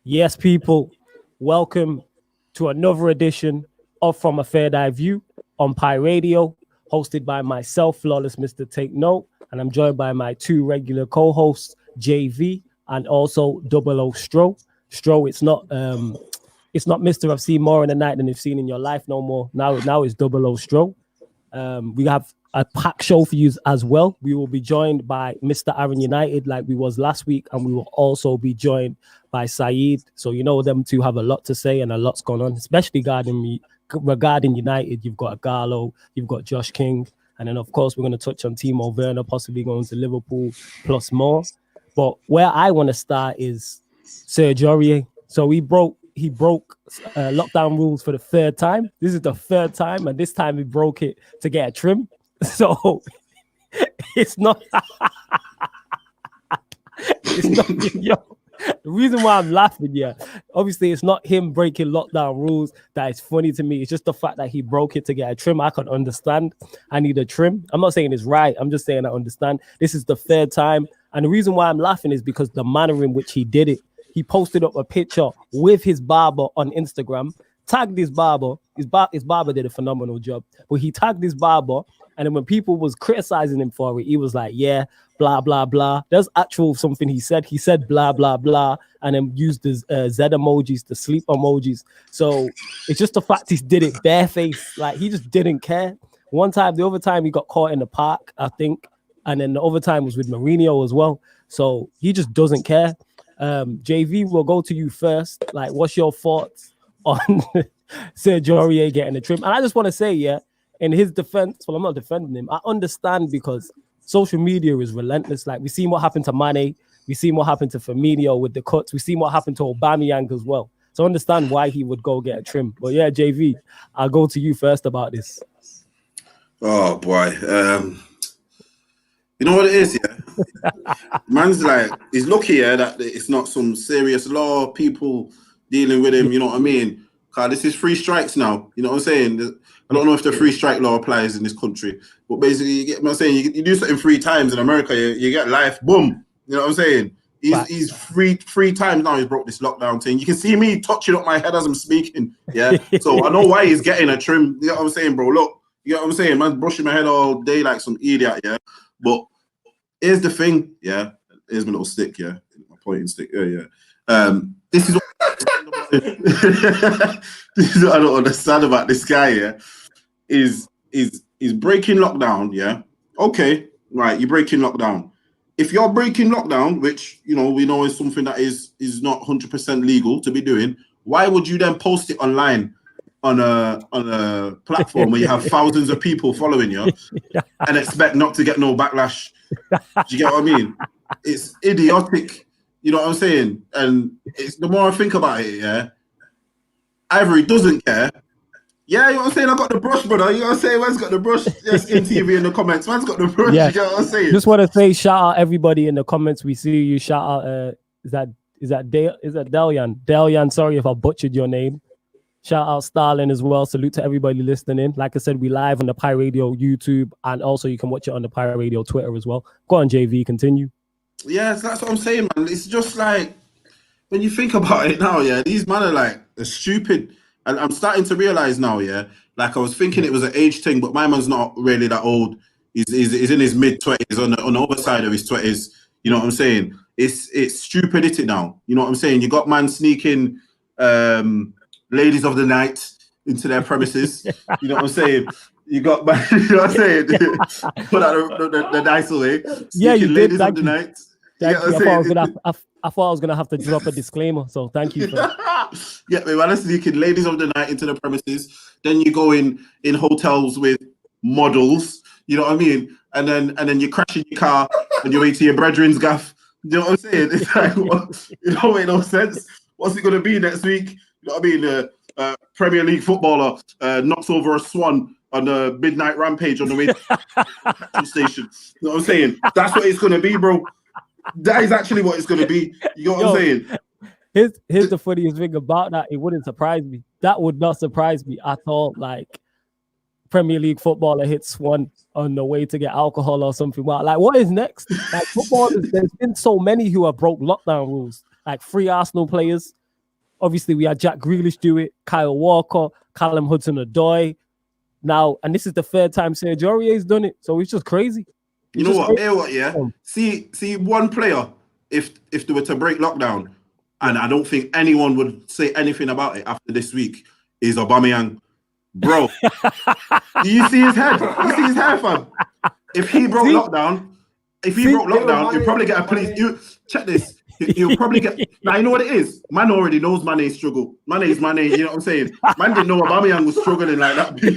Yes, people, welcome to another edition of From a Third Eye View on Pi Radio, hosted by myself, Flawless Mr. Take Note, and I'm joined by my two regular co-hosts, JV and also Double O Stro. Stro, it's not Mr. I've seen more in the night than you've seen in your life no more. Now it's Double O Stro. We have a packed show for you as well. We will be joined by Mr. Aaron Utd like we was last week, and we will also be joined by Saeed. So you know them two have a lot to say and a lot's going on, especially regarding United. You've got Ighalo, you've got Josh King, and then of course we're going to touch on Timo Werner possibly going to Liverpool plus more. But where I want to start is Serge Aurier. So he broke lockdown rules for the third time. This is the third time, and this time he broke it to get a trim. So it's not. Yo. The reason why I'm laughing, obviously it's not him breaking lockdown rules that is funny to me. It's just the fact that he broke it to get a trim. I can understand. I need a trim. I'm not saying it's right. I'm just saying I understand. This is the third time, and the reason why I'm laughing is because the manner in which he did it. He posted up a picture with his barber on Instagram, tagged his barber. His barber did a phenomenal job, but he tagged his barber. And then when people was criticizing him for it, he was like, yeah, blah, blah, blah. There's actual something he said. He said blah, blah, blah, and then used the Z emojis, the sleep emojis. So it's just the fact he did it barefaced. Like, he just didn't care. The other time he got caught in the park, I think. And then the other time was with Mourinho as well. So he just doesn't care. JV, we'll go to you first. Like, what's your thoughts on Serge Aurier getting a trim? And I just want to say, in his defense, well, I'm not defending him. I understand because social media is relentless. Like, we've seen what happened to Mane. We've seen what happened to Firmino with the cuts. We've seen what happened to Aubameyang as well. So I understand why he would go get a trim. But yeah, JV, I'll go to you first about this. Oh, boy. You know what it is, Man's like, he's lucky, that it's not some serious law, people dealing with him, you know what I mean? Because this is 3 strikes now, you know what I'm saying? I don't know if the 3 strike law applies in this country, but basically, you get what I'm saying? You do something 3 times in America, you get life, boom, you know what I'm saying? He's three times now he's broke this lockdown thing. You can see me touching up my head as I'm speaking, So I know why he's getting a trim, you know what I'm saying, bro? Look, you know what I'm saying? Man's brushing my head all day like some idiot, But here's the thing, Here's my little stick, my pointing stick. This is what this is what I don't understand about this guy, Is breaking lockdown, Okay, right, you're breaking lockdown. If you're breaking lockdown, which we know is something that is not 100% legal to be doing, why would you then post it online on a platform where you have thousands of people following you and expect not to get no backlash? Do you get what I mean? It's idiotic, you know what I'm saying? And it's the more I think about it, Ivory doesn't care. Yeah, you know what I'm saying? I got the brush, brother. You know what I'm saying? Man's got the brush. Yes, in TV in the comments. Man's got the brush. You know what I'm saying? Just want to say shout out everybody in the comments. We see you. Shout out. Is that Delyan? Delyan, sorry if I butchered your name. Shout out Starling as well. Salute to everybody listening in. Like I said, we live on the Pi Radio YouTube, and also you can watch it on the Pi Radio Twitter as well. Go on, JV, continue. Yes, that's what I'm saying, man. It's just like, when you think about it now, these men are like stupid. And I'm starting to realize now, like I was thinking it was an age thing, but my man's not really that old. He's in his mid-20s, on the other side of his 20s. You know what I'm saying? It's stupidity now. You know what I'm saying? You got man sneaking ladies of the night into their premises. You know what I'm saying? You got man, you know what I'm saying? Put out the nice way. You ladies did. Of the night. Thank you. I thought I was gonna have to drop a disclaimer, so thank you for that. Man, I'm sneaking ladies of the night into the premises. Then you go in hotels with models, you know what I mean? And then you crash in your car and you wait to your brethren's gaff. You know what I'm saying? It's like, it don't make no sense. What's it gonna be next week? You know what I mean? Premier League footballer knocks over a swan on the midnight rampage on the way to the station. You know what I'm saying? That's what it's gonna be, bro. That is actually what it's gonna be. You know what I'm saying? Here's the funniest thing about that. It wouldn't surprise me. That would not surprise me at all. Like, Premier League footballer hits one on the way to get alcohol or something. Well, like, what is next? Like, footballers, there's been so many who have broke lockdown rules. Like 3 Arsenal players, Obviously, we had Jack Grealish do it, Kyle Walker, Callum Hudson-Odoi. Now, and this is the third time Serge Aurier's done it, so it's just crazy. You know what? Hear what? Yeah. See one player. If they were to break lockdown, and I don't think anyone would say anything about it after this week, is Aubameyang. Bro, do you see his head? You see his hair, fam? If he broke lockdown, he'll probably get a police. Check this. He'll probably get. Now you know what it is. Man already knows Mane's struggle. Mane's Mane. You know what I'm saying? Man didn't know Aubameyang was struggling like that. You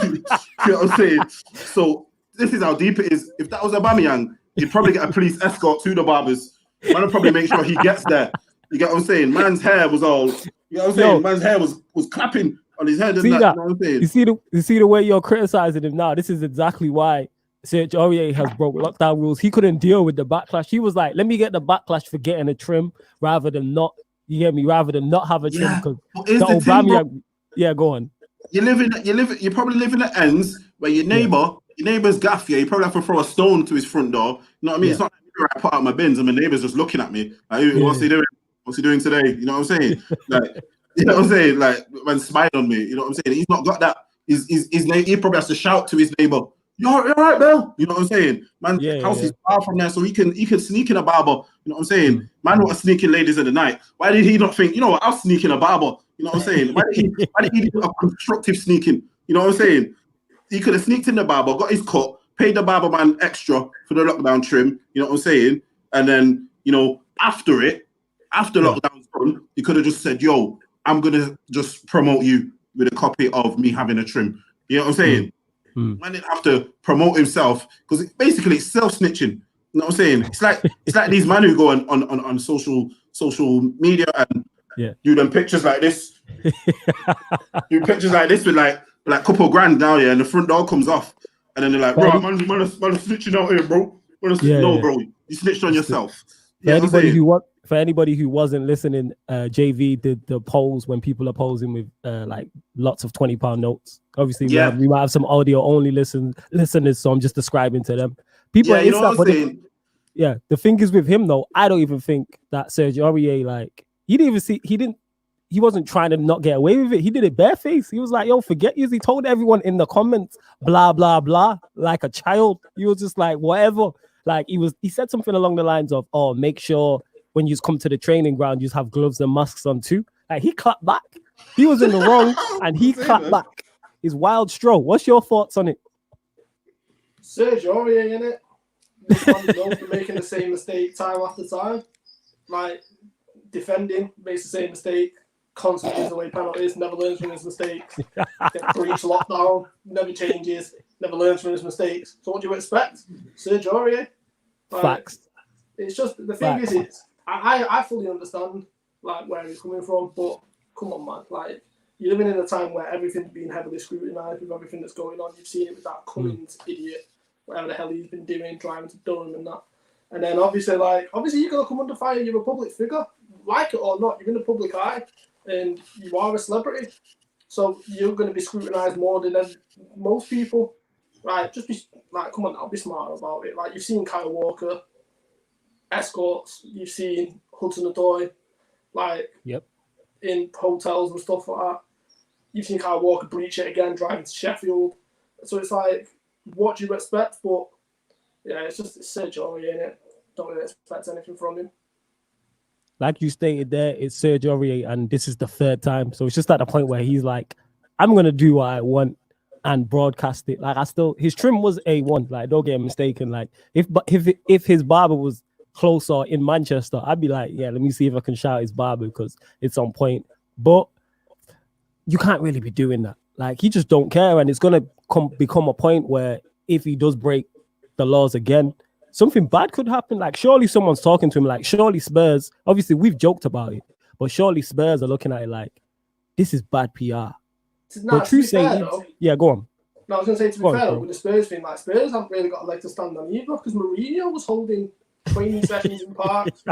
know what I'm saying? So this is how deep it is. If that was Aubameyang, he'd probably get a police escort to the barbers. Man would probably make sure he gets there. You get what I'm saying? Man's hair was all. You know what I'm saying? Man's hair was clapping on his head. See that? You know what I'm saying? You see the way you're criticizing him now. This is exactly why Serge Aurier has broke lockdown rules. He couldn't deal with the backlash. He was like, let me get the backlash for getting a trim rather than not. You get me? Rather than not have a trim because the Aubameyang. Yeah, go on. You're probably living at ends where your neighbor's gaff. Yeah, you probably have to throw a stone to his front door. You know what I mean? It's not like I put out my bins and my neighbor's just looking at me. Like, what's he doing? What's he doing today? You know what I'm saying? Like, you know what I'm saying? Like, man spied on me. You know what I'm saying? He's not got that. He probably has to shout to his neighbor. You're right, Bill. You know what I'm saying? Man, house is far from there, so he can sneak in a barber. You know what I'm saying? Man, what sneaking ladies in the night. Why did he not think? You know what? I'll sneak in a barber. You know what I'm saying? Why did he do a constructive sneaking? You know what I'm saying? He could have sneaked in the barber, got his cut, paid the barber man extra for the lockdown trim. You know what I'm saying? And then after lockdown's done, he could have just said, "Yo, I'm gonna just promote you with a copy of me having a trim." You know what I'm saying? Man didn't have to promote himself because basically it's self-snitching. You know what I'm saying? It's like these men who go on social media and do them pictures like this. Do pictures like this with like a couple grand now, and the front door comes off. And then they're like, bro, man snitching out here, bro. Bro, you snitched on yourself. For anybody who wasn't listening, JV did the polls when people are posing with like lots of £20 notes. Obviously, we might have some audio only listeners, so I'm just describing to them. People are the thing is with him though, I don't even think that Serge Aurier, like, he wasn't trying to not get away with it. He did it barefaced. He was like, yo, forget you. He told everyone in the comments, blah, blah, blah, like a child. He was just like, whatever. Like he said something along the lines of, oh, make sure when you come to the training ground, you have gloves and masks on too. Like he clapped back. He was in the wrong and he clapped back. His wild stroll. What's your thoughts on it? Serge Aurier, innit? This man's known for making the same mistake time after time. Like defending, makes the same mistake, constantly gives away penalties, never learns from his mistakes. Gets breached lockdown, never changes, never learns from his mistakes. So what do you expect? Serge Aurier? Like, Facts. It's just the thing is I fully understand like where he's coming from, but come on, man, like you're living in a time where everything's being heavily scrutinised with everything that's going on. You've seen it with that Cummins idiot, whatever the hell he's been doing, driving to Durham and that. And then obviously you're gonna come under fire. You're a public figure, like it or not. You're in the public eye, and you are a celebrity, so you're gonna be scrutinised more than most people. Right? Just be like, come on now, be smart about it. Like you've seen Kyle Walker escorts, you've seen Hudson-Odoi, like in hotels and stuff like that. You've seen Kyle Walker breach it again, driving to Sheffield. So it's like, what do you expect? But yeah, it's Serge Aurier, innit? Don't really expect anything from him. Like you stated there, it's Serge Aurier, and this is the third time. So it's just at the point where he's like, I'm gonna do what I want and broadcast it. Like his trim was A1. Like don't get mistaken. Like if his barber was closer in Manchester, I'd be like, yeah, let me see if I can shout his barber because it's on point. But you can't really be doing that. Like he just don't care, and it's gonna become a point where if he does break the laws again, something bad could happen. Like surely someone's talking to him. Like surely Spurs. Obviously, we've joked about it, but surely Spurs are looking at it like this is bad PR. But true saying, go on. No, I was going to say to be fair with the Spurs thing, like Spurs haven't really got a leg to stand on either because Mourinho was holding training sessions in parks.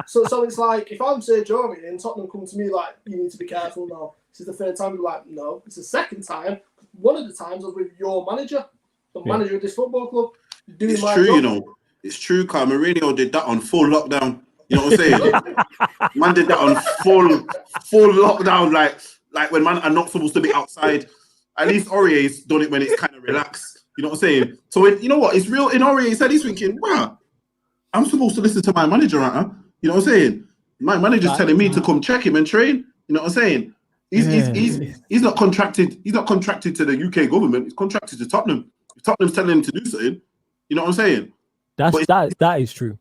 So it's like if I'm Serge Aurier and Tottenham come to me like you need to be careful now. This is the third time. We're like, no, it's the second time. One of the times I was with your manager, the manager of this football club. It's true, job. It's true, Carl. Mourinho did that on full lockdown. You know what I'm saying? Man did that on full lockdown, like when man are not supposed to be outside. At least Aurier's done it when it's kind of relaxed. You know what I'm saying? So you know what? It's real. In Aurier's head, he's thinking, wow, I'm supposed to listen to my manager right now. You know what I'm saying? My manager's telling me to come check him and train. You know what I'm saying? He's not contracted. He's not contracted to the UK government. He's contracted to Tottenham. If Tottenham's telling him to do something, you know what I'm saying? That is true.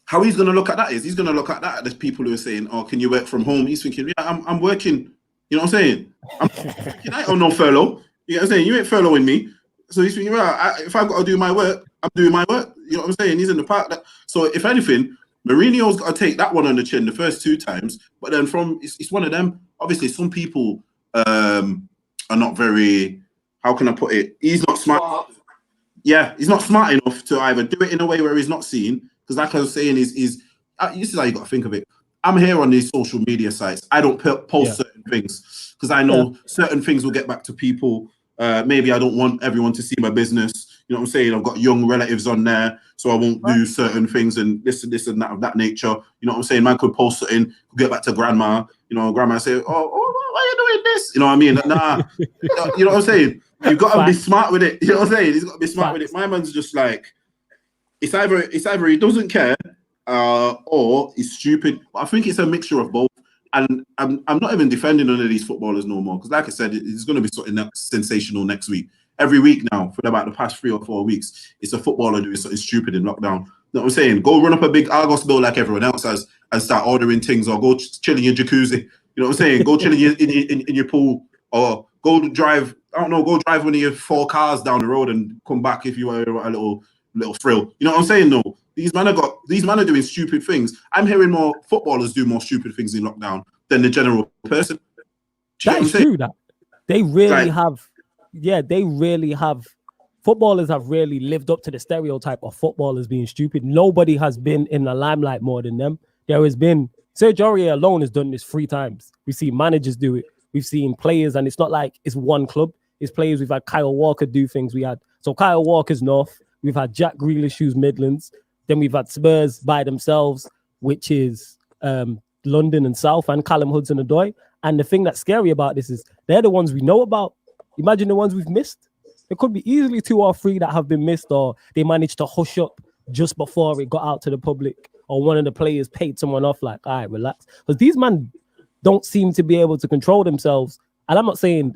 How he's gonna look at that is he's gonna look at that as people who are saying, "Oh, can you work from home?" He's thinking, "Yeah, I'm working." You know what I'm saying? I'm working. I ain't on no furlough. You know what I'm saying? You ain't furloughing me. So he's thinking, well, if I've got to do my work, I'm doing my work. You know what I'm saying? He's in the park. So if anything, Mourinho's got to take that one on the chin the first 2 times. But then it's one of them. Obviously, some people are not very. How can I put it? He's not smart. Yeah, he's not smart enough to either do it in a way where he's not seen. Because like I was saying, this is how you got to think of it. I'm here on these social media sites. I don't post certain things because I know certain things will get back to people. Maybe I don't want everyone to see my business. You know what I'm saying? I've got young relatives on there, so I won't do certain things and this and that of that nature. You know what I'm saying? Man could post something, get back to grandma. You know, grandma say, "Oh, why are you doing this?" You know what I mean? Nah, you know what I'm saying? You've got to be smart with it. You know what I'm saying? He's got to be smart with it. My man's just like, it's either he doesn't care or he's stupid. But I think it's a mixture of both. And I'm not even defending none of these footballers no more because, like I said, it's going to be something sensational next week. Every week now, for about the past 3 or 4 weeks, it's a footballer doing something stupid in lockdown. You know what I'm saying? Go run up a big Argos bill like everyone else has and start ordering things, or go chill in your jacuzzi. You know what I'm saying? Go chill in your pool, or go drive. I don't know. Go drive one of your 4 cars down the road and come back if you are a little thrill. You know what I'm saying? No. These men are doing stupid things. I'm hearing more footballers do more stupid things in lockdown than the general person. That is true. That they really have. Yeah, they really have. Footballers have really lived up to the stereotype of footballers being stupid. Nobody has been in the limelight more than them. There has been Serge Aurier alone has done this 3 times. We've seen managers do it. We've seen players, and it's not like it's one club. It's players. We've had Kyle Walker do things. So Kyle Walker's North. We've had Jack Grealish, who's Midlands. Then we've had Spurs by themselves, which is London and South, and Callum Hudson-Odoi. And the thing that's scary about this is they're the ones we know about. Imagine the ones we've missed. There could be easily 2 or 3 that have been missed, or they managed to hush up just before it got out to the public, or one of the players paid someone off like, all right, relax. Because these men don't seem to be able to control themselves. And I'm not saying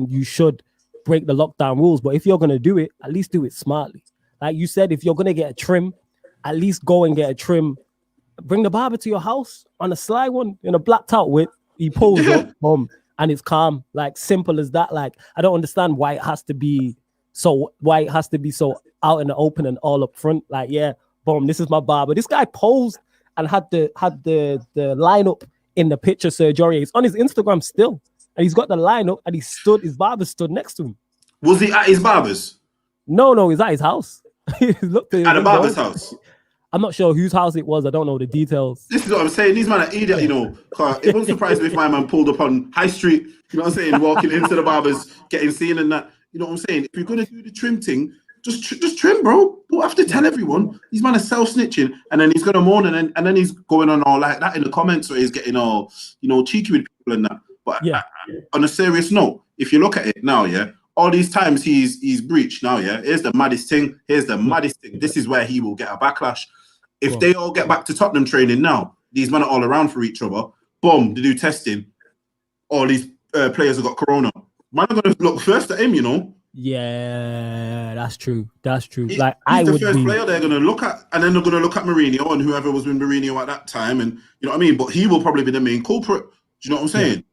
you should break the lockdown rules, but if you're going to do it, at least do it smartly. Like you said, if you're going to get a trim, at least go and get a trim. Bring the barber to your house on a sly one in a blacked out whip. He pulls up, and it's calm. Like, simple as that. Like, I don't understand why it has to be so out in the open and all up front. Like, yeah, boom, this is my barber. This guy posed and had the lineup in the picture. Serge Aurier, it's on his Instagram still, and he's got the lineup, and his barber stood next to him. Was he at his barber's? No, he's at his house. Looked at the barber's house. I'm not sure whose house it was. I don't know the details. This is what I'm saying. These men are idiot, you know. It won't surprise me if my man pulled up on High Street, you know what I'm saying, walking into the barber's, getting seen and that. You know what I'm saying? If you're going to do the trim thing, just trim, bro. Don't have to tell everyone. These men are self-snitching, and then he's going to moan, and then he's going on all like that in the comments, where he's getting all, you know, cheeky with people and that. But on a serious note, if you look at it now, all these times he's breached now, here's the maddest thing. This is where he will get a backlash. If they all get back to Tottenham training now, these men are all around for each other. Boom, they do testing. All these players have got corona. Man are going to look first at him, you know. Yeah, that's true. He's the first player they're going to look at, and then they're going to look at Mourinho and whoever was with Mourinho at that time, and you know what I mean. But he will probably be the main culprit. Do you know what I'm saying?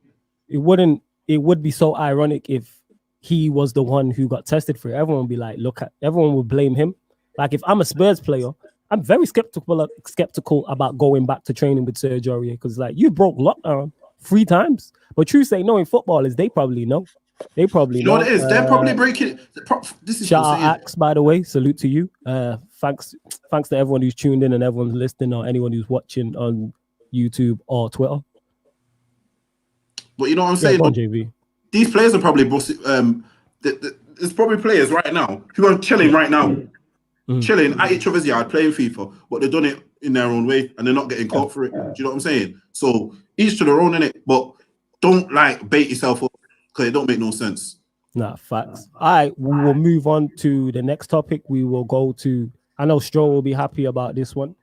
Yeah. It would be so ironic if he was the one who got tested for it. Everyone would be like, everyone would blame him. Like, if I'm a Spurs player, I'm very skeptical about going back to training with Serge Aurier, because like, you broke lockdown 3 times. But true say, knowing footballers, they probably know. You know what it is? They're probably breaking it. This is shout out Axe, by the way. Salute to you. Thanks to everyone who's tuned in and everyone's listening, or anyone who's watching on YouTube or Twitter. But you know what I'm saying? On, JV. These players are probably there's probably players right now who are chilling right now. Chilling at each other's yard playing FIFA, but they've done it in their own way, and they're not getting caught for it. Do you know what I'm saying? So each to their own, innit? But don't like bait yourself up because it don't make no sense. Nah, facts. All right, we will move on to the next topic. We will go to, I know Stroh will be happy about this one.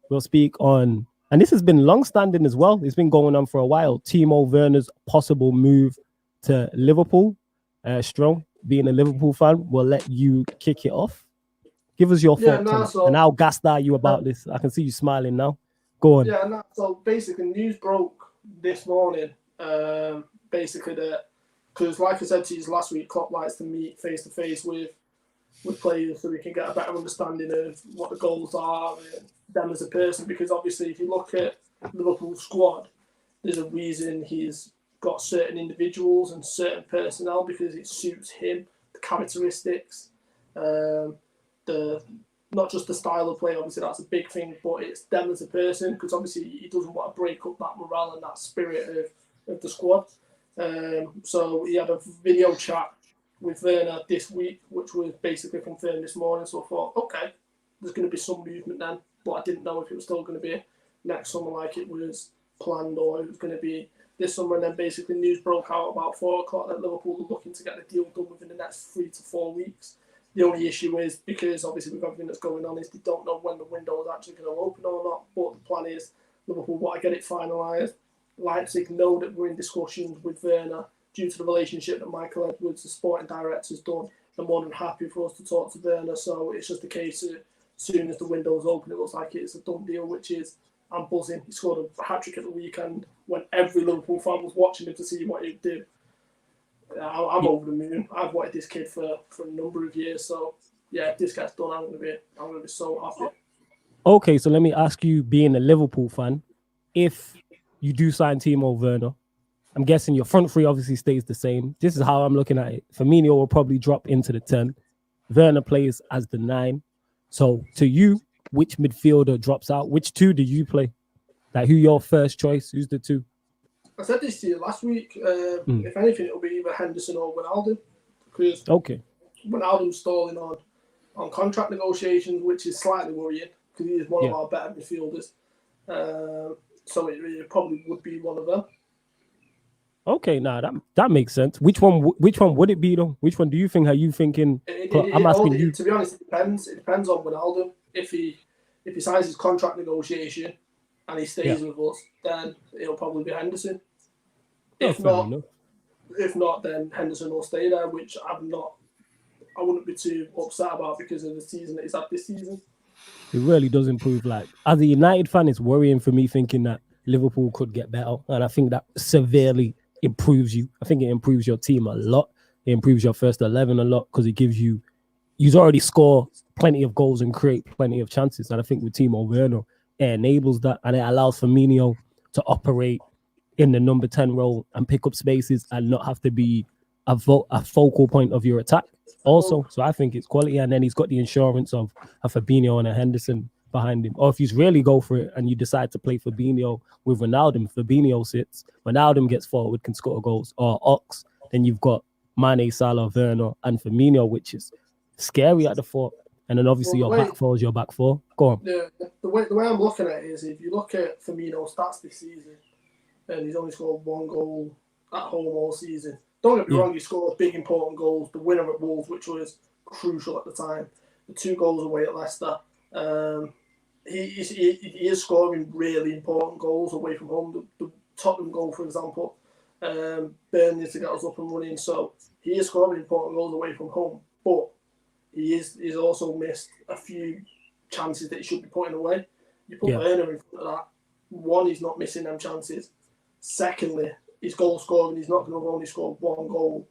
We'll speak on, and this has been long-standing as well. It's been going on for a while. Timo Werner's possible move to Liverpool. Stroh, being a Liverpool fan, we'll let you kick it off. Give us your thoughts on it. And how gassed are you about this? I can see you smiling now. Go on. Yeah, so basically news broke this morning, basically that, because like I said to you last week, Klopp likes to meet face-to-face with players so we can get a better understanding of what the goals are and them as a person, because obviously if you look at Liverpool's squad, there's a reason he's got certain individuals and certain personnel, because it suits him, the characteristics, not just the style of play, obviously that's a big thing, but it's them as a person, because obviously he doesn't want to break up that morale and that spirit of the squad. So he had a video chat with Werner this week, which was basically confirmed this morning. So I thought, okay, there's going to be some movement then, but I didn't know if it was still going to be next summer like it was planned, or it was going to be this summer. And then basically news broke out about 4 o'clock that Liverpool were looking to get the deal done within the next 3 to 4 weeks. The only issue is, because obviously with everything that's going on, is they don't know when the window is actually going to open or not. But the plan is Liverpool want to get it finalised. Leipzig know that we're in discussions with Werner due to the relationship that Michael Edwards, the sporting director, has done. They're more than happy for us to talk to Werner. So it's just a case of, as soon as the window's open, it looks like it's a done deal, which is, I'm buzzing. He scored a hat-trick at the weekend when every Liverpool fan was watching him to see what he'd do. I'm over the moon. I've wanted this kid for a number of years. So yeah, if this gets done, I'm gonna be so happy. Okay, so let me ask you, being a Liverpool fan, if you do sign Timo Werner, I'm guessing your front three obviously stays the same. This is how I'm looking at it. Firmino will probably drop into the 10. Werner plays as the 9. So to you, which midfielder drops out? Which 2 do you play? Like, who your first choice? Who's the 2? I said this to you last week. If anything, it'll be either Henderson or Wijnaldum, because Wijnaldum's stalling on contract negotiations, which is slightly worrying because he is one of our better midfielders. So it probably would be one of them. Okay, that makes sense. Which one would it be though? Which one do you think? Are you thinking? I'm asking you. To be honest, it depends. It depends on Wijnaldum. If he signs his contract negotiation and he stays with us, then it'll probably be Henderson. If not, then Henderson will stay there, which I wouldn't be too upset about because of the season that he's had this season. It really does improve. Like, as a United fan, it's worrying for me thinking that Liverpool could get better, and I think that severely improves you. I think it improves your team a lot. It improves your first 11 a lot because it gives you already score plenty of goals and create plenty of chances. And I think with Timo Werner, it enables that, and it allows Firmino to operate in the number 10 role and pick up spaces and not have to be a focal point of your attack also. So I think it's quality. And then he's got the insurance of a Fabinho and a Henderson behind him. Or if you really go for it and you decide to play Fabinho with Wijnaldum, Fabinho sits, Wijnaldum gets forward, can score goals, or Ox, then you've got Mane, Salah, Werner, and Firmino, which is scary at the 4. And then obviously your back 4 is your back 4. Go on. The way I'm looking at it is, if you look at Firmino's stats this season, and he's only scored 1 goal at home all season. Don't get me wrong, he scored big important goals. The winner at Wolves, which was crucial at the time. The 2 goals away at Leicester. He is scoring really important goals away from home. The Tottenham goal, for example, Burnley to get us up and running. So he is scoring important goals away from home. But he's also missed a few chances that he should be putting away. You put Werner in front of that. 1, he's not missing them chances. Secondly, his goal scoring, he's not going to have only scored 1 goal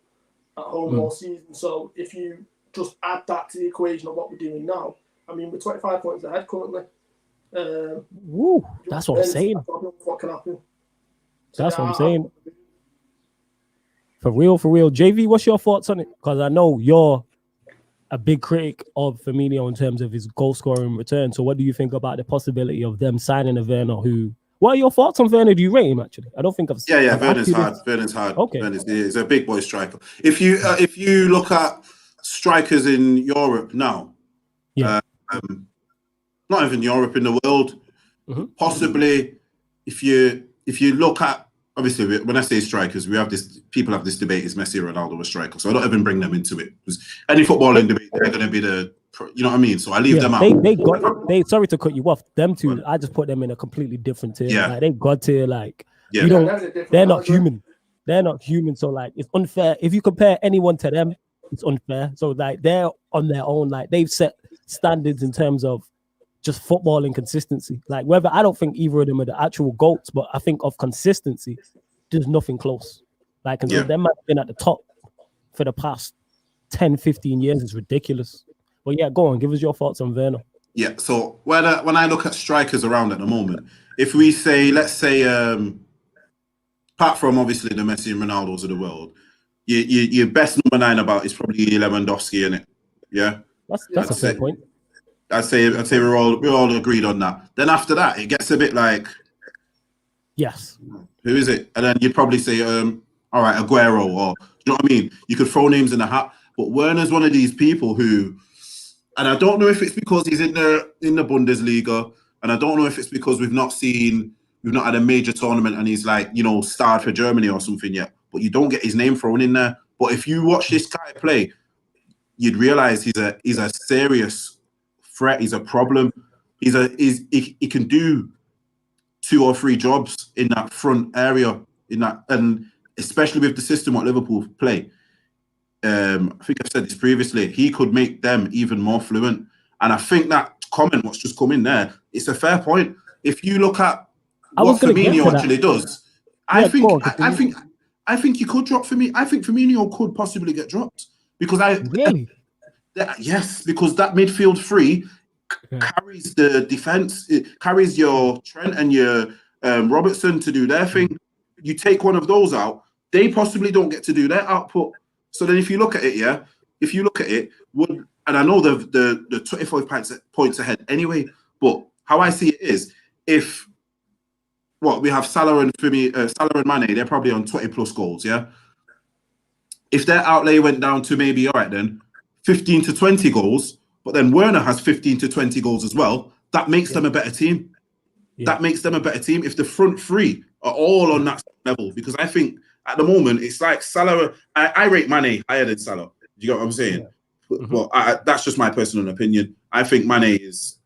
at home all season. So if you just add that to the equation of what we're doing now, I mean, we're 25 points ahead currently. That's what I'm saying. What can happen? That's what I'm saying. For real. JV, what's your thoughts on it? Because I know you're a big critic of Firmino in terms of his goal scoring return. So what do you think about the possibility of them signing a Werner who... What are your thoughts on Werner? Do you rate him, actually? I don't think I've seen... Yeah, Werner's hard. Werner's hard. Okay. He's a big boy striker. If you look at strikers in Europe now, not even Europe, in the world, Possibly, if you look at, obviously, when I say strikers, people have this debate: is Messi or Ronaldo a striker? So I don't even bring them into it, because any footballing debate, they're going to be you know what I mean? So I leave them out. Sorry to cut you off. Them two, I just put them in a completely different tier. Yeah. Like, they God tier. Like, They're not human. They're not human. So, like, it's unfair. If you compare anyone to them, it's unfair. So, like, they're on their own. Like, they've set standards in terms of just footballing consistency. Like, whether, I don't think either of them are the actual GOATs, but I think of consistency, there's nothing close. Like, and them have been at the top for the past 10, 15 years. It's ridiculous. But yeah, go on. Give us your thoughts on Werner. Yeah, so when I look at strikers around at the moment, if we say, let's say, apart from obviously the Messi and Ronaldos of the world, your best number 9 about is probably Lewandowski, innit? Yeah, that's a fair point. I'd say we're all agreed on that. Then after that, it gets a bit like, yes, who is it? And then you'd probably say, all right, Aguero, or you know what I mean? You could throw names in the hat, but Werner's one of these people who, and I don't know if it's because he's in the Bundesliga, and I don't know if it's because we've not had a major tournament and he's like, starred for Germany or something yet, but you don't get his name thrown in there. But if you watch this guy play, you'd realize he's a serious threat. He's a problem. He can do 2 or 3 jobs in that front area, and especially with the system what Liverpool play. I think I've said this previously, he could make them even more fluent. And I think that comment what's just come in there, it's a fair point. If you look at what Firmino actually does, I think you could drop Firmino. I think Firmino could possibly get dropped, because because that midfield three carries the defense. It carries your Trent and your Robertson to do their thing. You take one of those out, they possibly don't get to do their output. So then, if you look at it, and I know the 25 points ahead anyway, but how I see it is, if we have Salah and Mane, they're probably on 20 plus goals, yeah. If their outlay went down to maybe, all right then, 15 to 20 goals, but then Werner has 15 to 20 goals as well, that makes them a better team. That makes them a better team if the front three are all on that level. Because I think at the moment it's like Salah. I rate Mane higher than Salah. Do you get what I'm saying? Well, that's just my personal opinion. I think Mane is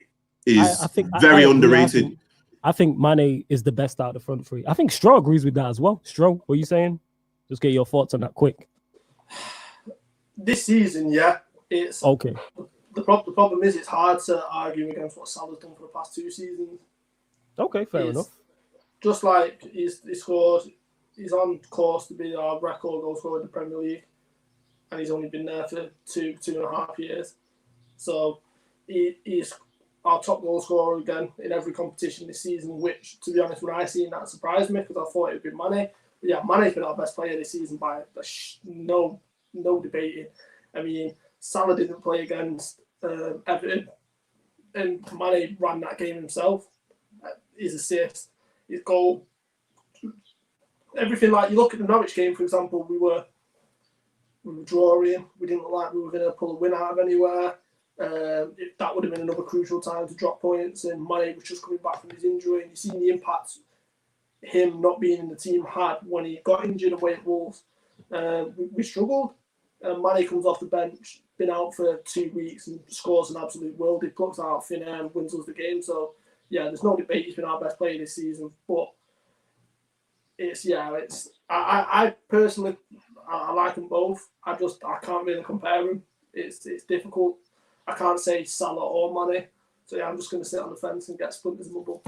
very underrated. I think Mane is the best out of the front three. I think Stroh agrees with that as well. Stroh, what are you saying? Just get your thoughts on that quick. This season, it's okay. The problem is it's hard to argue against what Salah's done for the past 2 seasons. Okay, fair enough. Just like he's on course to be our record goal scorer in the Premier League, and he's only been there for 2.5 years. So he's our top goal scorer again in every competition this season, which, to be honest, when I seen that, surprised me, because I thought it would be Mane. But yeah, Mane's been our best player this season by no debating. I mean, Salah didn't play against Everton, and Mane ran that game himself. His assist, his goal, everything. Like, you look at the Norwich game, for example, we were drawing. We didn't look like we were going to pull a win out of anywhere. That would have been another crucial time to drop points, and Mane was just coming back from his injury, and you've seen the impact him not being in the team had when he got injured away at Wolves. We struggled. Mane comes off the bench, been out for 2 weeks, and scores an absolute world. He plucks out Finn, wins us the game. So yeah, there's no debate. He's been our best player this season. But I personally, I like them both. I can't really compare them. It's difficult. I can't say Salah or Mane. So yeah, I'm just going to sit on the fence and get splinters in my book.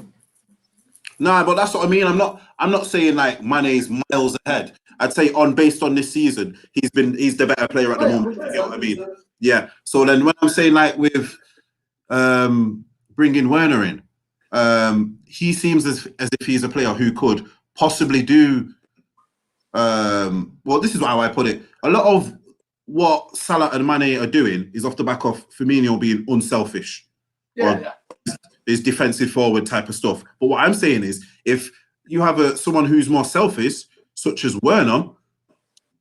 Nah, but that's what I mean. I'm not saying like Mane's miles ahead. I'd say based on this season, he's the better player at the moment. You know what I mean? Yeah. So then when I'm saying like with bringing Werner in, he seems as if he's a player who could possibly do. Well, this is how I put it. A lot of what Salah and Mane are doing is off the back of Firmino being unselfish. His defensive forward type of stuff. But what I'm saying is, if you have someone who's more selfish, such as Werner,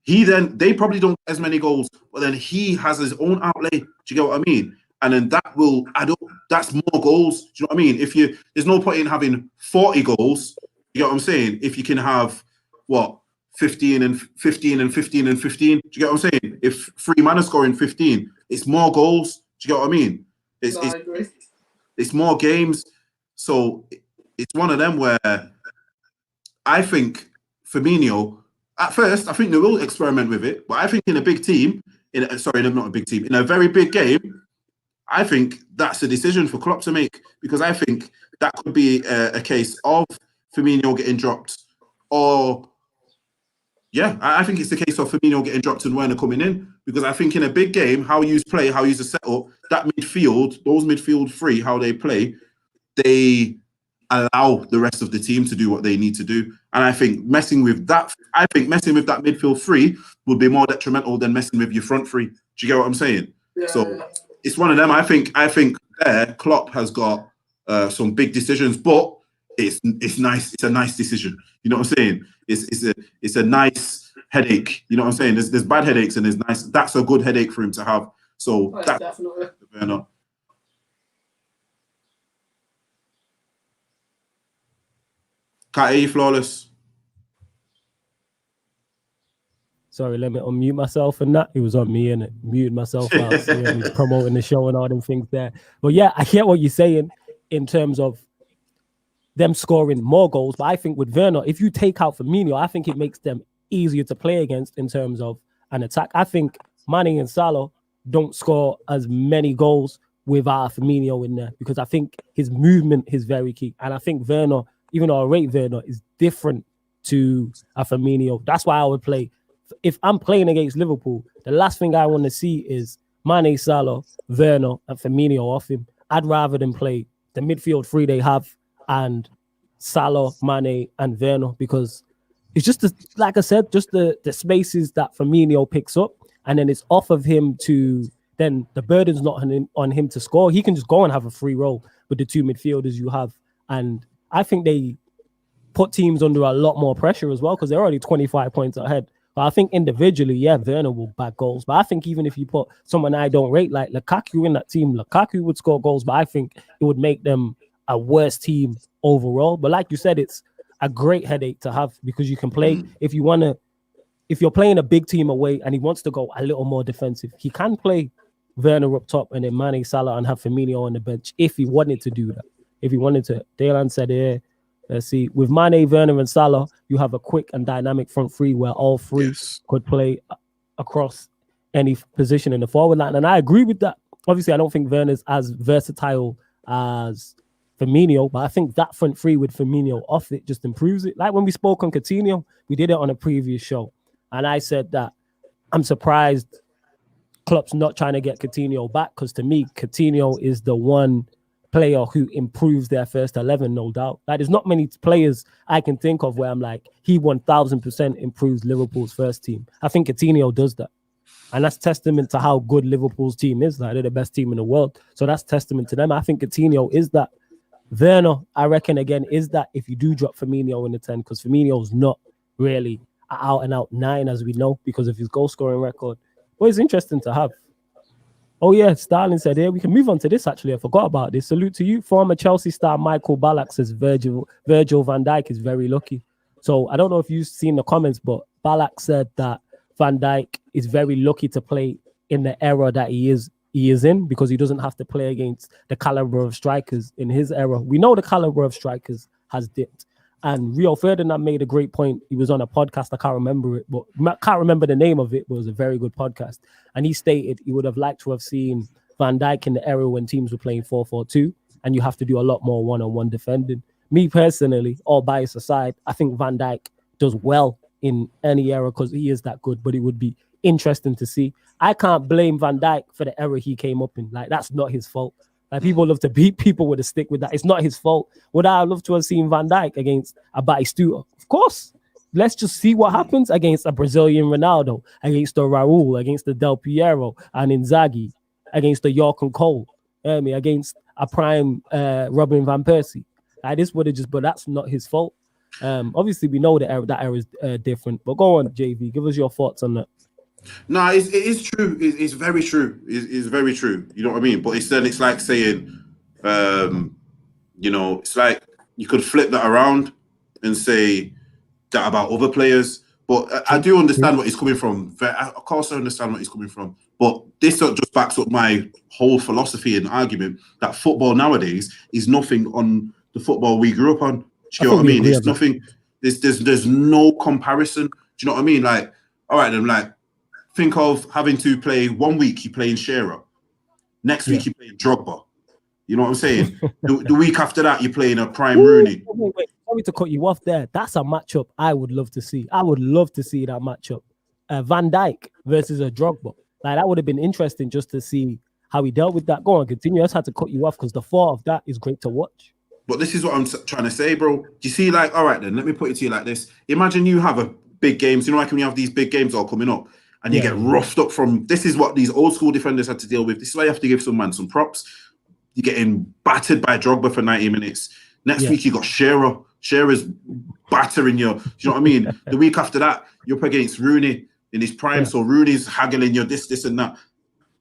they probably don't get as many goals, but then he has his own outlay. Do you get what I mean? and then that's more goals. Do you know what I mean? There's no point in having 40 goals. You get what I'm saying? If you can have 15 and 15 and 15 and 15. Do you get what I'm saying? If 3 men are scoring 15, it's more goals. Do you get what I mean? I agree. It's more games. So it's one of them where I think Firmino, at first, I think they will experiment with it. But I think in a big team, not a big team, in a very big game, I think that's a decision for Klopp to make, because I think that could be a case of Firmino getting dropped, or I think it's the case of Firmino getting dropped and Werner coming in, because I think in a big game, how you play, how you set up, that midfield, those midfield three, how they play, they allow the rest of the team to do what they need to do. And I think messing with that midfield three would be more detrimental than messing with your front three. Do you get what I'm saying? Yeah. So it's one of them. I think there Klopp has got some big decisions, but it's nice. It's a nice decision. You know what I'm saying? It's a nice headache. You know what I'm saying? There's bad headaches and there's nice. That's a good headache for him to have. So that's definitely. Werner. Can't hear you, Flawless. Sorry, let me unmute myself and that. It was on me and it muted myself out. He's promoting the show and all them things there. But yeah, I hear what you're saying in terms of them scoring more goals. But I think with Werner, if you take out Firmino, I think it makes them easier to play against in terms of an attack. I think Mane and Salah don't score as many goals without Firmino in there, because I think his movement is very key. And I think Werner, even though I rate Werner, is different to a Firmino. That's why I would play. If I'm playing against Liverpool, the last thing I want to see is Mane, Salah, Werner, and Firmino off him. I'd rather than play the midfield three they have and Salah, Mane, and Werner, because it's just, like I said, just the spaces that Firmino picks up, and then it's off of him to, then the burden's not on him to score. He can just go and have a free roll with the two midfielders you have. And I think they put teams under a lot more pressure as well, because they're already 25 points ahead. But I think individually, Werner will back goals. But I think even if you put someone I don't rate, like Lukaku in that team, Lukaku would score goals, but I think it would make them a worse team overall. But like you said, it's a great headache to have, because you can play, if you're playing a big team away and he wants to go a little more defensive, he can play Werner up top and then Mane, Salah, and have Firmino on the bench if he wanted to do that. If he wanted to. Daylan said here, let's see, with Mane, Werner, and Salah, you have a quick and dynamic front three where all three could play across any position in the forward line. And I agree with that. Obviously, I don't think Werner's as versatile as Firmino, but I think that front three with Firmino off it just improves it. Like when we spoke on Coutinho, we did it on a previous show. And I said that I'm surprised Klopp's not trying to get Coutinho back, because to me, Coutinho is the one player who improves their first 11, no doubt. Like, there's not many players I can think of where I'm like, he 1000% improves Liverpool's first team. I think Coutinho does that. And that's testament to how good Liverpool's team is. Like, they're the best team in the world. So that's testament to them. I think Coutinho is that. Werner, I reckon, again, is that if you do drop Firmino in the 10, because Firmino's not really an out-and-out 9, as we know, because of his goal-scoring record. But it's interesting to have. Oh, yeah, Starling said here, we can move on to this, actually. I forgot about this. Salute to you. Former Chelsea star Michael Ballack says Virgil van Dijk is very lucky. So I don't know if you've seen the comments, but Ballack said that Van Dijk is very lucky to play in the era that he is in, because he doesn't have to play against the caliber of strikers in his era. We know the caliber of strikers has dipped. And Rio Ferdinand made a great point. He was on a podcast. I can't remember it, but I can't remember the name of it, but it was a very good podcast. And he stated he would have liked to have seen Van Dijk in the era when teams were playing 4-4-2, and you have to do a lot more one-on-one defending. Me personally, all bias aside, I think Van Dijk does well in any era because he is that good, but it would be interesting to see. I can't blame Van Dijk for the era he came up in. Like, that's not his fault. Like, people love to beat people with a stick with that. It's not his fault. Would I love to have seen Van Dijk against a Batistuta? Of course. Let's just see what happens against a Brazilian Ronaldo, against a Raul, against the Del Piero and Inzaghi, against the York and Cole, against a prime Robin Van Persie. Like, this would have just, but that's not his fault. Obviously, we know that era is different. But go on, JV. Give us your thoughts on that. No, it is true. It's very true. It's very true. You know what I mean? But it's like saying, it's like you could flip that around and say that about other players. But I do understand what he's coming from. Of course, I understand what he's coming from. But this just backs up my whole philosophy and argument that football nowadays is nothing on the football we grew up on. Do you know what I mean? It's nothing. There's no comparison. Do you know what I mean? Like, all right, then, like, think of having to play 1 week you're playing Shearer, next week you're playing Drogba. You know what I'm saying? the week after that you're playing a prime Rooney. Wait. Sorry to cut you off there. That's a matchup I would love to see. I would love to see that matchup. Van Dijk versus a Drogba. Like, that would have been interesting just to see how he dealt with that. Go on, continue. I just had to cut you off because the thought of that is great to watch. But this is what I'm trying to say, bro. Do you see, like, all right, then, let me put it to you like this. Imagine you have a big games. You know, like when you have these big games all coming up and you get roughed up from, this is what these old school defenders had to deal with. This is why you have to give some props. You're getting battered by Drogba for 90 minutes. Next week, you got Shearer. Shearer's battering you. Do you know what I mean? The week after that, you're up against Rooney in his prime. So Rooney's haggling you this and that.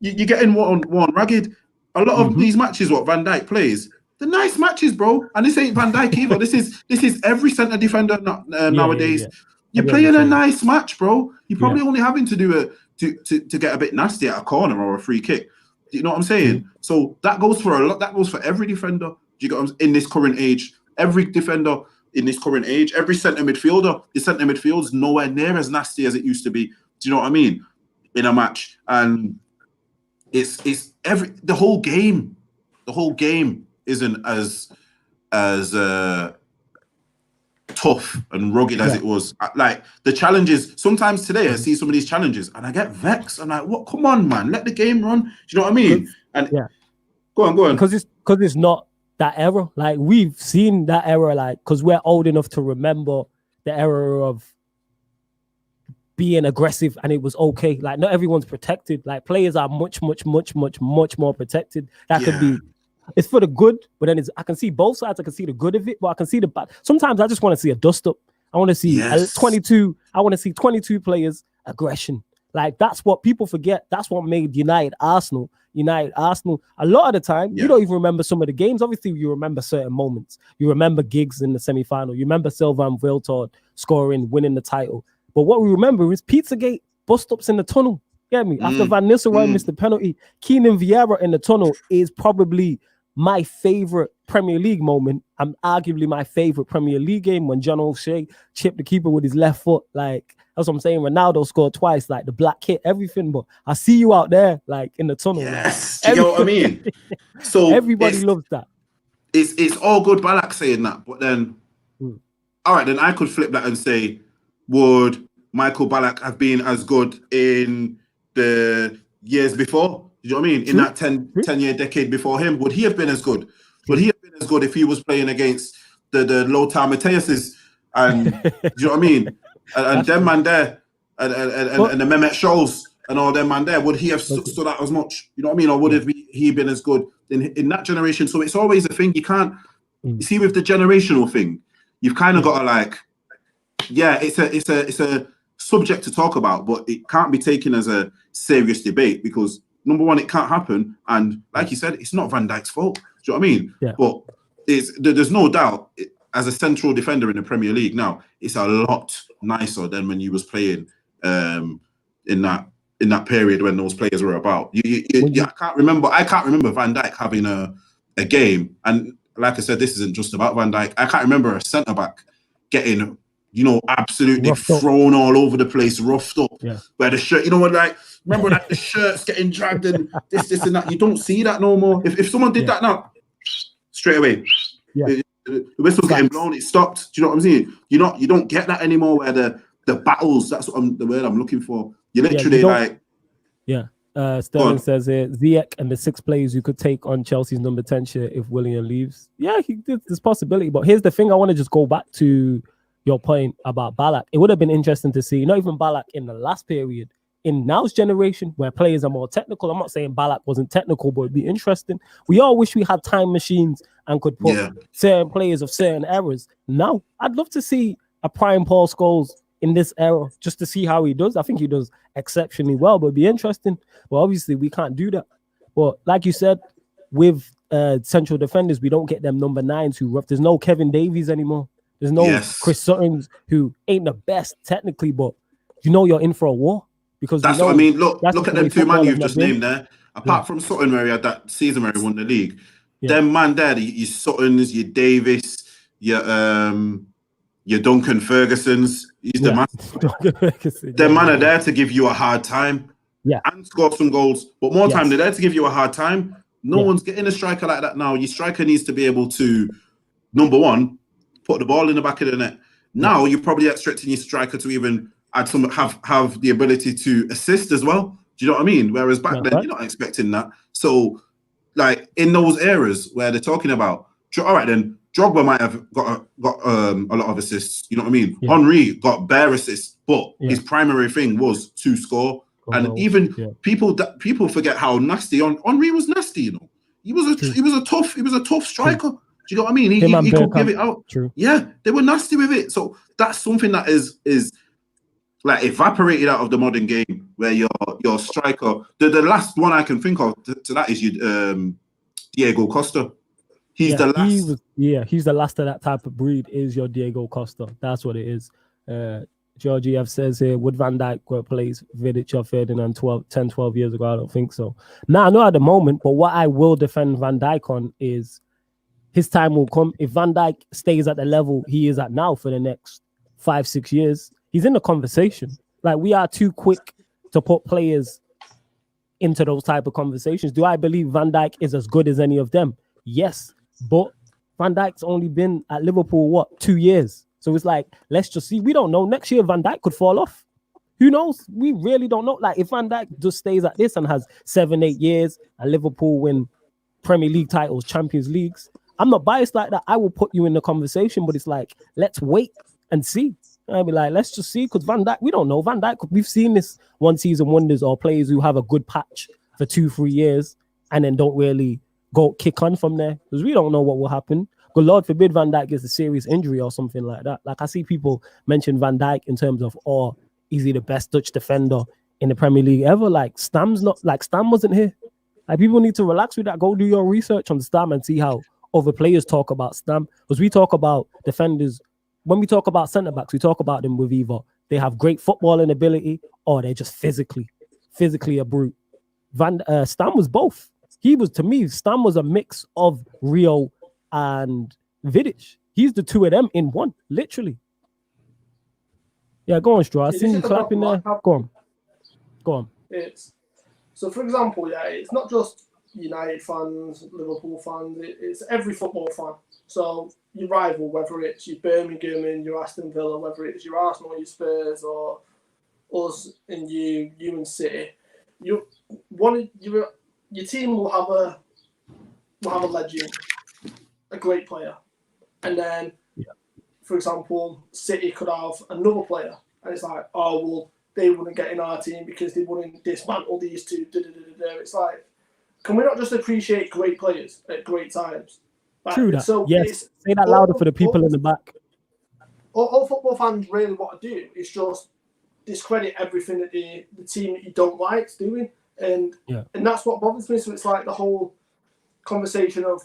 You're getting one ragged. A lot of these matches, what Van Dijk plays, they're nice matches, bro. And this ain't Van Dijk either. This is every centre defender nowadays. Yeah. You're playing a nice match, bro. You're probably only having to do to get a bit nasty at a corner or a free kick. Do you know what I'm saying? So that goes for a lot. That goes for every defender. Do you get what I'm, in this current age? Every defender in this current age, every centre midfielder, the centre midfield's nowhere near as nasty as it used to be. Do you know what I mean? In a match, and it's the whole game isn't as tough and rugged as it was. Like the challenges, sometimes today I see some of these challenges and I get vexed. I'm like, what? Come on, man, let the game run. Do you know what I mean? And go on. Because it's not that era. Like, we've seen that era, like, because we're old enough to remember the era of being aggressive and it was okay. Like, not everyone's protected. Like, players are much more protected. That could be, it's for the good, but then I can see both sides. I can see the good of it, but I can see the bad. Sometimes I just want to see a dust up. I want to see 22. I want to see 22 players aggression. Like, that's what people forget. That's what made United Arsenal. A lot of the time, you don't even remember some of the games. Obviously, you remember certain moments. You remember Giggs in the semi-final. You remember Sylvain Wiltord scoring, winning the title. But what we remember is Pizzagate, bust-ups in the tunnel. Get me? After Van Nistelrooy missed the penalty, Keenan Vieira in the tunnel is probably my favorite Premier League moment, and arguably my favorite Premier League game, when John O'Shea chipped the keeper with his left foot. Like, that's what I'm saying. Ronaldo scored twice, like the black kit, everything. But I see you out there, like in the tunnel. Yes, like, you know what I mean? So everybody loves that. It's all good, Balak saying that, but then, all right, then I could flip that and say, would Michael Ballack have been as good in the years before? You know what I mean? In that 10-year decade before him, would he have been as good? Would he have been as good if he was playing against the Lothar Matthäuses and you know what I mean? And them man there and the Mehmet Scholes and all them man there, would he have stood out as much? You know what I mean? Or would he been as good in that generation? So it's always a thing. You can't you see with the generational thing, you've kind of got to like, it's a subject to talk about, but it can't be taken as a serious debate because number one, it can't happen, and like you said, it's not Van Dijk's fault. Do you know what I mean? Yeah. But there's no doubt, as a central defender in the Premier League now, it's a lot nicer than when you was playing in that period when those players were about. I can't remember Van Dijk having a game, and like I said, this isn't just about Van Dijk. I can't remember a centre back getting, absolutely thrown all over the place, roughed up. Yeah. Where the shirt, remember like the shirts getting dragged and this and that. You don't see that no more. If someone did that now, straight away, the whistle's getting blown, it stopped. Do you know what I'm saying? You don't get that anymore. Where the battles, that's the word I'm looking for. You literally Sterling says here, Ziyech and the 6 players you could take on Chelsea's number 10 shirt if Willian leaves. Yeah, there's possibility. But here's the thing, I want to just go back to your point about Ballack. It would have been interesting to see, not even Ballack in the last period, in now's generation where players are more technical. I'm not saying Ballack wasn't technical, but it'd be interesting. We all wish we had time machines and could put certain players of certain eras. Now, I'd love to see a prime Paul Scholes in this era, just to see how he does. I think he does exceptionally well, but it'd be interesting. But obviously, we can't do that. But like you said, with central defenders, we don't get them number 9s who rough. There's no Kevin Davies anymore. There's no Chris Suttons who ain't the best technically, but you know you're in for a war. Because that's what I mean. Look at them 2 man you've just named there. Apart from Sutton, where he had that season where he won the league, them man there, your Suttons, your Davis, your Duncan Fergusons, he's the man. Them man are there to give you a hard time, and score some goals. But more time, they're there to give you a hard time. No one's getting a striker like that now. Your striker needs to be able to, number one, put the ball in the back of the net. Now you're probably expecting your striker to even add some, have the ability to assist as well. Do you know what I mean? Whereas back then, you're not expecting that. So, like in those eras where they're talking about, all right, then Drogba might have got a lot of assists. You know what I mean? Henry got bare assists, but his primary thing was to score. And even people forget how nasty Henry was. Nasty, you know. He was a tough striker. Do you know what I mean? He could give it out. True. Yeah, they were nasty with it. So that's something that is like evaporated out of the modern game, where your striker. The last one I can think of to that is Diego Costa. He's the last. He's the last of that type of breed. Is your Diego Costa? That's what it is. Georgie F says here, would Van Dijk replace Vidic or Ferdinand 10, 12 years ago? I don't think so. Nah, not at the moment, but what I will defend Van Dijk on is his time will come. If Van Dijk stays at the level he is at now for the next 5-6 years, he's in the conversation. Like, we are too quick to put players into those type of conversations. Do I believe Van Dijk is as good as any of them? Yes, but Van Dijk's only been at Liverpool, 2 years? So it's like, let's just see. We don't know. Next year, Van Dijk could fall off. Who knows? We really don't know. Like, if Van Dijk just stays at this and has 7-8 years and Liverpool win Premier League titles, Champions Leagues, I'm not biased like that. I will put you in the conversation, but it's like, let's wait and see. I'll be like, let's just see, because Van Dijk, we don't know. Van Dijk, we've seen this one season wonders or players who have a good patch for 2-3 years and then don't really go kick on from there, because we don't know what will happen. Good Lord forbid Van Dijk gets a serious injury or something like that. Like, I see people mention Van Dijk in terms of, is he the best Dutch defender in the Premier League ever? Like, Stam wasn't here. Like, people need to relax with that. Go do your research on Stam and see how other players talk about Stam. Because we talk about defenders, when we talk about centre-backs, we talk about them with either they have great footballing ability or they're just physically a brute. Stam was both. To me, Stam was a mix of Rio and Vidic. He's the two of them in one, literally. Yeah, go on, Straw. I seen you clapping there. Go on. So, for example, it's not just United fans, Liverpool fans. It's every football fan. So, your rival, whether it's your Birmingham and your Aston Villa, whether it's your Arsenal, your Spurs, or us and you and City, your team will have a legend, a great player, and then, for example, City could have another player, and it's like, they wouldn't get in our team because they wouldn't dismantle these two. It's like, can we not just appreciate great players at great times? Like, true that. So yes, say that louder for the people in the back. All football fans really want to do is just discredit everything that the team that you don't like is doing, and that's what bothers me. So it's like the whole conversation of,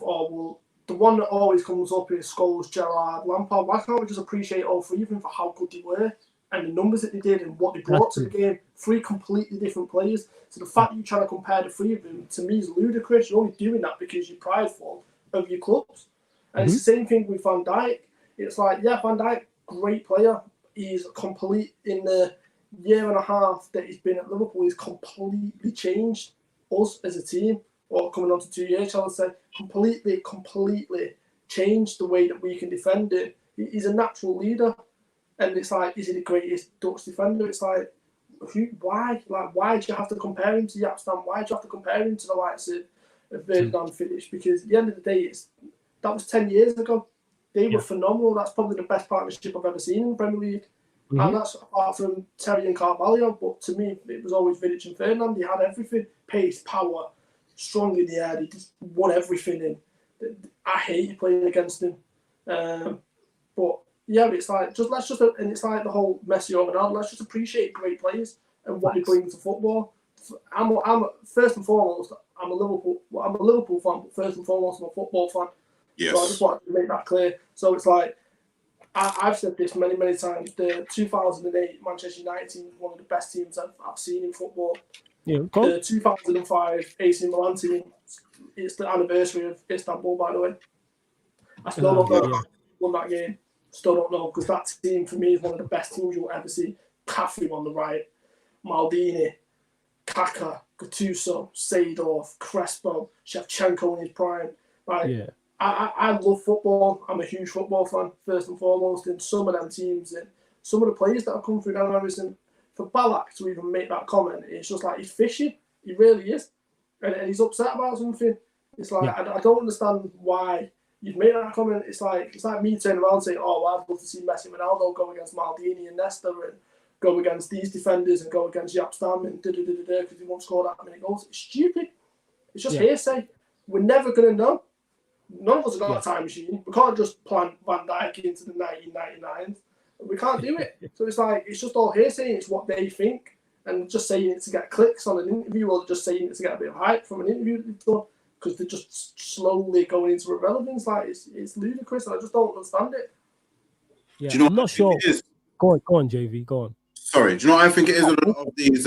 the one that always comes up is Scholes, Gerrard, Lampard. Why can't we just appreciate all three of them for how good they were and the numbers that they did and what they brought to the game? 3 completely different players. So the fact that you're trying to compare the 3 of them, to me, is ludicrous. You're only doing that because you're prideful of your clubs. And it's the same thing with Van Dijk. It's like, Van Dijk, great player. He's complete in the year and a half that he's been at Liverpool. He's completely changed us as a team. Or coming on to 2 years, shall I say, completely changed the way that we can defend it. He's a natural leader. And it's like, is he the greatest Dutch defender? It's like, why? Like, why do you have to compare him to Jaap Stam? Why do you have to compare him to the likes of Ferdinand Vidic? Because at the end of the day, that was 10 years ago. They were phenomenal. That's probably the best partnership I've ever seen in the Premier League. And that's apart from Terry and Carvalho. But to me, it was always Vidic and Ferdinand. They had everything. Pace, power, strong in the air. They just won everything. I hate playing against him. But Yeah, but it's like and it's like the whole Messi or Ronaldo. Let's just appreciate great players and what they bring to football. I'm first and foremost, I'm a Liverpool fan, but first and foremost, I'm a football fan. Yes. So I just wanted to make that clear. So it's like I've said this many times. The 2008 Manchester United team is one of the best teams I've seen in football. Yeah, cool. The 2005 AC Milan team. It's the anniversary of Istanbul, by the way. I still don't know who won that game. Still don't know, because that team for me is one of the best teams you'll ever see. Cafu on the right, Maldini, Kaka, Gattuso, Seedorf, Crespo, Shevchenko in his prime. Like, I love football. I'm a huge football fan, first and foremost. And some of them teams and some of the players that have come through down everything, for Ballack to even make that comment, it's just like he's fishing. He really is. And he's upset about something. It's like, I don't understand why you've made that comment. It's like me turning around and saying, oh, well, I'd love to see Messi and Ronaldo go against Maldini and Nesta and go against these defenders and go against Jaap Stam and because he won't score that many goals. It's stupid. It's just hearsay. We're never going to know. None of us have got a time machine. We can't just plant Van Dijk into the 1999s. We can't do it. So it's like, it's just all hearsay. It's what they think. And just saying it to get clicks on an interview, or just saying it to get a bit of hype from an interview that they've done, because they're just slowly going into irrelevance. Like, it's ludicrous, and I just don't understand it. Yeah, do you know I'm not sure. Go on, JV. Go on. Sorry, do you know what I think it is? A lot of these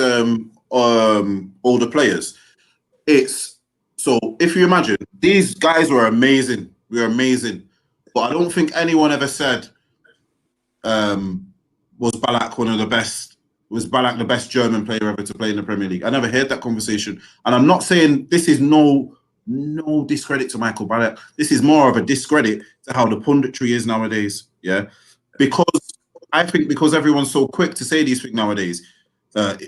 older players. It's so if you imagine these guys were amazing. We were amazing, but I don't think anyone ever said was Ballack one of the best. Was Ballack the best German player ever to play in the Premier League? I never heard that conversation. And I'm not saying this is no discredit to Michael Ballack. This is more of a discredit to how the punditry is nowadays. Yeah. Because I think because everyone's so quick to say these things nowadays,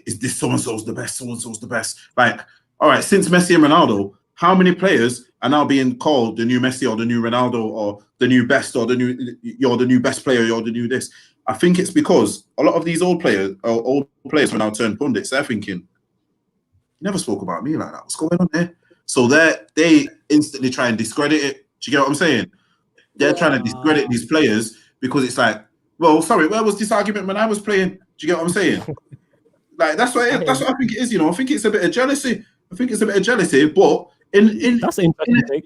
is this so-and-so's the best, so-and-so's the best? Like, all right, since Messi and Ronaldo, how many players are now being called the new Messi or the new Ronaldo or the new best or you're the new best player, you're the new this? I think it's because a lot of these old players who now turn pundits, they're thinking, you never spoke about me like that. What's going on there? So they instantly try and discredit it. Do you get what I'm saying? They're trying to discredit these players because it's like, well, sorry, where was this argument when I was playing? Do you get what I'm saying? Like that's what I think it is. You know, I think it's a bit of jealousy. But in that's interesting.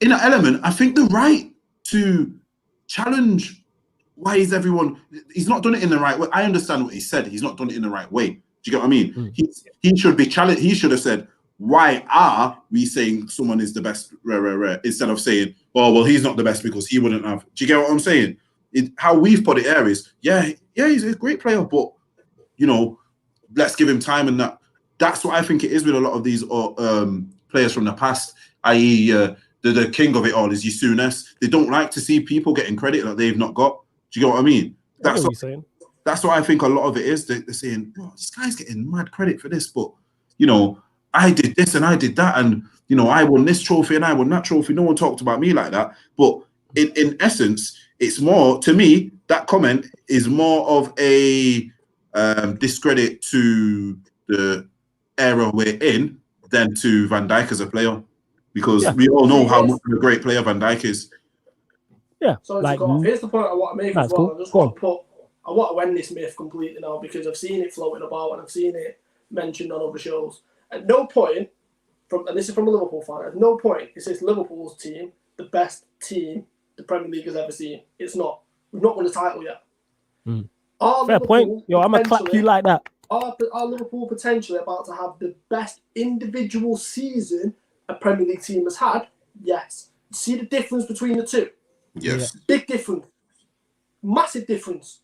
In an element, I think the right to challenge. Why is everyone? He's not done it in the right way. I understand what he said. He's not done it in the right way. Do you get what I mean? He should be challenged. He should have said, "Why are we saying someone is the best?" Instead of saying, "Oh, well, he's not the best because he wouldn't have." Do you get what I'm saying? How we've put it here is, he's a great player, but you know, let's give him time and that. That's what I think it is with a lot of these players from the past, i.e., the king of it all is Yasunes. They don't like to see people getting credit that they've not got. Do you get what I mean? That's what I think a lot of it is. They're saying, oh, this guy's getting mad credit for this, but, you know, I did this and I did that, and, you know, I won this trophy and I won that trophy. No one talked about me like that. But in essence, it's more, to me, that comment is more of a discredit to the era we're in than to Van Dijk as a player. Because we all know how much of a great player Van Dijk is. Yeah. So here's the point I want to make as well. Cool. I want to end this myth completely now, because I've seen it floating about and I've seen it mentioned on other shows. At no point, and this is from a Liverpool fan, at no point is this Liverpool's team the best team the Premier League has ever seen. It's not. We've not won a title yet. Fair point. Yo, I'm going to clap you like that. Are Liverpool potentially about to have the best individual season a Premier League team has had? Yes. See the difference between the two? Yes. Big difference. Massive difference.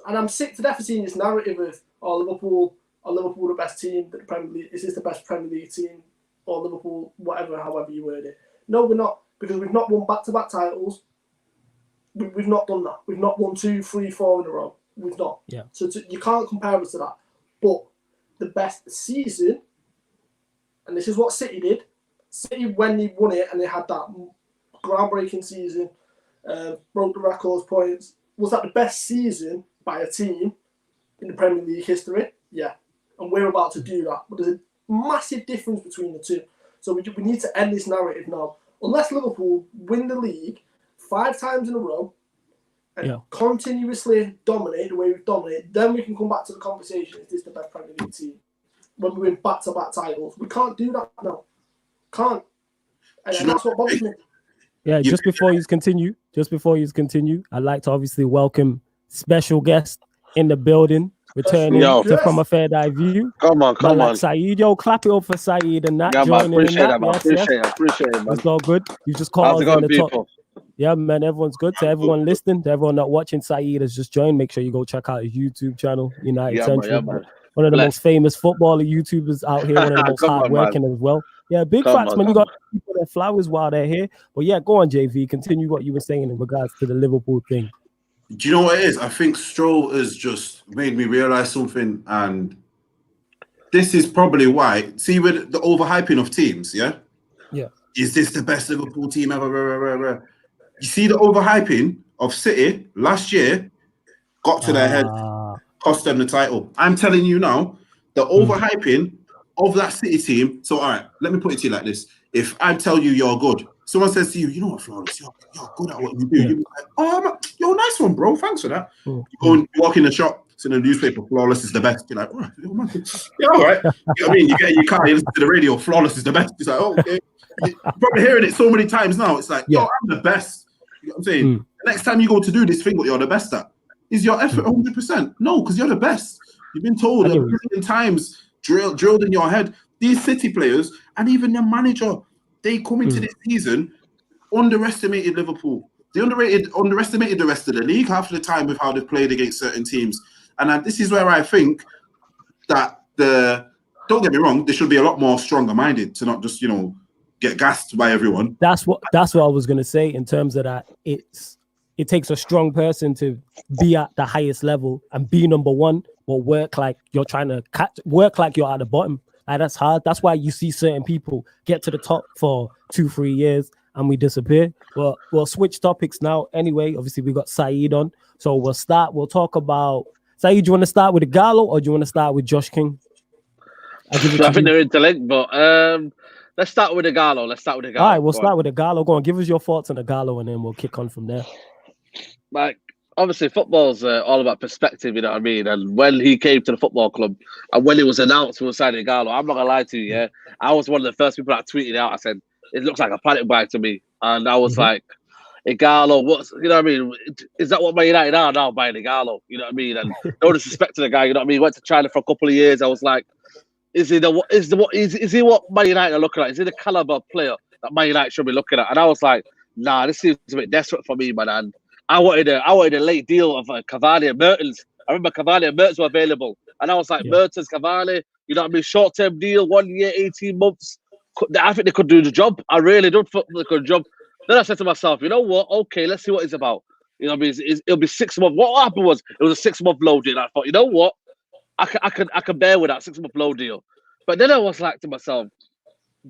And I'm sick to death of seeing this narrative of, Liverpool the best team that the Premier League, is this the best Premier League team, or Liverpool, however you word it. No, we're not, because we've not won back-to-back titles. We've not done that. We've not won 2, 3, 4 in a row. We've not. Yeah. So you can't compare us to that. But the best season, and this is what City did. City, when they won it and they had that groundbreaking season, broke the records points. Was that the best season by a team in the Premier League history? Yeah. And we're about to do that. But there's a massive difference between the two. So we need to end this narrative now. Unless Liverpool win the league 5 times in a row, and continuously dominate the way we've dominated, then we can come back to the conversation, is this the best Premier League team? When we win back-to-back titles. We can't do that now. Can't. And that's what bothers me. Yeah, just before you continue, I'd like to obviously welcome special guest in the building, returning from a Third Eye View. Come on. Saeed, clap it up for Saeed and that. Yeah, man, appreciate that, man. Appreciate it, man. It's all good. You just called us in the people? top. Yeah, man, everyone's good. To everyone listening, to everyone not watching, Saeed has just joined. Make sure you go check out his YouTube channel, United Central. Man. One of the most famous footballer YouTubers out here, one of the most hardworking as well. Yeah, big facts, man. You got people their flowers while they're here. But yeah, go on, JV. Continue what you were saying in regards to the Liverpool thing. Do you know what it is? I think Stroll has just made me realize something, and this is probably why. See, with the overhyping of teams, yeah? Is this the best Liverpool team ever? You see the overhyping of City last year got to their head, cost them the title. I'm telling you now, the overhyping of that City team. So, all right, let me put it to you like this. If I tell you you're good, someone says to you, you know what, Flawless, you're good at what you do. You're like, oh, you're a nice one, bro. Thanks for that. You go and walk in the shop, it's in the newspaper, Flawless is the best. You're like, oh, man. Yeah, all right. You know what I mean? You get in your car, you listen to the radio, Flawless is the best. It's like, oh, okay. You're probably hearing it so many times now. It's like, yo, I'm the best. You know what I'm saying? The next time you go to do this thing, what you're the best at, is your effort 100%? No, because you're the best. You've been told a million times, drilled in your head. These City players and even their manager, they come into this season, underestimated Liverpool. They underestimated the rest of the league half of the time with how they've played against certain teams. And this is where I think that don't get me wrong, they should be a lot more stronger minded to not just, get gassed by everyone. That's what I was gonna say in terms of that. It takes a strong person to be at the highest level and be number one, but work like you're trying to work like you're at the bottom. Like, that's hard. That's why you see certain people get to the top for 2-3 years and we disappear. Well, we'll switch topics now. Anyway, obviously we got Saeed on, so we'll talk about Saeed. Do you want to start with Ighalo or do you want to start with Josh King? I think they're interlinked, but let's start with Ighalo. All right, we'll start with Ighalo. Go on, give us your thoughts on Ighalo, and then we'll kick on from there. Like, obviously, football's all about perspective, you know what I mean? And when he came to the football club, and when it was announced we were signing Ighalo, I'm not gonna lie to you, I was one of the first people that tweeted out. I said, it looks like a panic bag to me, and I was like, Ighalo, you know what I mean? Is that what Man United are now, buying Ighalo? You know what I mean? And no disrespect to the guy, you know what I mean? Went to China for a couple of years. I was like, is he what Man United are looking at? Is he the caliber player that Man United should be looking at? And I was like, nah, this seems a bit desperate for me, man. And I wanted a late deal of Cavani and Mertens. I remember Cavani and Mertens were available, and I was like, Mertens, Cavani, you know what I mean? Short-term deal, 1 year, 18 months. I think they could do the job. I really don't think they could do the job. Then I said to myself, you know what? Okay, let's see what it's about. You know what I mean? It'll be 6 months. What happened was it was a 6-month low deal. I thought, you know what? I can bear with that 6-month low deal. But then I was like to myself,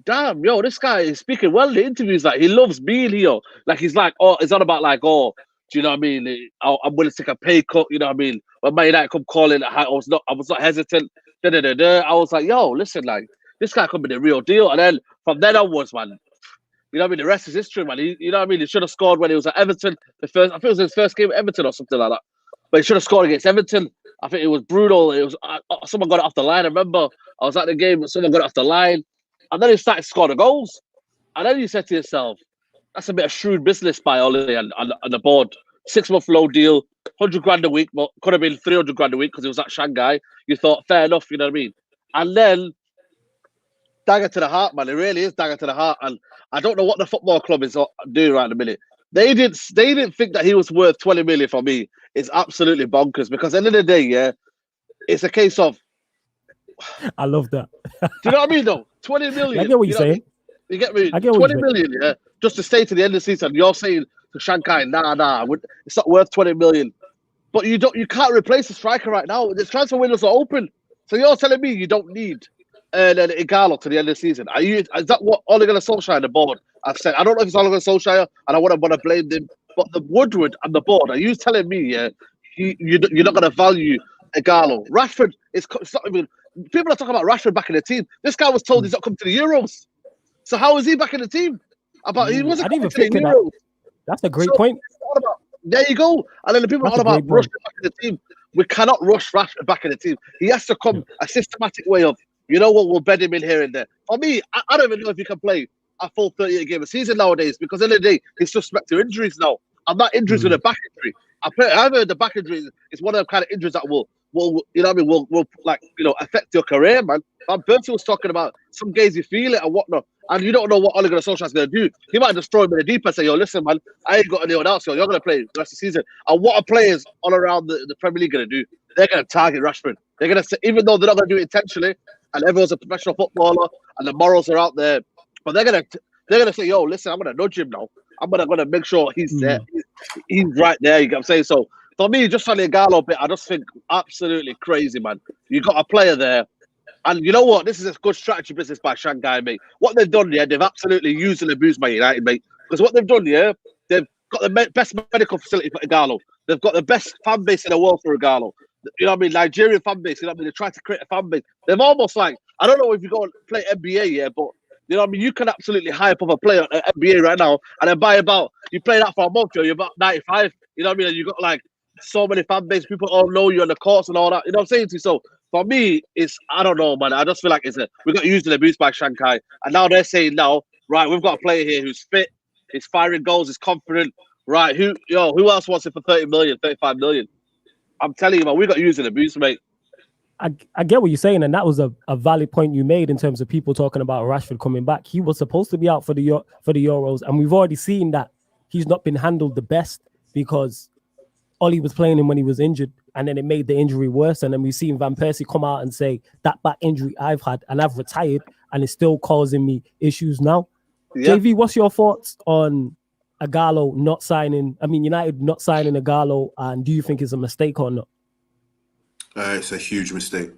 damn, yo, this guy is speaking well in the interviews. Like, he loves being here. Like, he's like, it's not about like, do you know what I mean? I'm willing to take a pay cut. You know what I mean? When Man United come calling, I was not hesitant. I was like, yo, listen, like, this guy could be the real deal. And then from then onwards, man, you know what I mean? The rest is history, man. You know what I mean? He should have scored when he was at Everton. I think it was his first game at Everton or something like that. But he should have scored against Everton. I think it was brutal. It was someone got it off the line. I remember I was at the game, someone got it off the line, and then he started to score the goals. And then you said to yourself, that's a bit of shrewd business by Ole and the board. 6-month low deal, 100 grand a week, but could have been 300 grand a week because it was at Shanghai. You thought, fair enough, you know what I mean? And then, dagger to the heart, man. It really is dagger to the heart. And I don't know what the football club is doing right in a minute. They didn't think that he was worth 20 million for me. It's absolutely bonkers because at the end of the day, it's a case of. I love that. Do you know what I mean, though? 20 million. I get what you're saying. You get me? 20 million, just to stay to the end of the season. You're saying to Shanghai, nah, it's not worth 20 million. But you can't replace the striker right now. The transfer windows are open. So you're telling me you don't need Ighalo to the end of the season? Is that what Ole Gunnar Solskjaer and the board have said? I don't know if it's Ole Gunnar Solskjaer, and I wouldn't want to blame them. But the Woodward and the board, are you telling me, you're not going to value Ighalo? Rashford it's not even. People are talking about Rashford back in the team. This guy was told he's not coming to the Euros. So how is he back in the team? He wasn't coming to the Euros. That's a great point. There you go. And then the people are That's all a about great rushing back in the team. We cannot rush Rashford back in the team. He has to come a systematic way of, you know what, we'll bed him in here and there. For me, I don't even know if he can play a full 38 game a season nowadays because at the end of the day, he's suspect to injuries now. I'm not injuries with a back injury. I've heard the back injury is one of the kind of injuries that will you know what I mean, will like, you know, affect your career, man. Van Persie was talking about some games you feel it and whatnot, and you don't know what Ole Gunnar Solskjaer is going to do. He might just throw him in the deep and say, yo, listen, man, I ain't got anyone else, yo. You're going to play the rest of the season. And what are players all around the Premier League going to do? They're going to target Rashford. They're going to say, even though they're not going to do it intentionally, and everyone's a professional footballer, and the morals are out there, but they're going to say, yo, listen, I'm going to nudge him now. I'm going to make sure he's there. He's right there, you get what I'm saying? So, for me, just on the Ighalo bit, I just think absolutely crazy, man. You got a player there, and you know what? This is a good strategy business by Shanghai, mate. What they've done, they've absolutely used and abused Man United, mate. Because what they've done, they've got the best medical facility for Ighalo. They've got the best fan base in the world for Ighalo. You know what I mean? Nigerian fan base, you know what I mean? They try to create a fan base. They've almost like, I don't know if you go and play NBA, but you know what I mean? You can absolutely hype up a player at NBA right now, and then you play that for a month, you're about 95. You know what I mean? And you got like so many fan base, people all know you on the courts and all that. You know what I'm saying to you? So for me, I don't know, man. I just feel like we got used and abused by Shanghai, and now they're saying right, we've got a player here who's fit, he's firing goals, he's confident. Right, who else wants it for 30 million, 35 million? I'm telling you, man, we got used and abused, mate. I get what you're saying, and that was a valid point you made in terms of people talking about Rashford coming back. He was supposed to be out for the Euros, and we've already seen that he's not been handled the best because Ollie was playing him when he was injured, and then it made the injury worse. And then we've seen Van Persie come out and say that back injury I've had, and I've retired, and it's still causing me issues now. Yeah. JV, what's your thoughts on Ighalo not signing? I mean, United not signing Ighalo, and do you think it's a mistake or not? It's a huge mistake.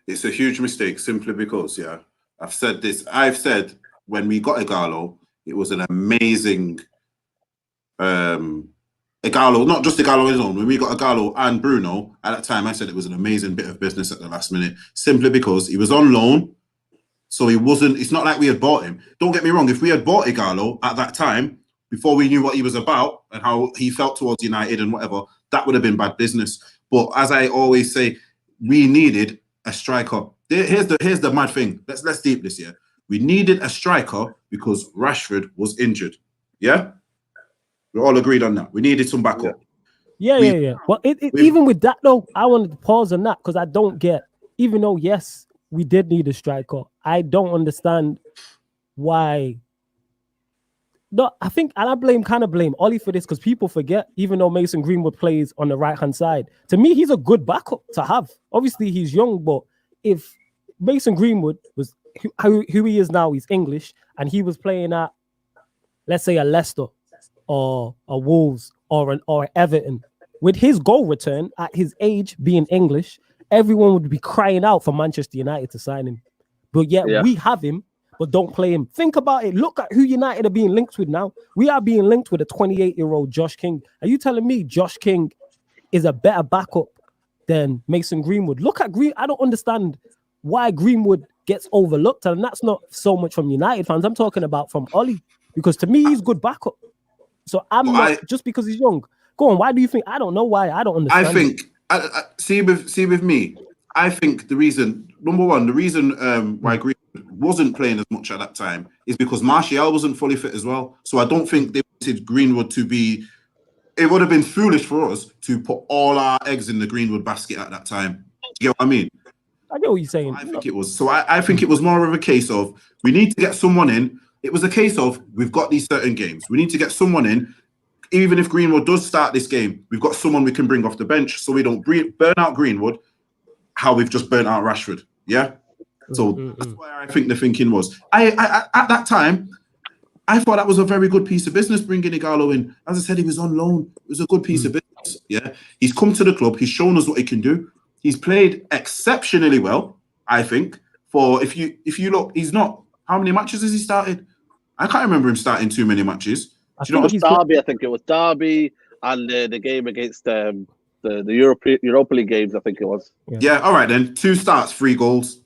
It's a huge mistake simply because, I've said this. I've said when we got Ighalo, it was an amazing Ighalo, not just Ighalo on his own. When we got Ighalo and Bruno, at that time, I said it was an amazing bit of business at the last minute, simply because he was on loan. So it's not like we had bought him. Don't get me wrong. If we had bought Ighalo at that time, before we knew what he was about and how he felt towards United and whatever, that would have been bad business. But as I always say, we needed a striker. Here's the mad thing. Let's deep this here. We needed a striker because Rashford was injured. Yeah? We're all agreed on that. We needed some backup. Yeah. Well, even with that, though, I wanted to pause on that because I don't get, even though, yes, we did need a striker, I don't understand why. No, I think, and I blame Ollie for this because people forget, even though Mason Greenwood plays on the right-hand side, to me, he's a good backup to have. Obviously, he's young, but if Mason Greenwood was who he is now, he's English, and he was playing at, let's say, a Leicester or a Wolves or an Everton, with his goal return at his age being English, everyone would be crying out for Manchester United to sign him. But yet we have him, but don't play him. Think about it. Look at who United are being linked with now. We are being linked with a 28-year-old Josh King. Are you telling me Josh King is a better backup than Mason Greenwood? Look at Green. I don't understand why Greenwood gets overlooked, and that's not so much from United fans. I'm talking about from Ollie, because to me, he's good backup. So just because he's young. Go on. Why do you think? I don't know why. I don't understand. I think, see with me, I think the reason why Greenwood wasn't playing as much at that time is because Martial wasn't fully fit as well. So I don't think they wanted Greenwood to be. It would have been foolish for us to put all our eggs in the Greenwood basket at that time. Do you get what I mean? I get what you're saying. I think it was. So I think it was more of a case of we need to get someone in. It was a case of we've got these certain games. We need to get someone in. Even if Greenwood does start this game, we've got someone we can bring off the bench so we don't burn out Greenwood how we've just burnt out Rashford. Yeah? So that's why I think the thinking was. I at that time, I thought that was a very good piece of business bringing Ighalo in. As I said, he was on loan. It was a good piece of business. Yeah? He's come to the club. He's shown us what he can do. He's played exceptionally well, I think. For if you look, he's not. How many matches has he started? I can't remember him starting too many matches. I think it was Derby and the game against the Europa League games, I think it was. Yeah, all right then. 2 starts, 3 goals.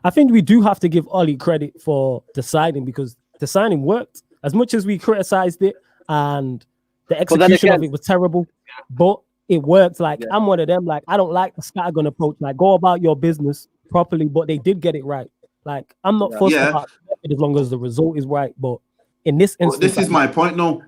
I think we do have to give Ollie credit for the signing because the signing worked. As much as we criticized it and The execution of it was terrible, but it worked. Like I'm one of them. Like I don't like the scattergun approach. Like go about your business properly, but they did get it right. Like I'm not fussed about it as long as the result is right. But in this instance, this is my point, no,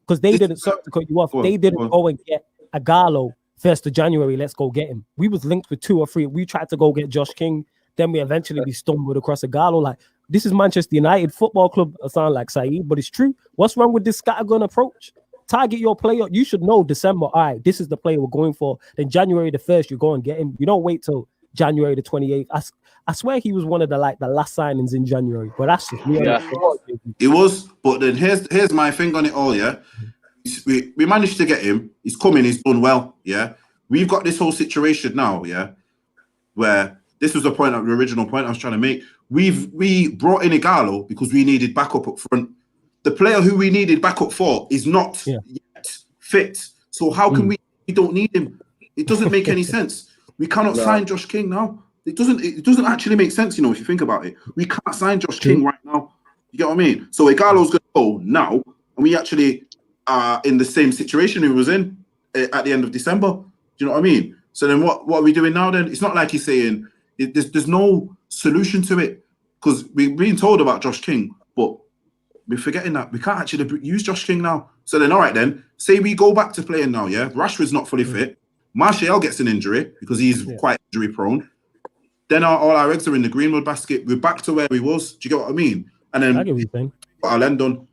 because they didn't. Sorry to cut you off. They didn't go and get Ighalo 1st of January. Let's go get him. We was linked with 2 or 3. We tried to go get Josh King. Then we eventually stumbled across Ighalo. Like this is Manchester United Football Club. I sound like Saeed, but it's true. What's wrong with this scattergun approach? Target your player. You should know December. All right, this is the player we're going for. Then January the 1st, you go and get him. You don't wait till January the 28th. I swear he was one of the last signings in January. But that's just me. It was. But then here's my thing on it all. Yeah, we managed to get him. He's coming. He's done well. Yeah, we've got this whole situation now. Yeah, where this was the original point I was trying to make. We brought in Ighalo because we needed backup up front. The player who we needed backup for is not yet fit. So how can we don't need him? It doesn't make any sense. We cannot sign Josh King now. It doesn't actually make sense, if you think about it. We can't sign Josh King right now. You get what I mean? So Ighalo's going to go now, and we actually are in the same situation he was in at the end of December. Do you know what I mean? So then what are we doing now then? It's not like he's saying there's no solution to it, because we've been told about Josh King, but we're forgetting that we can't actually use Josh King now. So then, all right, then, say we go back to playing now, yeah? Rashford's not fully fit. Martial gets an injury because he's quite injury prone. Then all our eggs are in the Greenwood basket. We're back to where we was. Do you get what I mean? And then I get what you're saying. I'll end on.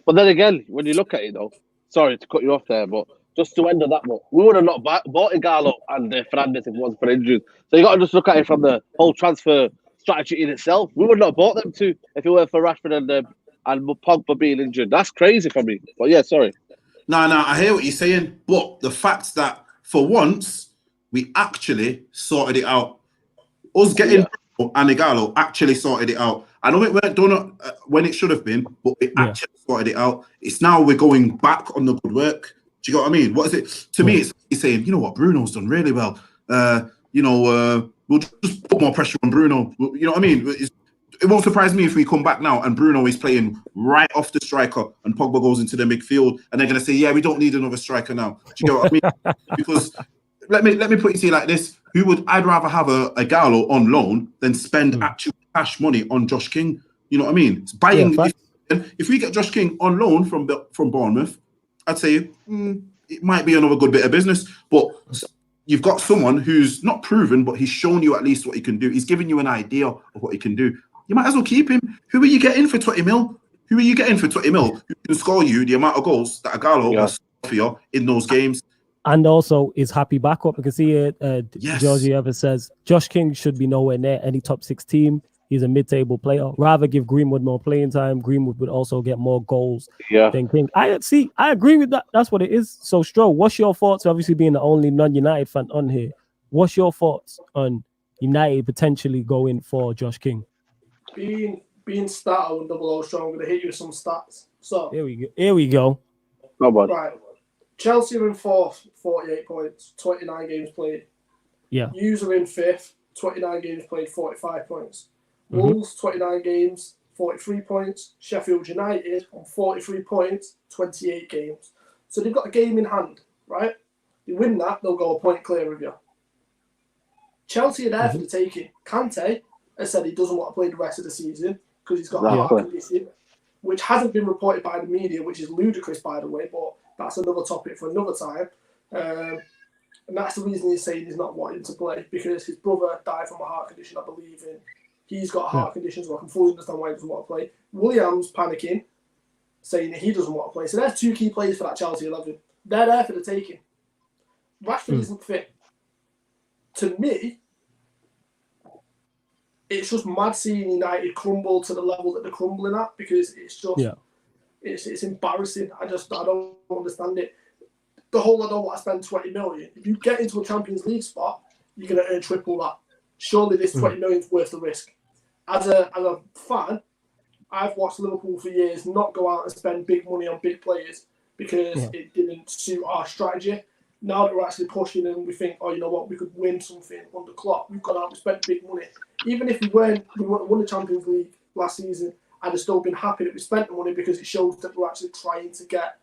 But then again, when you look at it, though, sorry to cut you off there, but just to end on that note, we would have not bought Ighalo and Fernandes if it wasn't for injuries. So you got to just look at it from the whole transfer strategy in itself. We would not have bought them two if it weren't for Rashford and Pogba being injured. That's crazy for me. But yeah, sorry. No, I hear what you're saying, but the fact that for once we actually sorted it out. Us getting and Ighalo actually sorted it out. I know it weren't done when it should have been, but we actually sorted it out. It's now we're going back on the good work. Do you get what I mean? What is it? To me, it's saying, you know what, Bruno's done really well. We'll just put more pressure on Bruno. You know what I mean? It won't surprise me if we come back now and Bruno is playing right off the striker and Pogba goes into the midfield and they're going to say, yeah, we don't need another striker now. Do you get what I mean? Because let me put it to you like this. I'd rather have a Ighalo on loan than spend actual cash money on Josh King. You know what I mean? It's buying. If we get Josh King on loan from Bournemouth, I'd say it might be another good bit of business. But you've got someone who's not proven, but he's shown you at least what he can do. He's given you an idea of what he can do. You might as well keep him. Who are you getting for 20 mil? Who are you getting for 20 mil? Who can score you the amount of goals that Ighalo has for you in those games? And also is happy backup. You can see it. Georgie Evans says Josh King should be nowhere near any top 6 team. He's a mid-table player. Rather give Greenwood more playing time. Greenwood would also get more goals than King. I agree with that. That's what it is. So, Stroh, what's your thoughts? Obviously, being the only non-United fan on here, what's your thoughts on United potentially going for Josh King? Being starter with double O strong, I'm going to hit you with some stats. So Here we go. Right. Chelsea are in 4th, 48 points, 29 games played. Yeah. Hughes are in 5th, 29 games played, 45 points. Wolves, 29 games, 43 points. Sheffield United on 43 points, 28 games. So they've got a game in hand, right? They win that, they'll go a point clear of you. Chelsea are there for the taking. Kante has said he doesn't want to play the rest of the season because he's got a heart condition, which hasn't been reported by the media, which is ludicrous, by the way, but that's another topic for another time. And that's the reason he's saying he's not wanting to play, because his brother died from a heart condition, I believe, and he's got a heart condition, so I can fully understand why he doesn't want to play. Williams panicking, saying that he doesn't want to play. So there's 2 key players for that Chelsea 11. They're there for the taking. Rashford isn't fit. To me, it's just mad seeing United crumble to the level that they're crumbling at, because it's just it's embarrassing. I don't understand it. The whole I don't want to spend 20 million. If you get into a Champions League spot, you're going to earn triple that. Surely this 20 million is worth the risk. As a fan, I've watched Liverpool for years not go out and spend big money on big players because it didn't suit our strategy. Now that we're actually pushing and we think, oh, you know what, we could win something under Klopp. We've gone out and spent big money. Even if we won the Champions League last season, I'd have still been happy that we spent the money, because it shows that we're actually trying to get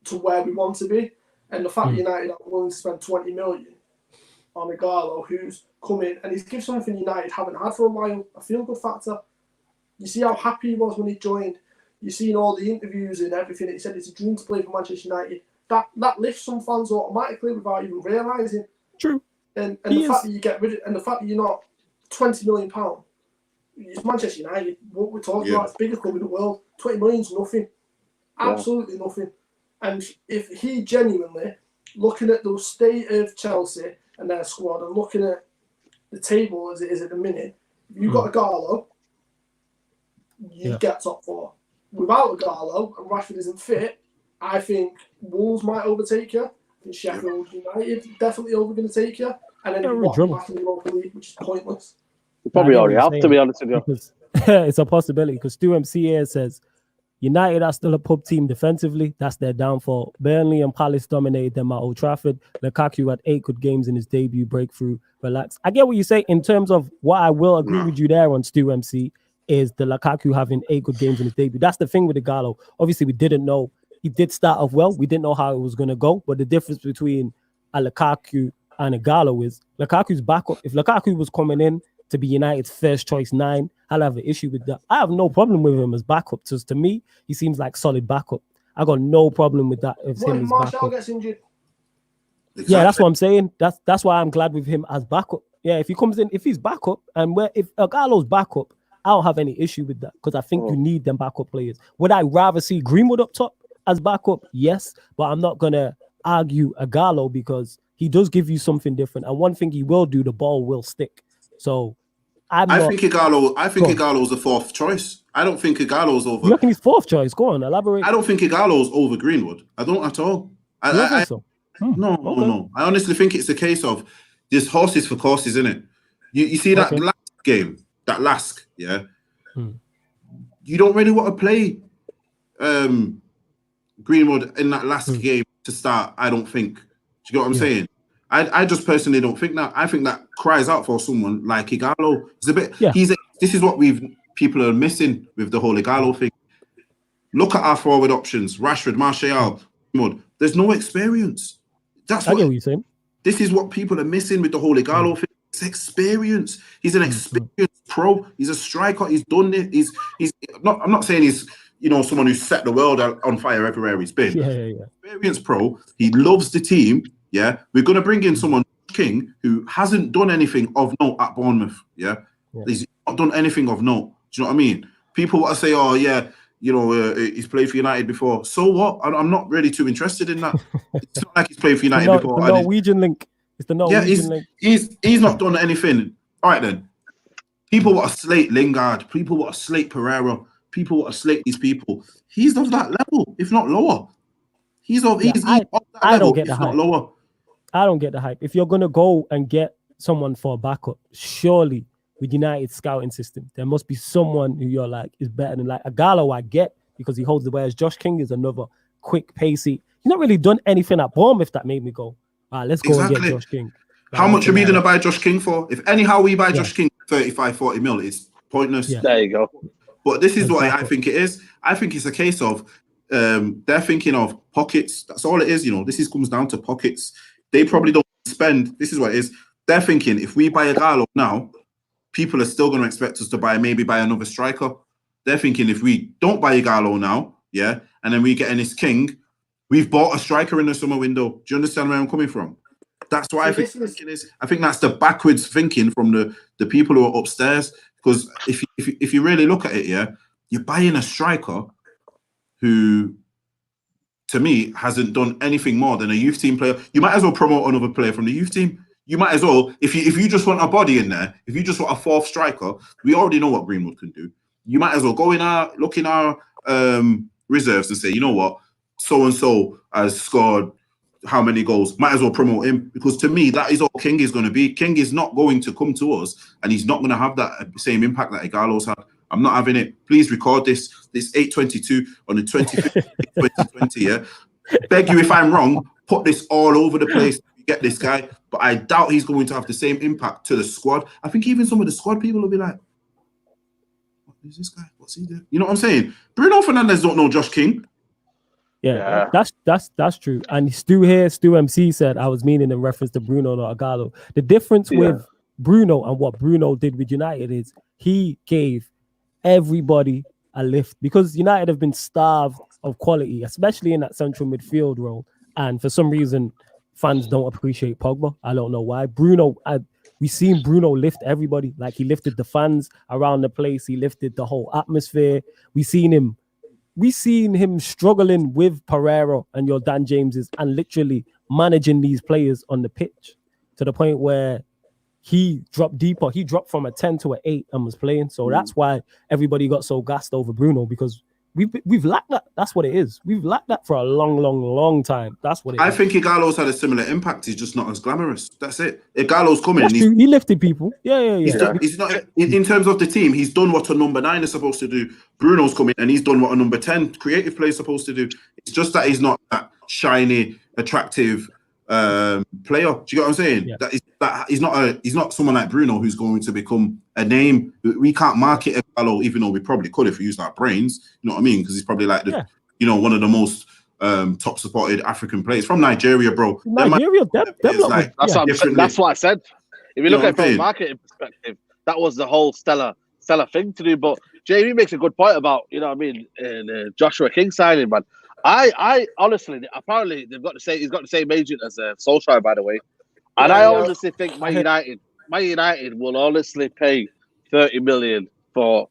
to where we want to be. And the fact that United are willing to spend 20 million on Ighalo, who's come in and he's given something United haven't had for a while, a feel-good factor. You see how happy he was when he joined. You've seen all the interviews and everything. He said it's a dream to play for Manchester United. That lifts some fans automatically without even realising. True. And the fact that you get rid of, and the fact that you're not £20 million, it's Manchester United. What we're talking about, it's the biggest club in the world. 20 million's nothing. Absolutely nothing. And if he genuinely, looking at the state of Chelsea and their squad and looking at the table as it is at the minute, if you've got Ighalo, you get top four. Without Ighalo and Rashford isn't fit, I think Wolves might overtake you. I think Sheffield United definitely going to take you. And then you're back in the Europa League, which is pointless. You probably already have, to be honest with you. It's a possibility because Stu MC here says United are still a pub team defensively. That's their downfall. Burnley and Palace dominated them at Old Trafford. Lukaku had 8 good games in his debut breakthrough. Relax. I get what you say in terms of what I will agree with you there on Stu MC is the Lukaku having 8 good games in his debut. That's the thing with Ighalo. Obviously, we didn't know. He did start off well. We didn't know how it was going to go. But the difference between a Lukaku and Ighalo is Lukaku's backup. If Lukaku was coming in to be United's first choice 9, I'll have an issue with that. I have no problem with him as backup. Because to me, he seems like solid backup. I got no problem with that. What if Martial gets injured? Exactly. Yeah, that's what I'm saying. That's why I'm glad with him as backup. Yeah, if he comes in, if he's backup, and if Ighalo's backup, I don't have any issue with that because I think you need them backup players. Would I rather see Greenwood up top as backup? Yes, but I'm not gonna argue Ighalo because he does give you something different. And one thing he will do, the ball will stick. So I think Ighalo's the 4th choice. I don't think Ighalo's over. You reckon he's 4th choice? Go on, elaborate. I don't think Ighalo's over Greenwood. I don't at all. I don't think so. No. I honestly think it's a case of there's horses for courses, isn't it? You see that last game, that last, you don't really want to play Greenwood in that last game to start, I don't think. Do you get what I'm saying? I just personally don't think that. I think that cries out for someone like Ighalo. It's a bit. This is what people are missing with the whole Ighalo thing. Look at our forward options: Rashford, Martial, Greenwood. There's no experience. I get what you're saying. This is what people are missing with the whole Ighalo thing. It's experience. He's an experienced pro. He's a striker. He's done it. He's not. I'm not saying he's someone who's set the world on fire everywhere he's been. Experienced pro. He loves the team. Yeah, we're going to bring in someone, King, who hasn't done anything of note at Bournemouth. He's not done anything of note. Do you know what I mean? People want to say, "Oh, yeah, he's played for United before." So what? I'm not really too interested in that. It's not like he's played for United before. The Norwegian link. It's the Norwegian link. He's not done anything. All right then. People want to slate Lingard. People want to slate Pereira. People want to slate these people. He's of that level, if not lower. He's of that level. I don't get the hype. Not lower. I don't get the hype. If you're gonna go and get someone for a backup, surely with United's scouting system, there must be someone who you're like is better than like Ighalo. I get because he holds the whereas Josh King is another quick, pacey. He's not really done anything at Bournemouth that made me go, all right, let's go and get Josh King. How much are we gonna buy Josh King for? If anyhow we buy Josh King 35-40 mil, it's pointless. There you go. But this is what I think it is. I think it's a case of they're thinking of pockets. That's all it is. This comes down to pockets. They probably don't spend. This is what it is. They're thinking if we buy a Ighalo now, people are still going to expect us to buy another striker. They're thinking if we don't buy a Ighalo now, and then we get in this King, we've bought a striker in the summer window. Do you understand where I'm coming from? That's what I think it is. I think that's the backwards thinking from the people who are upstairs. Because if you really look at it, you're buying a striker who, to me, hasn't done anything more than a youth team player. You might as well promote another player from the youth team. You might as well, if you just want a body in there, if you just want a 4th striker, we already know what Greenwood can do. You might as well go look in our reserves and say, you know what, so and so has scored how many goals? Might as well promote him, because to me that is all King is going to be. King is not going to come to us, and he's not going to have that same impact that Ighalo's had. I'm not having it. Please record this 8/22 on the 25th, 2020. Beg you, if I'm wrong, put this all over the place. Get this guy, but I doubt he's going to have the same impact to the squad. I think even some of the squad people will be like, "What is this guy? What's he doing?" You know what I'm saying? Bruno Fernandes don't know Josh King. Yeah, that's true. And Stu MC said, I was meaning in reference to Bruno, not Ighalo. The difference with Bruno and what Bruno did with United is he gave everybody a lift, because United have been starved of quality, especially in that central midfield role. And for some reason, fans don't appreciate Pogba. I don't know why. We've seen Bruno lift everybody. Like, he lifted the fans around the place. He lifted the whole atmosphere. We've seen him struggling with Pereira and your Dan Jameses and literally managing these players on the pitch to the point where he dropped deeper. He dropped from a 10 to an 8 and was playing. So that's why everybody got so gassed over Bruno, because we've lacked that. That's what it is. We've lacked that for a long time. That's what it is. I think Ighalo's had a similar impact. He's just not as glamorous. That's it. Ighalo's coming. That's true. He lifted people. Yeah. He's not in terms of the team. He's done what a number 9 is supposed to do. Bruno's coming and he's done what a number 10 creative player is supposed to do. It's just that he's not that shiny, attractive player. Do you get what I'm saying? Yeah. He's not someone like Bruno who's going to become a name. We can't market Ighalo, even though we probably could if we used our brains. You know what I mean? Because he's probably like one of the most top supported African players from Nigeria, bro. Nigeria, that's what I said. If you look at it from a marketing perspective, that was the whole stellar thing to do. But JB makes a good point about, you know what I mean, Joshua King signing, man. I honestly, apparently he's got the same agent as Solskjaer, by the way. And I honestly think Man United will honestly pay 30 million for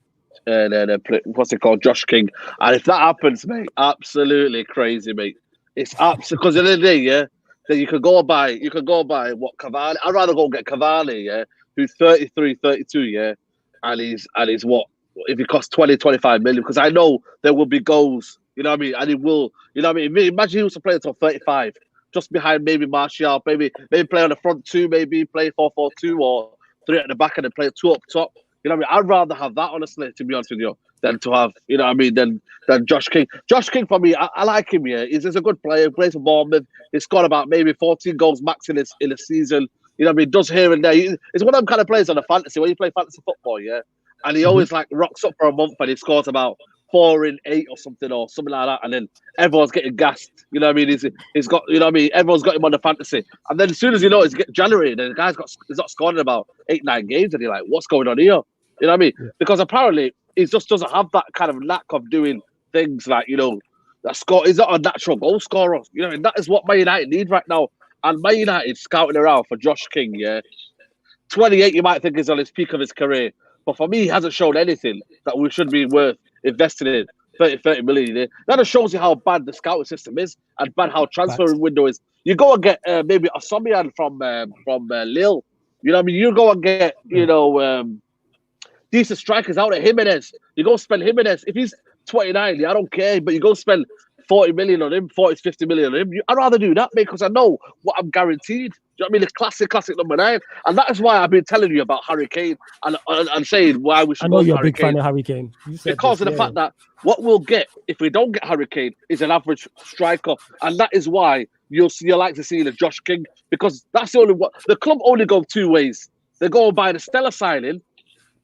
what's it called, Josh King. And if that happens, mate, absolutely crazy, mate. It's absolutely, because at the end of the day, then you could go buy what Cavani. I'd rather go get Cavani, who's 33, 32, and he's what, if he costs 20, 25 million, because I know there will be goals. You know what I mean? And it will, you know what I mean? Imagine he was to play until 35, just behind maybe Martial, maybe play on the front 2, maybe play 4-4-2 or 3 at the back and then play 2 up top. You know what I mean? I'd rather have that, honestly, to be honest with you, than to have, you know what I mean, than Josh King. Josh King, for me, I like him, He's a good player. He plays for Bournemouth. He's got about maybe 14 goals max in a season. You know what I mean? Does here and there. He's one of them kind of players on a fantasy, when you play fantasy football, and he always like rocks up for a month and he scores about 4 in 8 or something like that, and then everyone's getting gassed. You know what I mean? He's got, you know what I mean? Everyone's got him on the fantasy, and then as soon as you know it's January, then the he's not scoring about 8-9 games, and you're like, what's going on here? You know what I mean? Yeah. Because apparently he just doesn't have that kind of knack of doing things like, you know, that score. He's not a natural goal scorer. You know, and that is what Man United need right now. And Man United scouting around for Josh King. 28, you might think is on his peak of his career. But for me, he hasn't shown anything that we should be worth investing in 30 million. That just shows you how bad the scouting system is and bad how transferring window is. You go and get maybe a Somian from Lille. You know what I mean? You go and get, you know, decent strikers out there. Jimenez. You go spend Jimenez. If he's 29, I don't care. But you go spend 40 million on him, 40 to 50 million on him. I'd rather do that, mate, because I know what I'm guaranteed. Do you know what I mean? The classic number 9. And that is why I've been telling you about Harry Kane and saying why we should I know you're a big fan of Harry Kane. Because of the fact that what we'll get if we don't get Harry Kane is an average striker. And that is why you'll like to see the Josh King, because that's the only what the club only go 2 ways. They go by the stellar signing,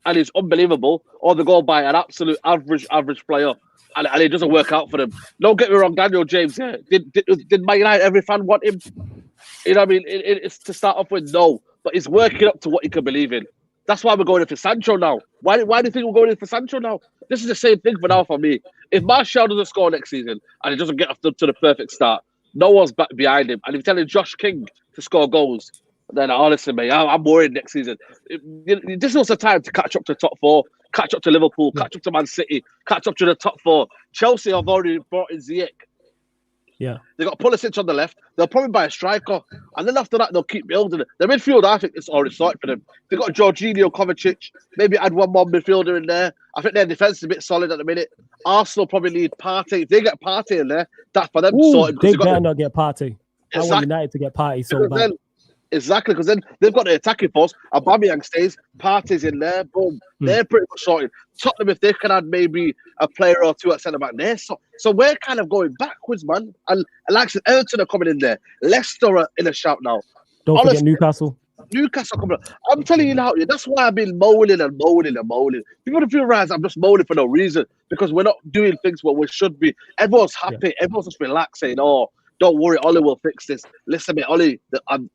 and it's unbelievable, or they go by an absolute average player. And it doesn't work out for them. Don't get me wrong, Daniel James. Did Man United, every fan want him? You know what I mean? It's to start off with, no. But he's working up to what he can believe in. That's why we're going in for Sancho now. Why do you think we're going in for Sancho now? This is the same thing for now for me. If Martial doesn't score next season and he doesn't get off to the perfect start, no one's back behind him. And if you're telling Josh King to score goals, then honestly, mate, I'm worried next season. This is the time to catch up to top 4, catch up to Liverpool, catch up to Man City, catch up to the top 4. Chelsea have already brought in Ziyech. Yeah. They got Pulisic on the left. They'll probably buy a striker. And then after that, they'll keep building it. The midfield, I think, it's already sorted for them. They've got Jorginho, Kovacic. Maybe add one more midfielder in there. I think their defence is a bit solid at the minute. Arsenal probably need Partey. If they get Partey in there, that's for them sorted. They better not get Partey. I want United to get Partey so bad. Exactly, because then they've got the attacking force. Aubameyang stays, Partey's in there, boom. They're pretty much sorted. Tottenham, if they can add maybe a player or 2 at centre back there. So we're kind of going backwards, man. And like I said, Everton are coming in there. Leicester are in a shout now. Don't forget Newcastle. Newcastle coming up. I'm telling you now, that's why I've been moaning and moaning and moaning. People don't realize I'm just moaning for no reason because we're not doing things what we should be. Everyone's happy. Yeah. Everyone's just relaxing. Oh, don't worry, Ollie will fix this. Listen, mate, Ollie and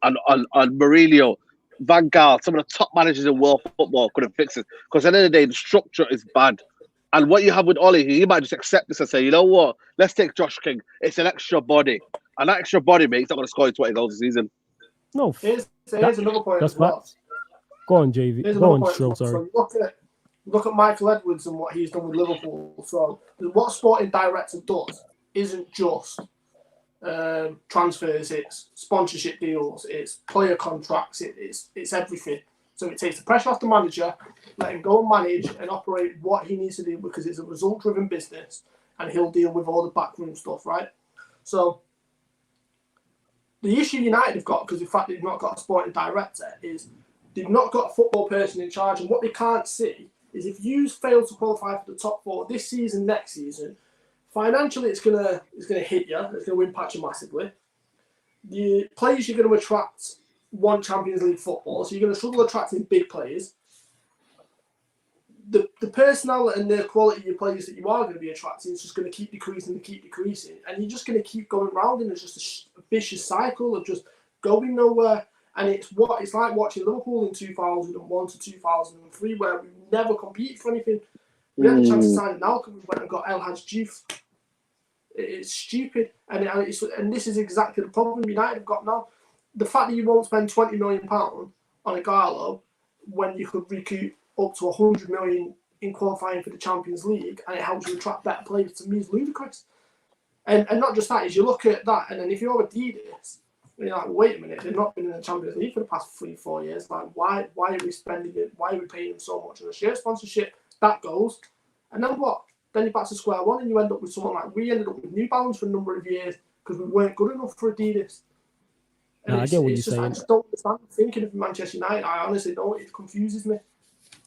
Mourinho, Van Gaal, some of the top managers in world football couldn't fix it because at the end of the day, the structure is bad. And what you have with Ollie, he might just accept this and say, you know what? Let's take Josh King. It's an extra body. An extra body, mate. He's not going to score 20 goals a season. No. Here's another point. That's facts. Go on, JV. Go on, Stroll, sorry. Look at Michael Edwards and what he's done with Liverpool. So what Sporting Director does isn't just transfers, it's sponsorship deals, it's player contracts, it's everything. So it takes the pressure off the manager, let him go and manage and operate what he needs to do because it's a result-driven business and he'll deal with all the backroom stuff, right? So the issue United have got, because in fact they've not got a sporting director, is they've not got a football person in charge. And what they can't see is if you fail to qualify for the top four this season, next season, financially it's gonna hit you. It's gonna impact you massively. The players you're going to attract want Champions League football, so you're going to struggle attracting big players. The personnel and the quality of your players that you are going to be attracting is just going to keep decreasing, and you're just going to keep going round in just a vicious cycle of just going nowhere. And it's like watching Liverpool in 2001 to 2003, where we never competed for anything. We had a chance to sign Malcolm, we went and got El Hadj Diouf. It's stupid, and this is exactly the problem United have got now. The fact that you won't spend £20 million on Ighalo when you could recoup up to £100 million in qualifying for the Champions League, and it helps you attract better players, to me is ludicrous. And not just that, is you look at that, and then if you're Adidas, you're like, wait a minute, they've not been in the Champions League for the past 3-4 years. Like, why are we spending it? Why are we paying them so much on a shirt sponsorship? That goes, and then what? Then you're back to square one, and you end up with someone like we ended up with New Balance for a number of years because we weren't good enough for Adidas. No, I get what you're saying. I just don't understand thinking of Manchester United. I honestly don't. It confuses me.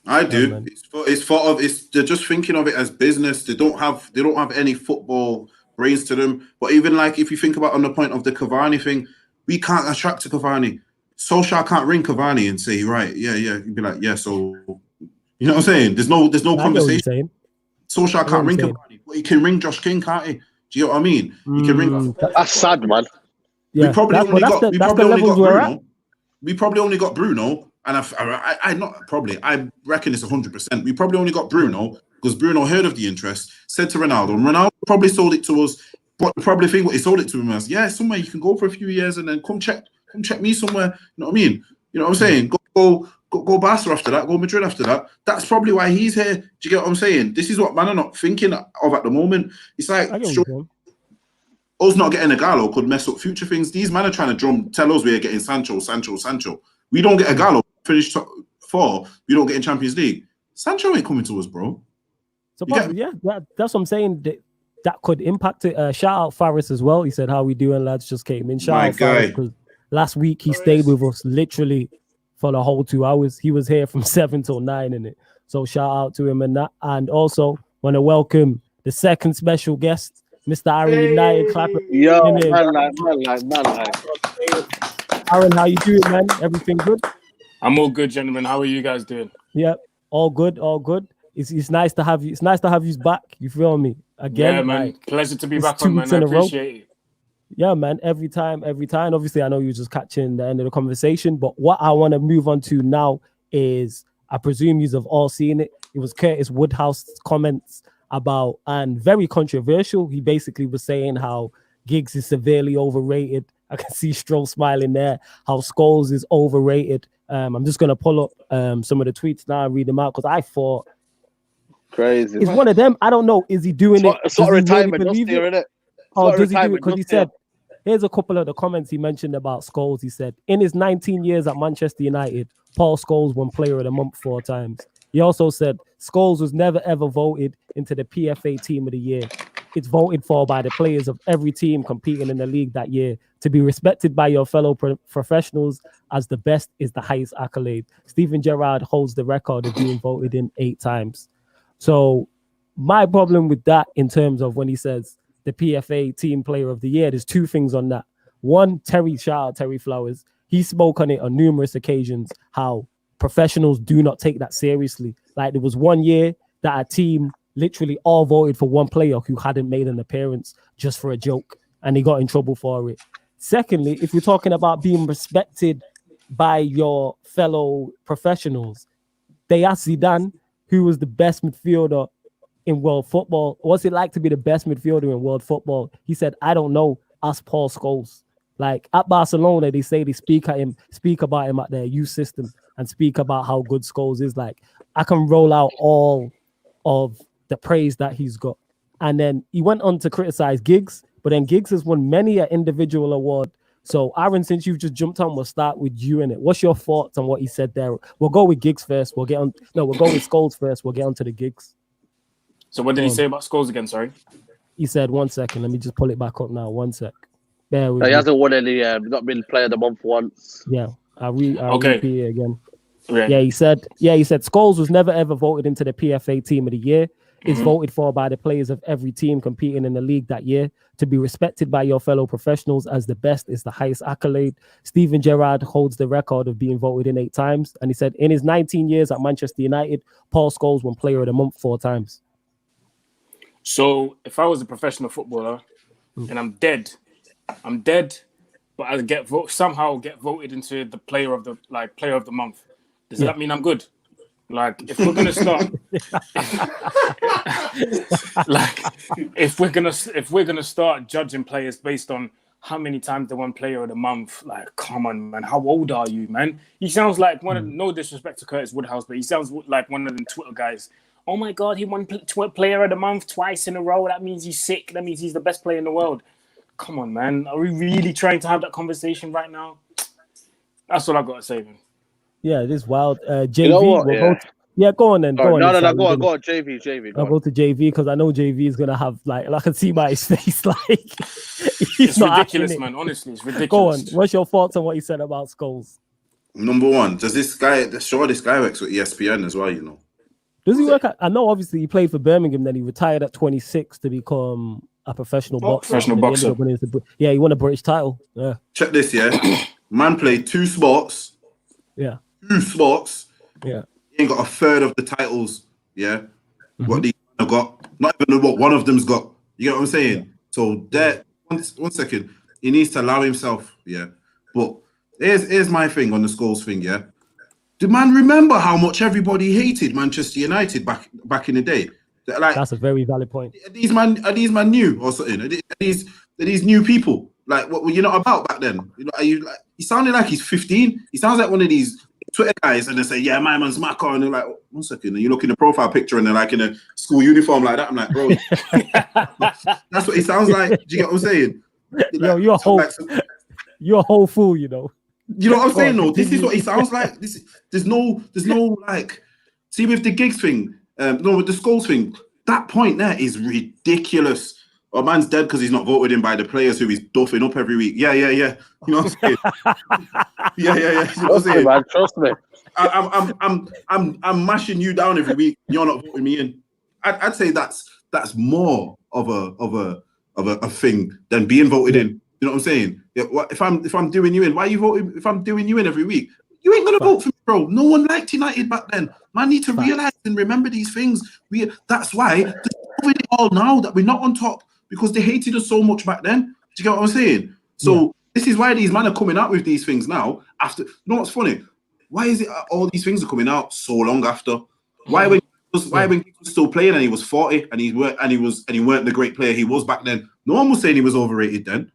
I do. They're just thinking of it as business. They don't have any football brains to them. But even like if you think about on the point of the Cavani thing, we can't attract to Cavani. Solskjaer can't ring Cavani and say, right, yeah. You'd be like, yeah, so you know what I'm saying? There's no conversation. Solskjaer can't ring Cavani, but he can ring Josh King, can't he? Do you know what I mean? He can ring. That's sad, man. Yeah, we probably only got Bruno. We probably only got Bruno, and I reckon it's 100%. We probably only got Bruno because Bruno heard of the interest, said to Ronaldo, and Ronaldo probably sold it to us. But probably think what he sold it to him as, yeah, somewhere you can go for a few years and then come check me somewhere. You know what I mean? You know what I'm saying? Go Barca after that, go Madrid after that. That's probably why he's here. Do you get what I'm saying? This is what man are not thinking of at the moment. It's like us not getting Ighalo could mess up future things. These men are trying to tell us we're getting Sancho. We don't get Ighalo, finish top 4, we don't get in Champions League. Sancho ain't coming to us, bro. So that's what I'm saying. That could impact it. Shout out Faris as well. He said, how we doing, lads? Just came in. Shout out Faris, because last week he stayed with us literally for the whole 2 hours. He was here from 7 till 9 in it. So shout out to him and that. And also want to welcome the second special guest, Mr. Aaron Utd. Clap. Yo, man. Aaron, how you doing, man? Everything good? I'm all good, gentlemen. How are you guys doing? Yeah, all good. It's nice to have you. It's nice to have you back. You feel me? Again, yeah, man. Pleasure to be back on, man. I appreciate it. Yeah, man. Every time. Obviously, I know you're just catching the end of the conversation, but what I want to move on to now is, I presume you've all seen it. It was Curtis Woodhouse's comments about, and very controversial. He basically was saying how Giggs is severely overrated. I can see Stroll smiling there. How Scholes is overrated. I'm just gonna pull up some of the tweets now and read them out because I thought crazy. It's one of them. I don't know. Is he doing it? It's not retirement, really believe it? Or does he do it? Because he said, here's a couple of the comments he mentioned about Scholes. He said, in his 19 years at Manchester United, Paul Scholes won Player of the Month 4 times. He also said, Scholes was never ever voted into the PFA Team of the Year. It's voted for by the players of every team competing in the league that year. To be respected by your fellow professionals as the best is the highest accolade. Steven Gerrard holds the record of being voted in 8 times. So my problem with that, in terms of when he says the PFA Team Player of the Year, there's 2 things on that. One, shout out Terry Flowers. he spoke on it on numerous occasions, how professionals do not take that seriously. Like there was one year that a team literally all voted for one player who hadn't made an appearance just for a joke, and he got in trouble for it. Secondly, if you're talking about being respected by your fellow professionals, they asked Zidane, who was the best midfielder in world football, what's it like to be the best midfielder in world football? He said, I don't know. Ask Paul Scholes. Like at Barcelona, they say they speak about him at their youth system and speak about how good Scholes is. Like I can roll out all of the praise that he's got. And then he went on to criticize Giggs, but then Giggs has won many an individual award. So Aaron, since you've just jumped on, we'll start with you in it. What's your thoughts on what he said there? We'll go with Giggs first. We'll go with Scholes first. We'll get on to the Giggs. So what did he say about Scholes again? Sorry. He said, 1 second. Let me just pull it back up now. 1 sec. Bear with He me. hasn't won any. Not been player of the month once. Yeah. I'll repeat it again. Right. Yeah, he said Scholes was never ever voted into the PFA Team of the Year. It's voted for by the players of every team competing in the league that year. To be respected by your fellow professionals as the best is the highest accolade. Steven Gerrard holds the record of being voted in 8 times. And he said in his 19 years at Manchester United, Paul Scholes won Player of the Month 4 times. So if I was a professional footballer and I'm dead, but I somehow get voted into the player of the month. Does that mean I'm good? Like if we're gonna start, if we're gonna start judging players based on how many times they won player of the month, like come on, man, how old are you, man? He sounds like one of no disrespect to Curtis Woodhouse, but he sounds like one of them Twitter guys. Oh my God, he won player of the month twice in a row. That means he's sick. That means he's the best player in the world. Come on, man. Are we really trying to have that conversation right now? That's all I've got to say, man. Yeah, this wild. JV. You know what? Go on then. Go on, JV. I'll go to JV because I know JV is gonna have I can see by his face it's ridiculous, man. Honestly, it's ridiculous. Go on. What's your thoughts on what he said about Scholes? Number one, does this guy works with ESPN as well? You know. Does he work? I know. Obviously, he played for Birmingham. Then he retired at 26 to become a professional boxer. Yeah, he won a British title. Yeah. Check this. Yeah, man played 2 sports. Yeah. 2 sports. Yeah. He ain't got a third of the titles. Yeah. What they got, not even what one of them's got. You get what I'm saying? Yeah. So that 1 second, he needs to allow himself. Yeah. But here's my thing on the Scholes thing. Yeah. Do man remember how much everybody hated Manchester United back in the day? Like, that's a very valid point. Are these man new or something? Are these new people? Like what were you not about back then? You know, are you like? He sounded like he's 15. He sounds like one of these Twitter guys, and they say, "Yeah, my man's Macca," and they're like, 1 second, and you look in the profile picture, and they're like in a school uniform like that. I'm like, bro, that's what he sounds like. Do you get what I'm saying? Yo, you're a whole fool, you know. You know what I'm saying? No, this is what he sounds like. There's no like. See with the Giggs thing, with the Scholes thing, that point there is ridiculous. Oh, man's dead because he's not voted in by the players who he's duffing up every week. Yeah. You know what I'm saying? yeah. You know what I'm saying? Man, trust me. I'm mashing you down every week. You're not voting me in. I'd say that's more of a thing than being voted in. You know what I'm saying? Yeah, if I'm doing you in, why are you voting? If I'm doing you in every week, you ain't gonna vote for me, bro. No one liked United back then. Man, need to realize and remember these things. That's why they're over it all now that we're not on top because they hated us so much back then. Do you get what I'm saying? So this is why these men are coming out with these things now. After, you know what's funny? Why is it all these things are coming out so long after? Why when he was still playing and he was 40 and he weren't the great player he was back then? No one was saying he was overrated then.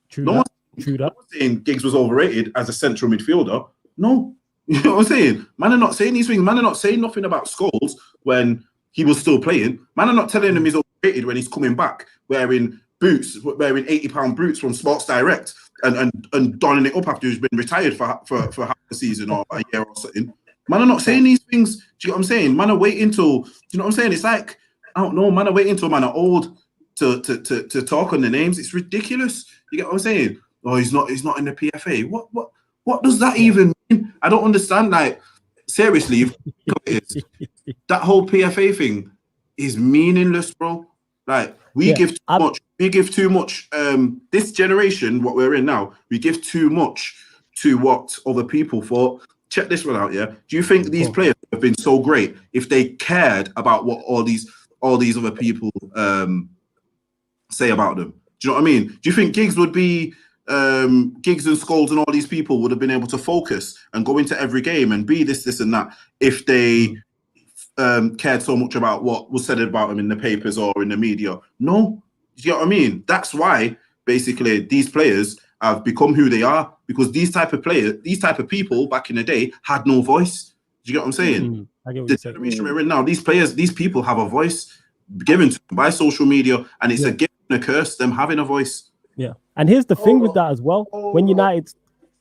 True no that. one was saying Giggs was overrated as a central midfielder. No. You know what I'm saying? Man are not saying these things. Man are not saying nothing about Scholes when he was still playing. Man are not telling him he's overrated when he's coming back wearing 80-pound boots from Sports Direct and donning it up after he's been retired for half a season or a year or something. Man are not saying these things. Do you know what I'm saying? Man are waiting till, do you know what I'm saying? It's like, I don't know, man are waiting till man are old to talk on the names. It's ridiculous. You get what I'm saying? Oh, he's not in the PFA. What does that even mean? I don't understand. Like, seriously, that whole PFA thing is meaningless, bro. Like, we give too much. We give too much. This generation, what we're in now, we give too much to what other people thought. Check this one out, yeah. Do you think these players have been so great if they cared about what all these other people say about them? Do you know what I mean? Do you think Giggs would be Giggs and Scholes and all these people would have been able to focus and go into every game and be this and that if they cared so much about what was said about them in the papers or in the media? No. Do you know what I mean? That's why basically these players have become who they are, because these type of people back in the day had no voice. Do you get what I'm saying? I get what the you're saying. generation we're in now, these people have a voice given to them by social media, and it's a gift and a curse, them having a voice. Yeah. And here's the thing with that as well. When United,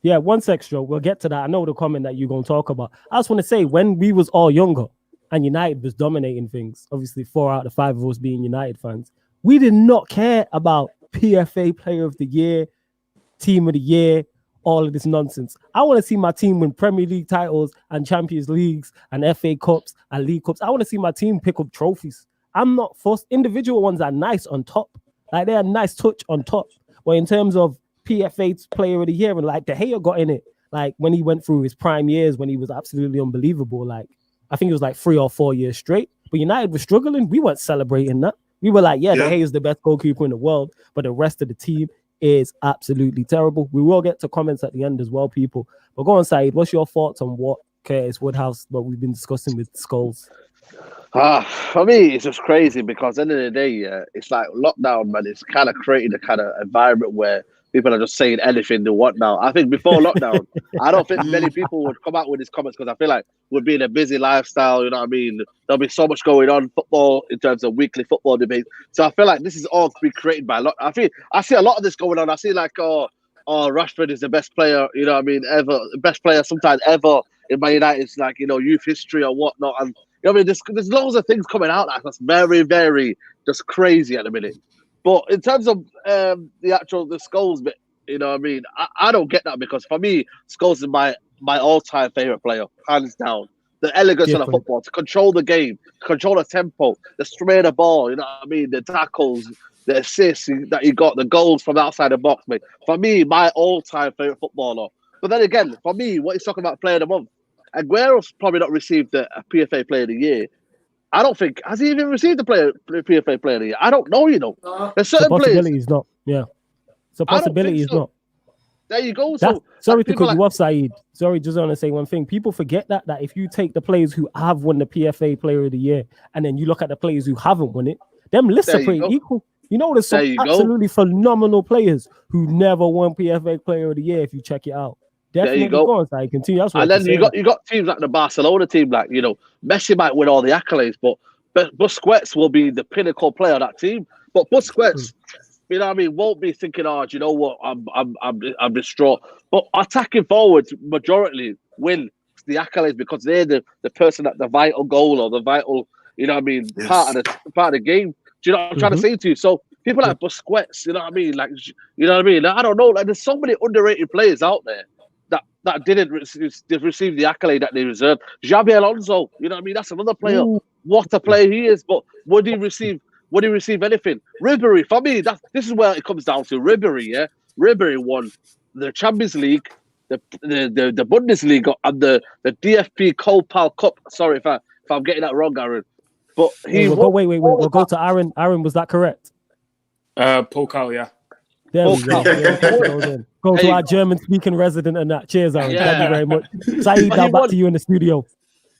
one sec, Joe, we'll get to that. I know the comment that you're going to talk about. I just want to say, when we was all younger and United was dominating things, obviously 4 out of 5 of us being United fans, we did not care about PFA Player of the Year, Team of the Year, all of this nonsense. I want to see my team win Premier League titles and Champions Leagues and FA Cups and League Cups. I want to see my team pick up trophies. I'm not fussed. Individual ones are nice on top. Like, they're a nice touch on top. But in terms of PFA Player of the Year, and like De Gea got in it, like when he went through his prime years when he was absolutely unbelievable, like I think it was like 3 or 4 years straight. But United was struggling. We weren't celebrating that. We were like, De Gea is the best goalkeeper in the world, but the rest of the team is absolutely terrible. We will get to comments at the end as well, people. But go on, Saeed, what's your thoughts on what Curtis Woodhouse, what we've been discussing with Scholes? For me, it's just crazy because at the end of the day, it's like lockdown, man. It's kind of created a kind of environment where people are just saying anything they want now. I think before lockdown, I don't think many people would come out with these comments because I feel like we'd be in a busy lifestyle, you know what I mean? There'll be so much going on, football, in terms of weekly football debates. So I feel like this is all been created by I see a lot of this going on. I see like, Rashford is the best player, you know what I mean, ever, best player sometimes ever in Man United's like, youth history or whatnot. And you know what I mean? There's loads of things coming out that's very, very just crazy at the minute. But in terms of the Scholes bit, you know what I mean? I don't get that because for me, Scholes is my all-time favourite player, hands down. The elegance of the football, to control the game, control the tempo, the straight the ball, you know what I mean? The tackles, the assists that he got, the goals from outside the box, mate. For me, my all-time favourite footballer. But then again, for me, what he's talking about player of the month, Aguero's probably not received a PFA Player of the Year. I don't think has he even received the PFA Player of the Year. I don't know. There's certain possibility players. Is not. Yeah, it's a possibility. Is not. There you go. Sorry to cut you off, Saeed. Sorry, just want to say one thing. People forget that if you take the players who have won the PFA Player of the Year and then you look at the players who haven't won it, them lists are pretty equal. There's some absolutely phenomenal players who never won PFA Player of the Year. If you check it out. Definitely go on, Saeed. Continue. And then you got teams like the Barcelona team, like Messi might win all the accolades, but Busquets will be the pinnacle player of that team. But Busquets, you know what I mean, won't be thinking, do you know what? I'm distraught. But attacking forwards majority win the accolades because they're the person at the vital goal or the vital, you know what I mean, part of the game. Do you know what I'm trying to say to you? So people like Busquets, you know what I mean, like I don't know, like there's so many underrated players out there that didn't receive the accolade that they deserve. Xabi Alonso, you know what I mean? That's another player. Ooh. What a player he is, but would he receive anything? Ribery, for me, this is where it comes down to. Ribery, Ribery won the Champions League, the Bundesliga, and the DFB Copal Cup. Sorry if I'm getting that wrong, Aaron. But wait. We'll go to Aaron. Aaron, was that correct? Pokal, yeah. There we go. Go to our German-speaking resident and that. Cheers, Aaron. Yeah. Thank you very much. Saeed, now back to you in the studio.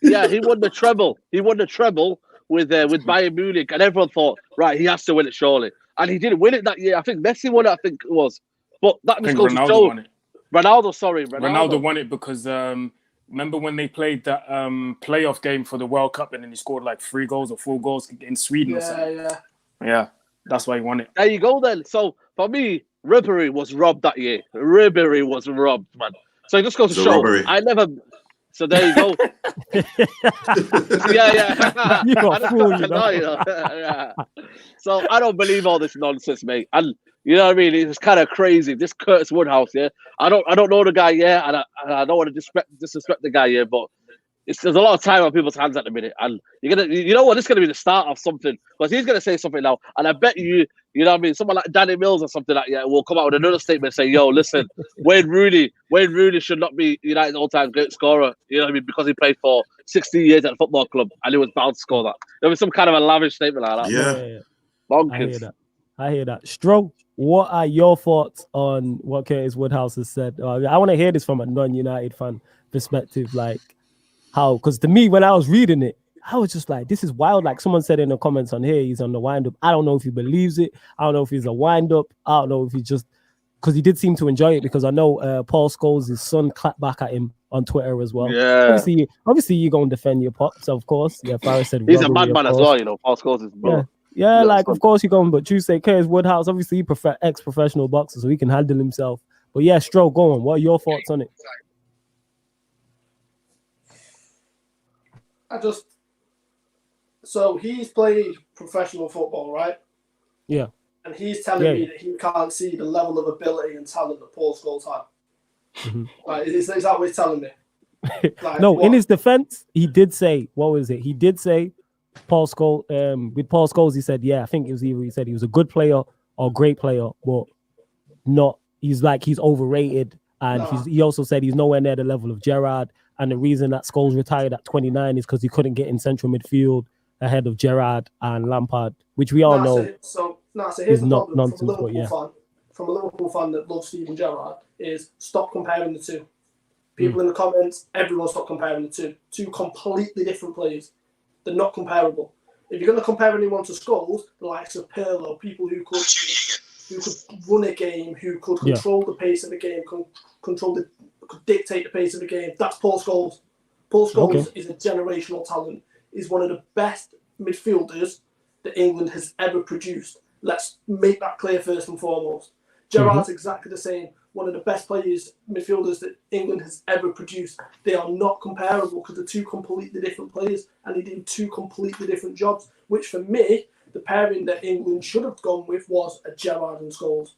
Yeah, he won the treble. With Bayern Munich, and everyone thought, right, he has to win it surely, and he didn't win it that year. I think Messi won it. I think it was, but that just goes to show. Won it. Ronaldo won it because remember when they played that playoff game for the World Cup, and then he scored like 3 goals or 4 goals in Sweden or something. Yeah, that's why he won it. There you go then. So for me, Ribery was robbed that year. Ribery was robbed, man. So it just goes to show. Robbery. So there you go. Yeah. You got fooled, yeah. So I don't believe all this nonsense, mate. And you know what I mean? It's kind of crazy. This Curtis Woodhouse, I don't know the guy, and I don't want to disrespect the guy, but there's a lot of time on people's hands at the minute, and you know what, this is gonna be the start of something, because he's gonna say something now, and I bet you know what I mean, someone like Danny Mills or something like that will come out with another statement saying, "Yo, listen, Wayne Rooney should not be United's all-time great scorer." You know what I mean, because he played for 16 years at a football club and he was bound to score that. There was some kind of a lavish statement like that. Yeah. Bonkers. I hear that. Stro, what are your thoughts on what Curtis Woodhouse has said? I want to hear this from a non-United fan perspective, like how, because to me, when I was reading it, I was just like, this is wild. Like someone said in the comments on here, he's on the wind-up. I don't know if he believes it. I don't know if he's a wind-up. I don't know if he just, because he did seem to enjoy it, because I know Paul Scholes, his son, clapped back at him on Twitter as well. Yeah. Obviously you're going to defend your pops, of course. Yeah, Farah said he's a madman as well, you know. Paul Scholes is bro. Yeah, like, of course you're going, but you say Curtis Woodhouse, obviously ex-professional boxer, so he can handle himself. But yeah, Stro, go on. What are your thoughts on it? So he's played professional football, right? Yeah. And he's telling me that he can't see the level of ability and talent that Paul Scholes had. Mm-hmm. Like, is that what he's telling me? Like, no, in his defense, he did say, what was it? He did say Paul Scholes, with Paul Scholes, he said, I think it was either he said he was a good player or great player, but he's overrated. And he also said he's nowhere near the level of Gerrard. And the reason that Scholes retired at 29 is because he couldn't get in central midfield ahead of Gerrard and Lampard, which we all know here's is not nonsense. From a Liverpool fan that loves Steven Gerrard, is stop comparing the two. People in the comments, everyone stop comparing the two. Two completely different players. They're not comparable. If you're going to compare anyone to Scholes, the likes of Pirlo, people who could run a game, who could control the pace of the game, could dictate the pace of the game, that's Paul Scholes. Paul Scholes is a generational talent. He's one of the best midfielders that England has ever produced. Let's make that clear first and foremost. Gerrard's exactly the same. One of the best midfielders that England has ever produced. They are not comparable because they're two completely different players and they do two completely different jobs, which for me, the pairing that England should have gone with was a Gerrard and Scholes.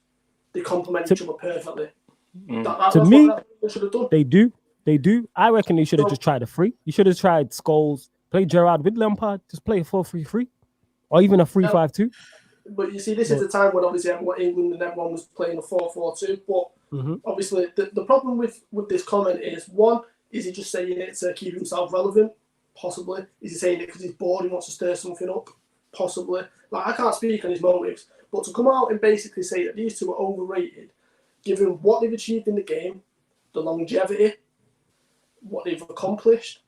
They complement each other perfectly. To me, should have done. They do. I reckon they should have just tried a free. You should have tried Scholes, play Gerrard with Lampard, just play a 4-3-3 or even a 3-5-2. But you see, this is the time when obviously England and everyone was playing a 4-4-2. But obviously, the problem with this comment is, one, is he just saying it to keep himself relevant? Possibly. Is he saying it because he's bored and wants to stir something up? Possibly. Like, I can't speak on his motives. But to come out and basically say that these two are overrated, given what they've achieved in the game, the longevity, what they've accomplished,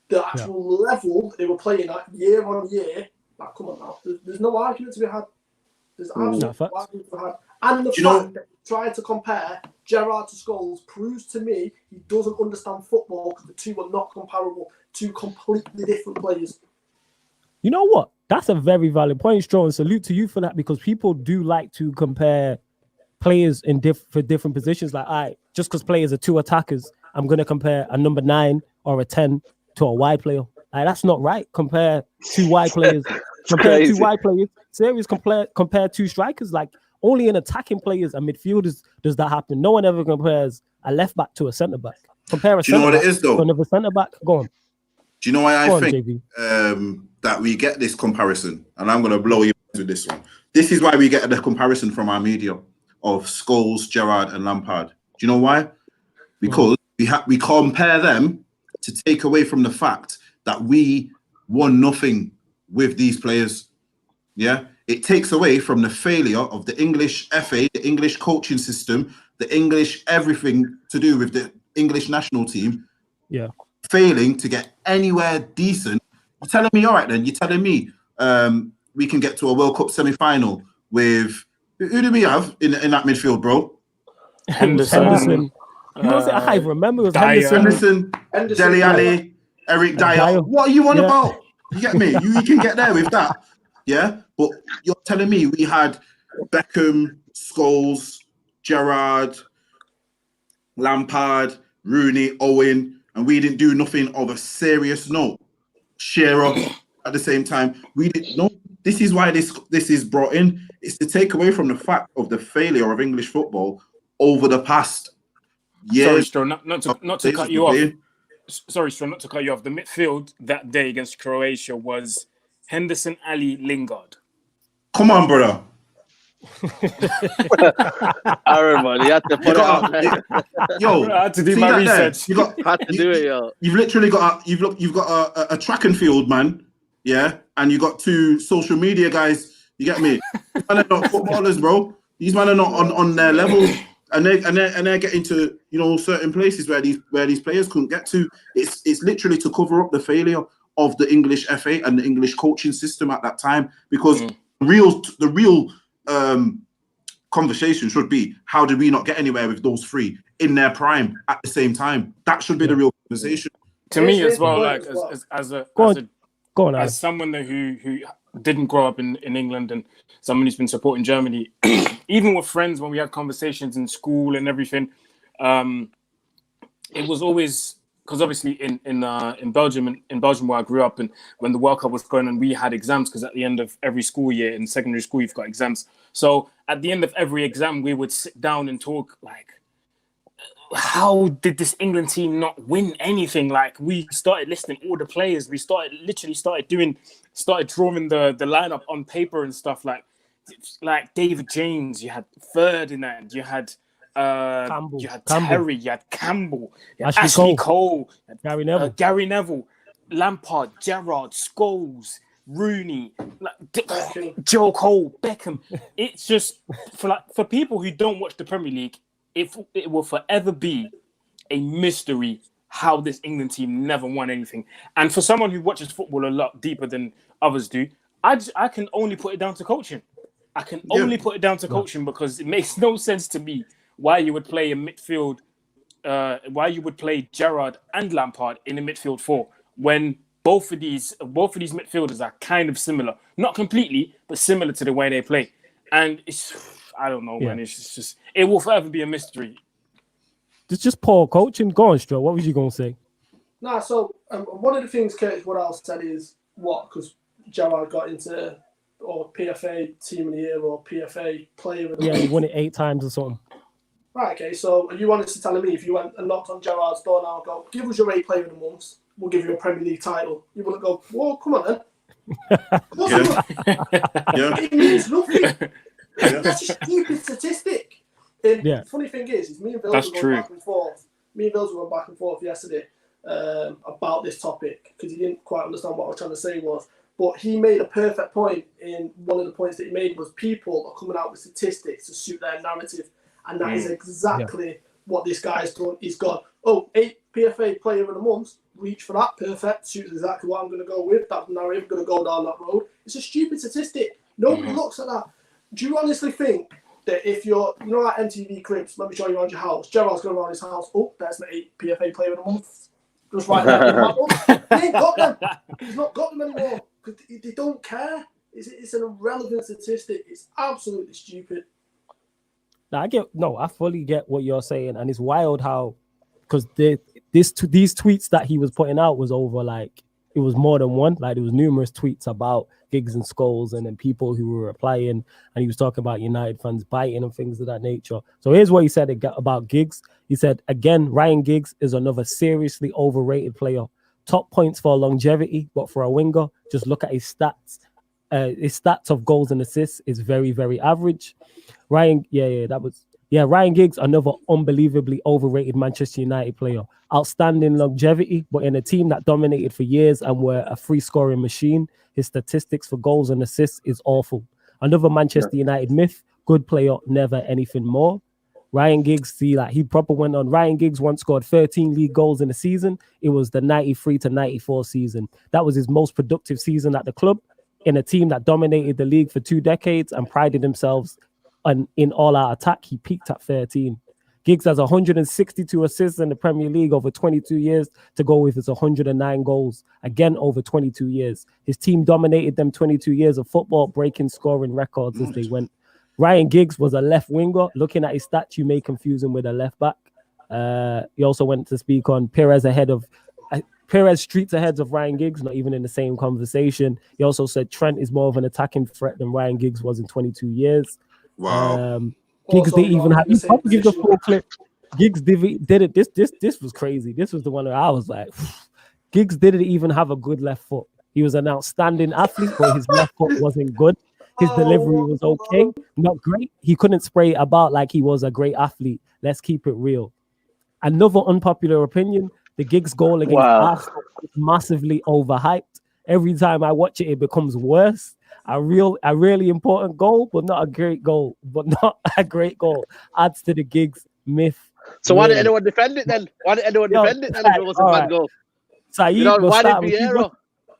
the actual level they were playing at year on year, like, come on now. There's no argument to be had. There's absolutely no argument to be had. And the fact that trying to compare Gerrard to Scholes proves to me he doesn't understand football because the two are not comparable. Two completely different players. You know what? That's a very valid point, Stro, and salute to you for that, because people do like to compare players for different positions. Like, just because players are two attackers, I'm going to compare a number 9 or a 10 to a wide player. Like, that's not right. Compare two wide players. Serious, compare two strikers. Like, only in attacking players and midfielders does that happen. No one ever compares a left back to a centre back. Compare a centre back to another centre back. Go on. Do you know why I think that we get this comparison? And I'm going to blow you with this one. This is why we get the comparison from our media of Scholes, Gerrard, and Lampard. Do you know why? Because we compare them to take away from the fact that we won nothing with these players. Yeah, it takes away from the failure of the English FA, the English coaching system, the English everything to do with the English national team. Yeah, failing to get anywhere decent. You're telling me, all right, then you're telling me we can get to a World Cup semi-final with who do we have in that midfield, bro? Henderson. You know what I remember? It was Henderson, Dele Alli, Eric Dyer. What are you on about? You get me? You can get there with that. Yeah? But you're telling me we had Beckham, Scholes, Gerrard, Lampard, Rooney, Owen, and we didn't do nothing of a serious note. Shearer at the same time. We didn't know. This is why this is brought in. It's to take away from the fact of the failure of English football over the past years. Sorry, Stro, not to cut you off. sorry, Sean, not to cut you off. The midfield that day against Croatia was Henderson, Ali, Lingard. Come on, brother. Aaron, man, you had to put it out there. Yo, I had to do see my that there? research. Had to do it, yo. You've literally got a track and field man, yeah, and you got two social media guys. You get me? These men are not footballers, bro. These men are not on their level, and they're getting to certain places where these players couldn't get to. It's literally to cover up the failure of the English FA and the English coaching system at that time, because the real conversation should be, how did we not get anywhere with those three in their prime at the same time? That should be the real conversation. To me as well, like as someone who didn't grow up in England and someone who's been supporting Germany, even with friends when we had conversations in school and everything, it was always, because obviously in Belgium where I grew up, and when the World Cup was going on, we had exams, because at the end of every school year in secondary school you've got exams. So at the end of every exam we would sit down and talk like, how did this England team not win anything? Like, we started listing all the players. We started drawing the lineup on paper and stuff, like David James, you had Ferdinand, you had Campbell. You had Terry, you had Campbell, you had Ashley Cole, Gary Neville, Lampard, Gerrard, Scholes, Rooney, Joe Cole, Beckham. It's just for people who don't watch the Premier League, it will forever be a mystery how this England team never won anything. And for someone who watches football a lot deeper than others do, I can only put it down to coaching. I can only put it down to coaching, because it makes no sense to me why you would play a midfield, why you would play Gerrard and Lampard in a midfield four when both of these midfielders are kind of similar, not completely, but similar to the way they play. And I don't know, man. It's just, it will forever be a mystery. It's just poor coaching. Go on, Stro. What was you going to say? Nah, so one of the things Curtis Woodhouse said is because Gerrard got into or PFA Team of the Year or PFA Player of the Month. He won it 8 times or something. Right, okay. So are you honestly telling me if you went and knocked on Gerrard's door now and go, give us your 8 Player of the Month, we'll give you a Premier League title, you wouldn't go, whoa, come on then. It means nothing. That's a stupid statistic. And funny thing is me and Bill were going back and forth. Me and Bill were going back and forth yesterday about this topic, because he didn't quite understand what I was trying to say was. But he made a perfect point, in one of the points that he made was people are coming out with statistics to suit their narrative. And that is exactly what this guy's done. He's got, 8 PFA Player of the Month, reach for that, perfect, suits exactly what I'm going to go with. That narrative, going to go down that road. It's a stupid statistic. Nobody looks at that. Do you honestly think that if you're, like MTV Cribs, let me show you around your house, Gerard's going around his house, there's my 8 PFA Player of the Month. Just right there in my book. He ain't got them. He's not got them anymore, because they don't care. It's an irrelevant statistic. It's absolutely stupid. I fully get what you're saying, and it's wild how, because these tweets that he was putting out was over, like, it was more than one. Like, there was numerous tweets about Giggs and Scholes, and then people who were replying, and he was talking about United fans biting and things of that nature. So here's what he said about Giggs. He said, again, Ryan Giggs is another seriously overrated player. Top points for longevity, but for a winger, just look at his stats. His stats of goals and assists is very, very average. Ryan Giggs, another unbelievably overrated Manchester United player. Outstanding longevity, but in a team that dominated for years and were a free scoring machine, his statistics for goals and assists is awful. Another Manchester United myth, good player, never anything more. Ryan Giggs, he proper went on. Ryan Giggs once scored 13 league goals in a season. It was the 93 to 94 season. That was his most productive season at the club, in a team that dominated the league for 2 decades and prided themselves in all-out attack. He peaked at 13. Giggs has 162 assists in the Premier League over 22 years to go with his 109 goals, again over 22 years. His team dominated them 22 years of football, breaking scoring records as they went. Ryan Giggs was a left winger. Looking at his stats, you may confuse him with a left back. He also went to speak on Perez streets ahead of Ryan Giggs, not even in the same conversation. He also said Trent is more of an attacking threat than Ryan Giggs was in 22 years. Wow. Giggs didn't even have. You probably give the full clip. Giggs did it. This was crazy. This was the one where I was like, Giggs didn't even have a good left foot. He was an outstanding athlete, but his left foot wasn't good. His delivery was okay, not great. He couldn't spray about like he was a great athlete. Let's keep it real. Another unpopular opinion, the Giggs goal against Arsenal is massively overhyped. Every time I watch it, it becomes worse. A really important goal, but not a great goal. Adds to the Giggs myth. So why did anyone defend it then? If it was a bad goal? Saeed, why did Vieira?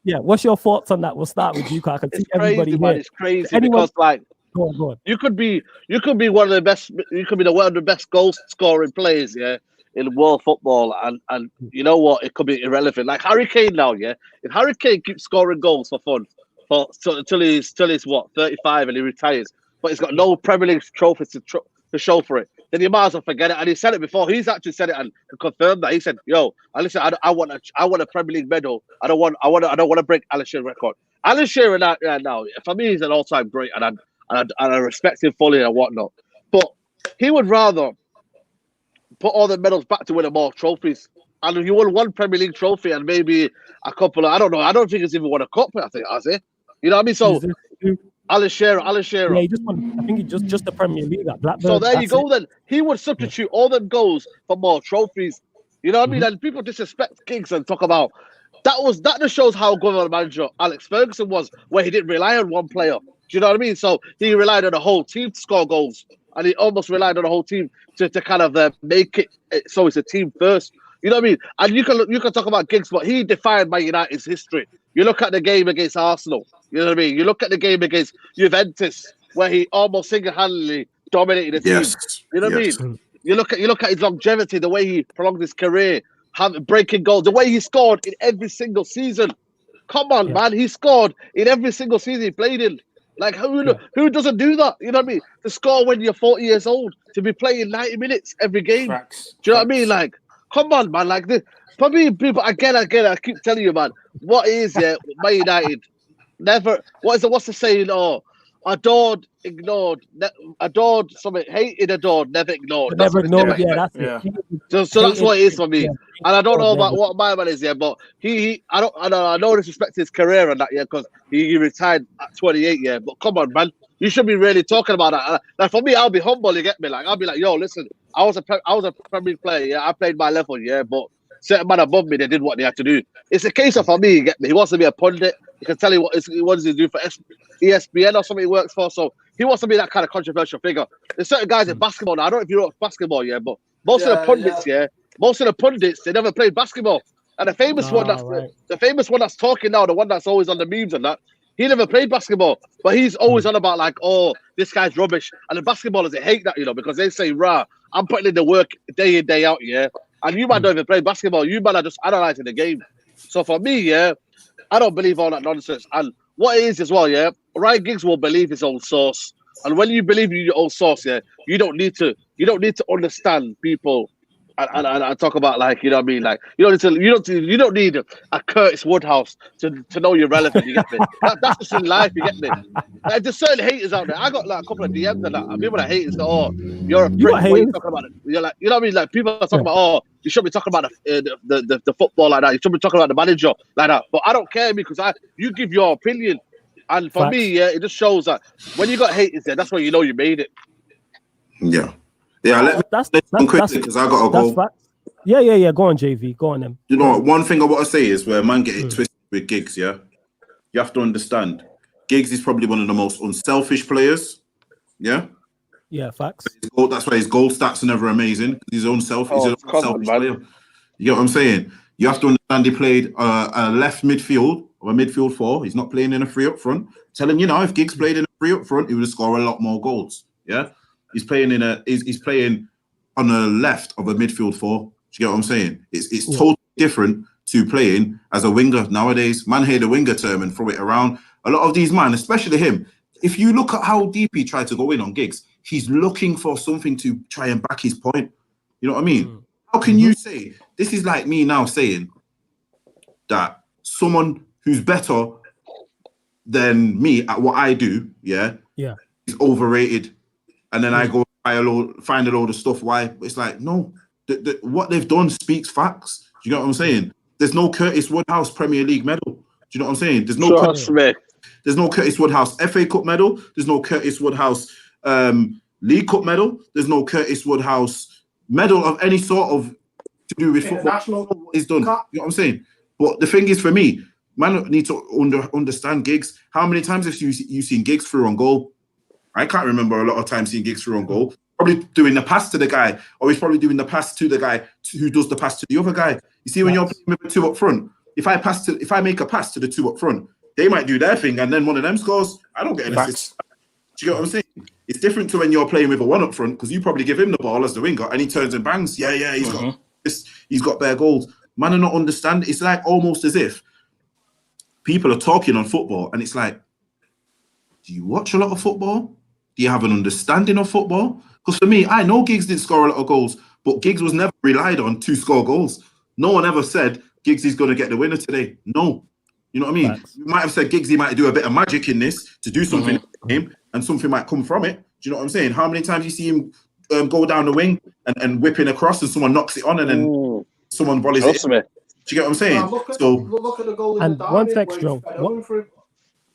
Yeah, what's your thoughts on that? We'll start with you, because I can see everybody crazy, here. man. It's crazy because like go on. you could be one of the best. You could be one of the best goal scoring players, in world football, and you know what? It could be irrelevant. Like Harry Kane now, if Harry Kane keeps scoring goals for fun until he's what 35 and he retires, but he's got no Premier League trophies to show for it, then you might as well forget it. And he said it before. He's actually said it and confirmed that. He said, "Yo, listen, I want a Premier League medal. I don't want to break Alan Shearer's record." Alan Shearer now, for me, he's an all-time great, and I respect him fully and whatnot. But he would rather put all the medals back to win more trophies. And he won one Premier League trophy and maybe a couple of, I don't know. I don't think he's even won a cup. I think has he? You know what I mean? So Alan Shearer. Yeah, he just won. I think he just the Premier League at Blackburn. So there you go. Then he would substitute all them goals for more trophies. You know what I mean? And people disrespect Giggs and talk about that just shows how good of a manager Alex Ferguson was, where he didn't rely on one player. Do you know what I mean? So he relied on the whole team to score goals, and he almost relied on the whole team to kind of make it so it's a team first. You know what I mean? And you can talk about Giggs, but he defined Man United's history. You look at the game against Arsenal. You know what I mean? You look at the game against Juventus, where he almost single-handedly dominated the team. You know what I mean? You look at his longevity, the way he prolonged his career, breaking goals, the way he scored in every single season. Come on, man. He scored in every single season he played in. Like, who doesn't do that? You know what I mean? To score when you're 40 years old, to be playing 90 minutes every game. Do you know what I mean? Like, come on, man. Like, this, for me, people, again, I keep telling you, man, what is, Man United? Never, what's the saying? Oh, adored, ignored, adored, something, hated, adored, never ignored. Never ignored, that's it. So that's what it is for me. Yeah. And I don't know about what my man is, but I know disrespect his career and that, because he retired at 28, but come on, man. You should be really talking about that. Like, for me, I'll be humble, you get me? Like, I'll be like, yo, listen, I was a Premier League player, I played my level, but certain man above me, they did what they had to do. It's a case of, for me, you get me? He wants to be a pundit. He can tell you what does he do for ESPN or something he works for. So he wants to be that kind of controversial figure. There's certain guys in basketball now. I don't know if you know basketball, but most of the pundits, they never played basketball. And the famous one that's talking now, the one that's always on the memes and that, he never played basketball, but he's always on about like, oh, this guy's rubbish. And the basketballers, they hate that, because they say, I'm putting in the work day in, day out, and you might not even play basketball. You might are just analyzing the game. So for me, I don't believe all that nonsense. And what it is as well, Ryan Giggs will believe his own source. And when you believe in your own source, you don't need to understand people and talk about, like, you know what I mean? Like, you don't need a Curtis Woodhouse to know you're relevant, you get me? That's just in life, you get me? Like, there's certain haters out there. I got like a couple of DMs and that. And people that hate is, oh, you're a prick. What are you talking about? You're like, you know what I mean? Like, people are talking about, oh, you shouldn't be talking about the football like that. You shouldn't be talking about the manager like that. But I don't care, because you give your opinion. And for me, it just shows that when you got haters there, that's when you know you made it. Yeah. Yeah, that's quickly, because I got to go. Facts. Yeah. Go on, JV. Go on, them. You know, one thing I want to say is where man get it twisted with Giggs, you have to understand, Giggs is probably one of the most unselfish players. Yeah, facts. That's why his goal stats are never amazing. He's unselfish. He's an unselfish player. You get what I'm saying? You have to understand he played a left midfield or a midfield 4. He's not playing in a 3 up front. Tell him, if Giggs played in a 3 up front, he would score a lot more goals. Yeah. He's playing on the left of a midfield 4. Do you get what I'm saying? It's totally different to playing as a winger nowadays. Man hear the winger term and throw it around. A lot of these man, especially him, if you look at how deep he tried to go in on Giggs, he's looking for something to try and back his point. You know what I mean? How can you say, this is like me now saying that someone who's better than me at what I do, is overrated. And then I go find a load of stuff. Why? It's like, no, what they've done speaks facts. Do you know what I'm saying? There's no Curtis Woodhouse Premier League medal. Do you know what I'm saying? There's no There's no Curtis Woodhouse FA Cup medal. There's no Curtis Woodhouse League Cup medal. There's no Curtis Woodhouse medal of any sort of to do with football. What he's done. You know what I'm saying? But the thing is, for me, man, need to understand Giggs. How many times have you seen Giggs through on goal? I can't remember a lot of times seeing Giggs through on goal. Probably doing the pass to the guy, or he's probably doing the pass to the guy who does the pass to the other guy. You see, when you're playing with the two up front, if I make a pass to the two up front, they might do their thing, and then one of them scores. I don't get an assist. Do you get what I'm saying? It's different to when you're playing with a one up front, because you probably give him the ball as the winger, and he turns and bangs. Yeah, he's got this. He's got bare goals. Man, are not understand. It's like almost as if people are talking on football, and it's like, do you watch a lot of football? Do you have an understanding of football? Because for me, I know Giggs didn't score a lot of goals, but Giggs was never relied on to score goals. No one ever said Giggs is going to get the winner today. No. You know what I mean? Facts. You might have said Giggs, he might do a bit of magic in this to do something in him, and something might come from it. Do you know what I'm saying? How many times you see him go down the wing and whipping across, and someone knocks it on, and then someone volleys it in? Do you get what I'm saying? Look at the goal in the one extra.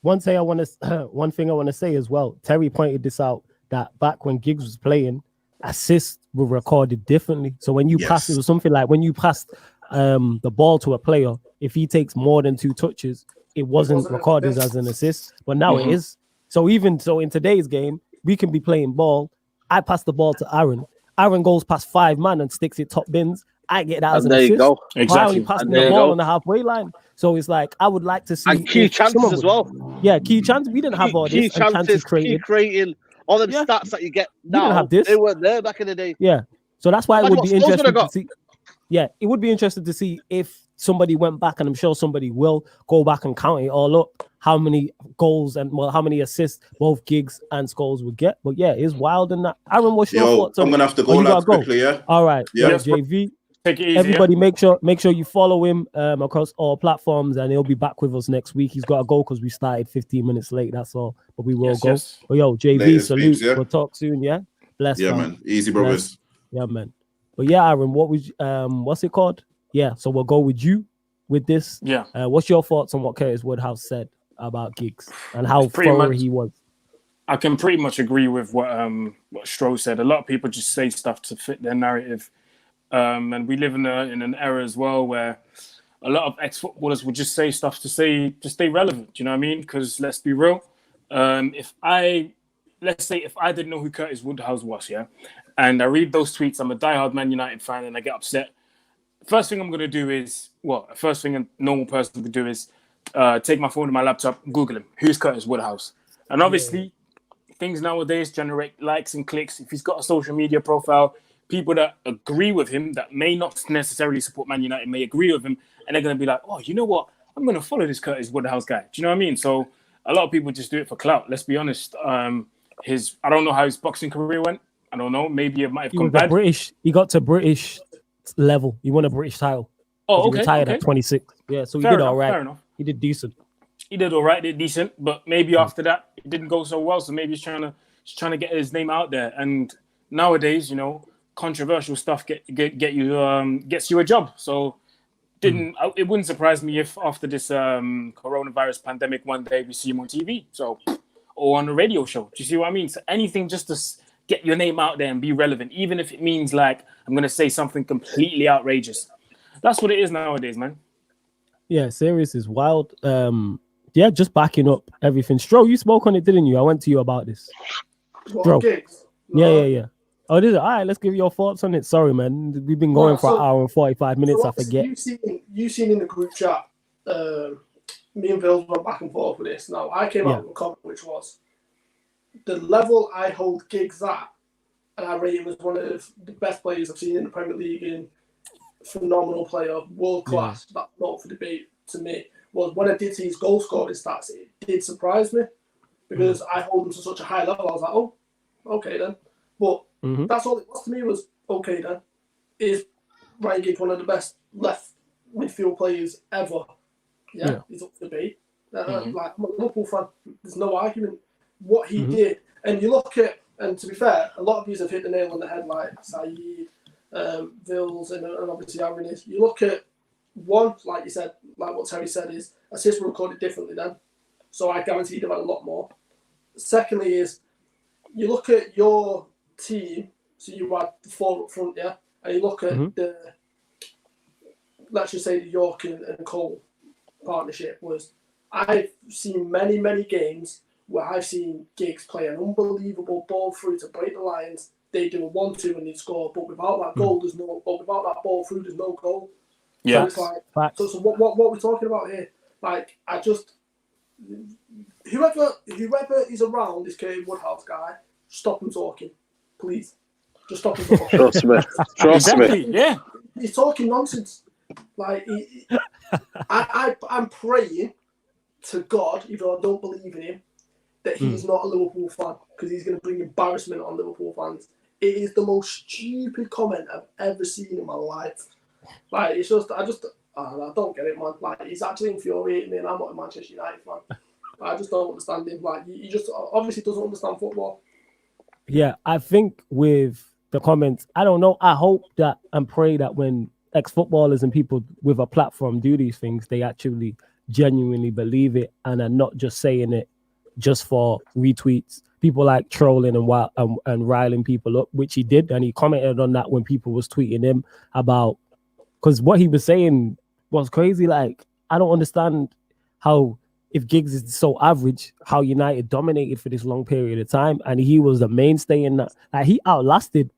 One thing I want to say as well. Terry pointed this out, that back when Giggs was playing, assists were recorded differently. So when you pass, it was something like when you passed the ball to a player, if he takes more than 2 touches, it wasn't recorded as an assist. But now it is. So even so, in today's game, we can be playing ball. I pass the ball to Aaron. Aaron goes past 5 man and sticks it top bins. I get that as an assist. Go. Exactly. I only passed the ball on the halfway line. So it's like, I would like to see... And key chances as well. Yeah, key chances. We didn't have all this. Key chances creating. All them stats that you get now, we didn't have this. They weren't there back in the day. Yeah. So that's why it would be interesting to see. Yeah, it would be interesting to see if somebody went back, and I'm sure somebody will go back and count it all up, how many goals and how many assists both Giggs and Scholes would get. But yeah, it's wild in that. Aaron, what's your thoughts? I'm gonna have to go lads quickly, yeah. All right, yeah. JV. Take it easy, everybody, make sure you follow him across all platforms, and he'll be back with us next week. He's got to go because we started 15 minutes late. That's all, but we will go. Yes. But yo, JV, later, salute. Speaks, We'll talk soon. Yeah, bless. Yeah, man. Easy, brothers. Yeah, man. But yeah, Aaron, what's it called? Yeah, so we'll go with you with this. Yeah. What's your thoughts on what Curtis Woodhouse said about Giggs and how thorough he was? I can pretty much agree with what Scholes said. A lot of people just say stuff to fit their narrative. And we live in an era as well where a lot of ex-footballers would just say stuff to stay relevant. Do you know what I mean? Because let's be real. If I didn't know who Curtis Woodhouse was, yeah, and I read those tweets, I'm a diehard Man United fan, and I get upset. First thing I'm going to do is, first thing a normal person would do is take my phone and my laptop, Google him. Who's Curtis Woodhouse? And obviously, things nowadays generate likes and clicks. If he's got a social media profile, people that agree with him, that may not necessarily support Man United, may agree with him, and they're going to be like, oh, you know what? I'm going to follow this Curtis Woodhouse guy. Do you know what I mean? So a lot of people just do it for clout. Let's be honest. I don't know how his boxing career went. I don't know. Maybe it might have come bad. He got to British level. He won a British title. Oh, okay. He retired at 26. Yeah, so he did all right. Fair enough. He did decent. He did all right. Did decent, but maybe after that it didn't go so well. So maybe he's trying to get his name out there. And nowadays, controversial stuff gets you a job. So it wouldn't surprise me if after this coronavirus pandemic one day we see him on TV, or on a radio show. Do you see what I mean? So anything just to get your name out there and be relevant, even if it means like I'm gonna say something completely outrageous. That's what it is nowadays, man. Yeah, serious is wild. Yeah, just backing up everything. Stro, you spoke on it, didn't you? I went to you about this. Stro. Yeah. Oh, did it? All right, let's give your thoughts on it. Sorry, man. We've been going for an hour and 45 minutes. I forget. You seen in the group chat, me and Phil went back and forth with this. Now, I came out with a comment, which was the level I hold Giggs at, and I rate him as one of the best players I've seen in the Premier League, in phenomenal player, world class. Yeah. That's not for debate to me. Was when I did see his goal scoring stats, it did surprise me because I hold him to such a high level. I was like, oh, okay then. But that's all it was to me, was okay then. Is Ryan Giggs one of the best left midfield players ever? Yeah. He's up to debate. Like, I'm a Liverpool fan. There's no argument. What he did, and you look at, and to be fair, a lot of these have hit the nail on the head, like Saeed, Vils and obviously Aaron is. You look at one, like you said, like what Terry said, is assists were recorded differently then. So I guarantee you'd have had a lot more. Secondly is, you look at your team, so you had the 4 up front, yeah? And you look at the, let's just say the York and Cole partnership was, I've seen many, many games where I've seen Giggs play an unbelievable ball through to break the lines. They do a 1-2 and they score, but without that goal, there's no. But without that ball through, there's no goal. Yeah. So it's like, so what we're talking about here? Like, I just whoever is around this Kate Woodhouse guy, stop him talking, please. Just stop him talking. Trust me. Yeah. He's talking nonsense. Like, I'm praying to God, even though I don't believe in him, that he's not a Liverpool fan, because he's going to bring embarrassment on Liverpool fans. It is the most stupid comment I've ever seen in my life. Like, it's just, I don't get it, man. Like, he's actually infuriating me, and I'm not a Manchester United fan. I just don't understand him. Like, he just obviously doesn't understand football. Yeah, I think with the comments, I don't know. I hope that and pray that when ex-footballers and people with a platform do these things, they actually genuinely believe it and are not just saying it just for retweets. People like trolling and riling people up, which he did, and he commented on that when people was tweeting him about, because what he was saying was crazy. Like, I don't understand how, if Giggs is so average, how United dominated for this long period of time, and he was the mainstay in that. Like, he outlasted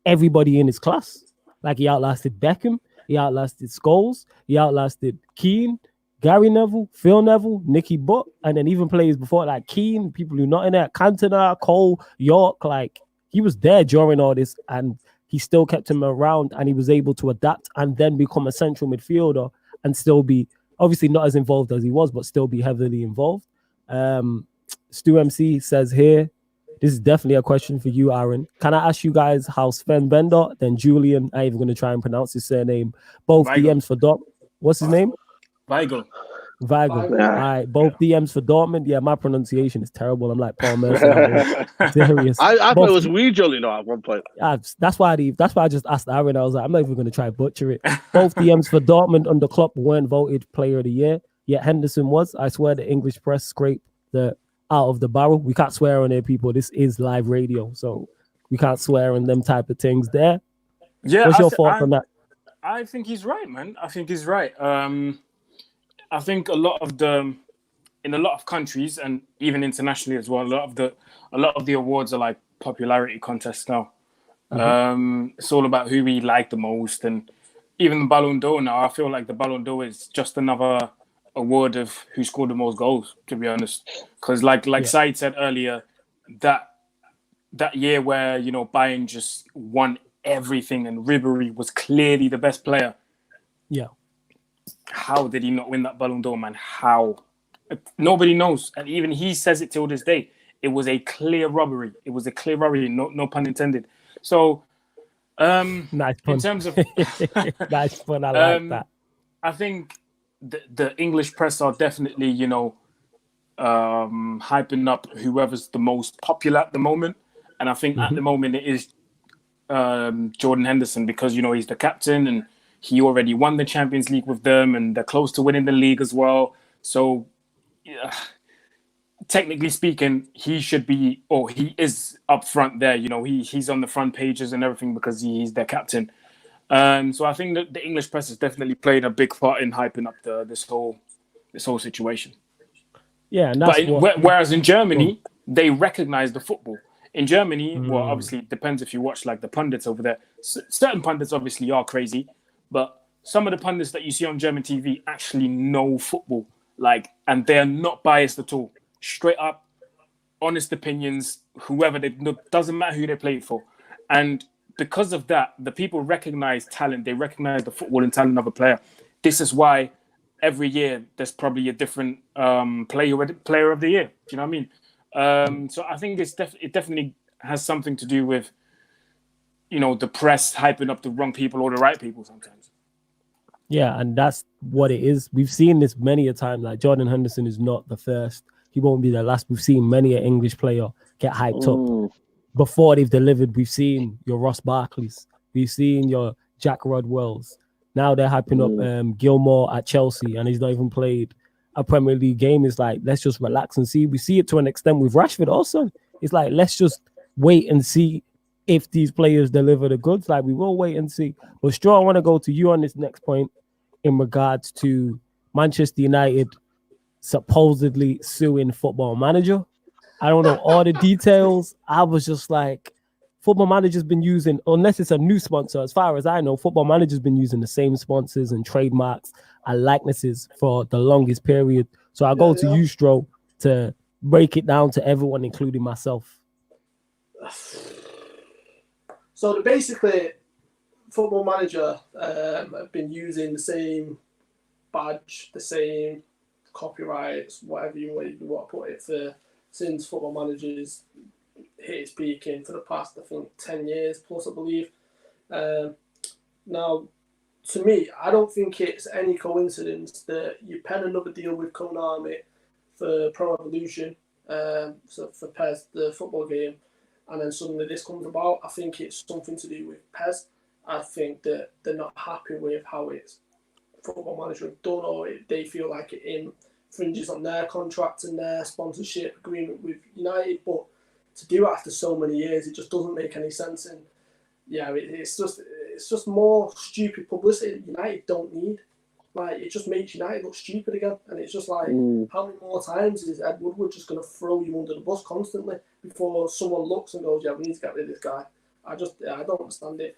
everybody in his class. Like, he outlasted Beckham, he outlasted Scholes, he outlasted Keane, Gary Neville, Phil Neville, Nicky Butt, and then even players before, like Keane, people who not in there, Cantona, Cole, York. Like, he was there during all this, and he still kept him around, and he was able to adapt and then become a central midfielder and still be, obviously not as involved as he was, but still be heavily involved. Stu MC says here, this is definitely a question for you, Aaron. Can I ask you guys how Sven Bender, then Julian, I ain't even going to try and pronounce his surname, both Weigl. DMs for Dortmund. What's his name? Weigl. All right, both DMs for Dortmund. Yeah, my pronunciation is terrible. I'm like Paul Merson. Serious. I thought it was Weigl, you know, at one point. That's why I just asked Aaron. I was like, I'm not even going to try and butcher it. Both DMs for Dortmund under Klopp weren't voted player of the year, yet Henderson was. I swear the English press scraped the out of the barrel. We can't swear on there, people. This is live radio, so we can't swear on them type of things there. Yeah, what's your thoughts on that? I think he's right, man. I think he's right. I think in a lot of countries and even internationally as well, a lot of the awards are like popularity contests now. It's all about who we like the most, and even the Ballon d'Or now. I feel like the Ballon d'Or is just another award of who scored the most goals, to be honest. Because like Saeed said earlier, that year where, you know, Bayern just won everything and Ribéry was clearly the best player. Yeah. How did he not win that Ballon d'Or, man? How? Nobody knows. And even he says it till this day. It was a clear robbery. It was a clear robbery, no pun intended. So, nice pun. In terms of... nice pun, I like that. I think the English press are definitely, you know, hyping up whoever's the most popular at the moment. And I think at the moment it is Jordan Henderson, because, you know, he's the captain and he already won the Champions League with them and they're close to winning the league as well. So, technically speaking, he should be, or he is up front there. You know, he's on the front pages and everything because he's their captain. So I think that the English press has definitely played a big part in hyping up this whole situation. Yeah, and that's whereas in Germany, they recognize the football. In Germany, well, obviously it depends if you watch like the pundits over there. Certain pundits obviously are crazy, but some of the pundits that you see on German TV actually know football, like, and they're not biased at all. Straight up, honest opinions. Whoever doesn't matter who they play for, and because of that, the people recognize talent. They recognize the football and talent of a player. This is why every year there's probably a different player of the year. Do you know what I mean? So I think it definitely has something to do with, you know, the press hyping up the wrong people or the right people sometimes. Yeah, and that's what it is. We've seen this many a time. Like, Jordan Henderson is not the first. He won't be the last. We've seen many an English player get hyped up before they've delivered. We've seen your Ross Barkleys We've seen your Jack Rodwells. Now they're hyping up Gilmore at Chelsea, and he's not even played a Premier League game. It's like, let's just relax and see. We see it to an extent with Rashford also. It's like, let's just wait and see if these players deliver the goods. Like, we will wait and see. But Straw, I want to go to you on this next point in regards to Manchester United supposedly suing Football Manager. I don't know all the details. I was just like, Football Manager's been using, unless it's a new sponsor, as far as I know, Football Manager's been using the same sponsors and trademarks and likenesses for the longest period. So I'll go to you, Stro, to break it down to everyone, including myself. So basically, Football Manager have been using the same badge, the same copyrights, whatever you want to put it, for since Football Manager's hit its peak in for the past, I think, 10 years plus, I believe. Now, to me, I don't think it's any coincidence that you pen another deal with Konami for Pro Evolution, so for PES, the football game, and then suddenly this comes about. I think it's something to do with PES. I think that they're not happy with how it's Football Manager have done, or they feel like it infringes on their contract and their sponsorship agreement with United. But to do it after so many years, it just doesn't make any sense. And yeah, it's just more stupid publicity that United don't need. Like, it just makes United look stupid again. And it's just like, how many more times is Ed Woodward just going to throw you under the bus constantly before someone looks and goes, yeah, we need to get rid of this guy? I don't understand it.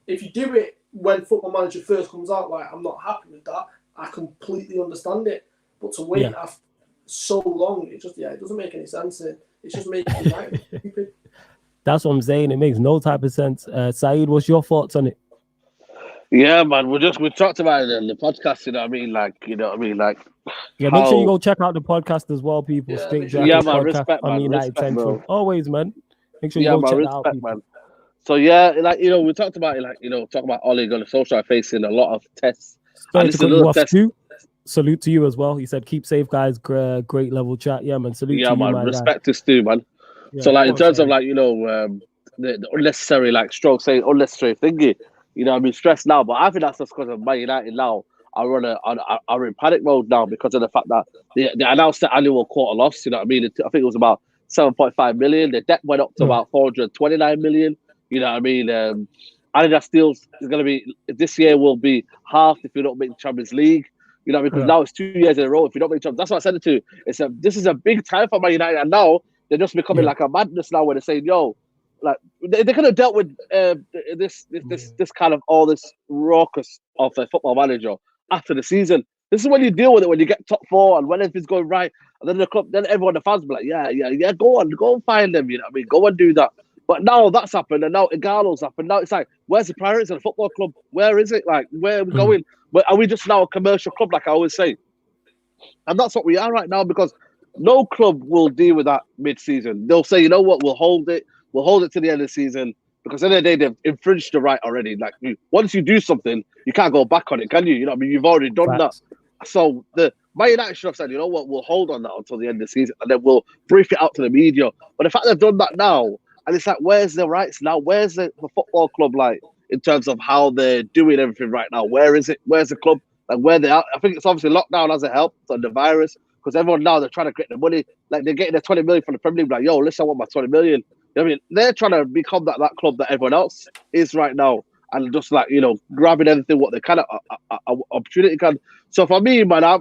If you do it when Football Manager first comes out, like, I'm not happy with that, I completely understand it. But to wait after so long, it doesn't make any sense. It's just making United stupid. That's what I'm saying. It makes no type of sense. Saeed, what's your thoughts on it? Yeah, man. We talked about it in the podcast. You know what I mean? Like, yeah. Make sure you go check out the podcast as well, people. Yeah, Straight man. podcast Respect, on man. United Respect, Central. bro. Always, man. Make sure you go check that out, people. Man. So yeah, like, you know, we talked about it, like, you know, talking about Ole Gunnar Solskjaer facing a lot of tests. Sorry to cut you off too. Salute to you as well. He said, "Keep safe, guys. Great level chat." Yeah, man. Salute to you, man. Man. Respect to Stu, man. Yeah, so, like, in terms of, like, you know, the unnecessary, like, stroke, saying unnecessary thingy, you know, I mean, stressed now. But I think that's just because of Man United now are in panic mode now because of the fact that they announced the annual quarter loss. You know what I mean? I think it was about 7.5 million. The debt went up to about 429 million. You know what I mean? Adidas deals is going to be, this year will be half if you don't make the Champions League. You know, because now it's 2 years in a row if you don't make the Champions. That's what I said it to. This is a big time for Man United, and now they're just becoming like a madness now where they're saying, yo, like, they could have dealt with this kind of all this raucous of a Football Manager after the season. This is when you deal with it, when you get top four and when everything's going right, and then the club, then everyone, the fans, be like, yeah, go and find them. You know what I mean? Go and do that. But now that's happened, and now Ighalo's happened. Now it's like, where's the priorities of the football club? Where is it? Like, where are we going? Are we just now a commercial club, like I always say? And that's what we are right now, because no club will deal with that mid-season. They'll say, you know what, we'll hold it to the end of the season, because at the end of the day, they've infringed the right already. Like, once you do something, you can't go back on it, can you? You know what I mean? You've already done that. So the Man United should have said, you know what, we'll hold on that until the end of the season, and then we'll brief it out to the media. But the fact they've done that now, and it's like, where's the rights now? Where's the football club, like, in terms of how they're doing everything right now? Where is it? Where's the club? Like, where they are? I think it's obviously lockdown hasn't helped on the virus, because everyone now, they're trying to get the money. Like, they're getting their 20 million from the Premier League. Like, yo, listen, I want my 20 million. You know what I mean? They're trying to become that club that everyone else is right now, and just, like, you know, grabbing everything what they can, opportunity can. So for me, man, I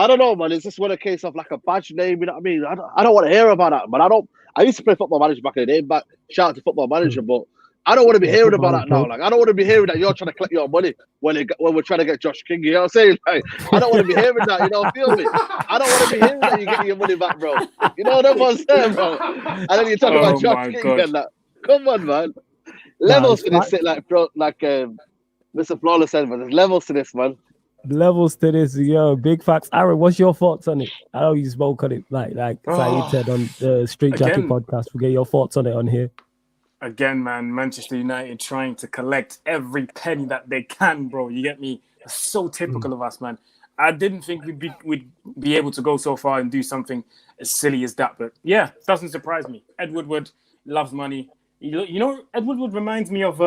don't know, man. It's just one a case of like a badge name. You know what I mean? I don't want to hear about that, man. I used to play Football Manager back in the day. But shout out to Football Manager, but I don't want to be hearing about that now. Like, I don't want to be hearing that you're trying to collect your money when we're trying to get Josh King. You know what I'm saying? Like, I don't want to be hearing that. You know, feel me? I don't want to be hearing that you're getting your money back, bro. You know what I'm saying, bro? And then you talk about Josh King and that. Come on, man. Levels to this, like, bro, like Mr. Flawless said, but there's levels to this, man. Levels to this, yo, big facts. Aaron, what's your thoughts on it? I know you spoke on it, like Saeed said on the Street Jacket podcast. We'll get your thoughts on it on here. Again, man, Manchester United trying to collect every penny that they can, bro. You get me? It's so typical of us, man. I didn't think we'd be able to go so far and do something as silly as that, but yeah, it doesn't surprise me. Ed Woodward loves money. You know, Ed Woodward reminds me of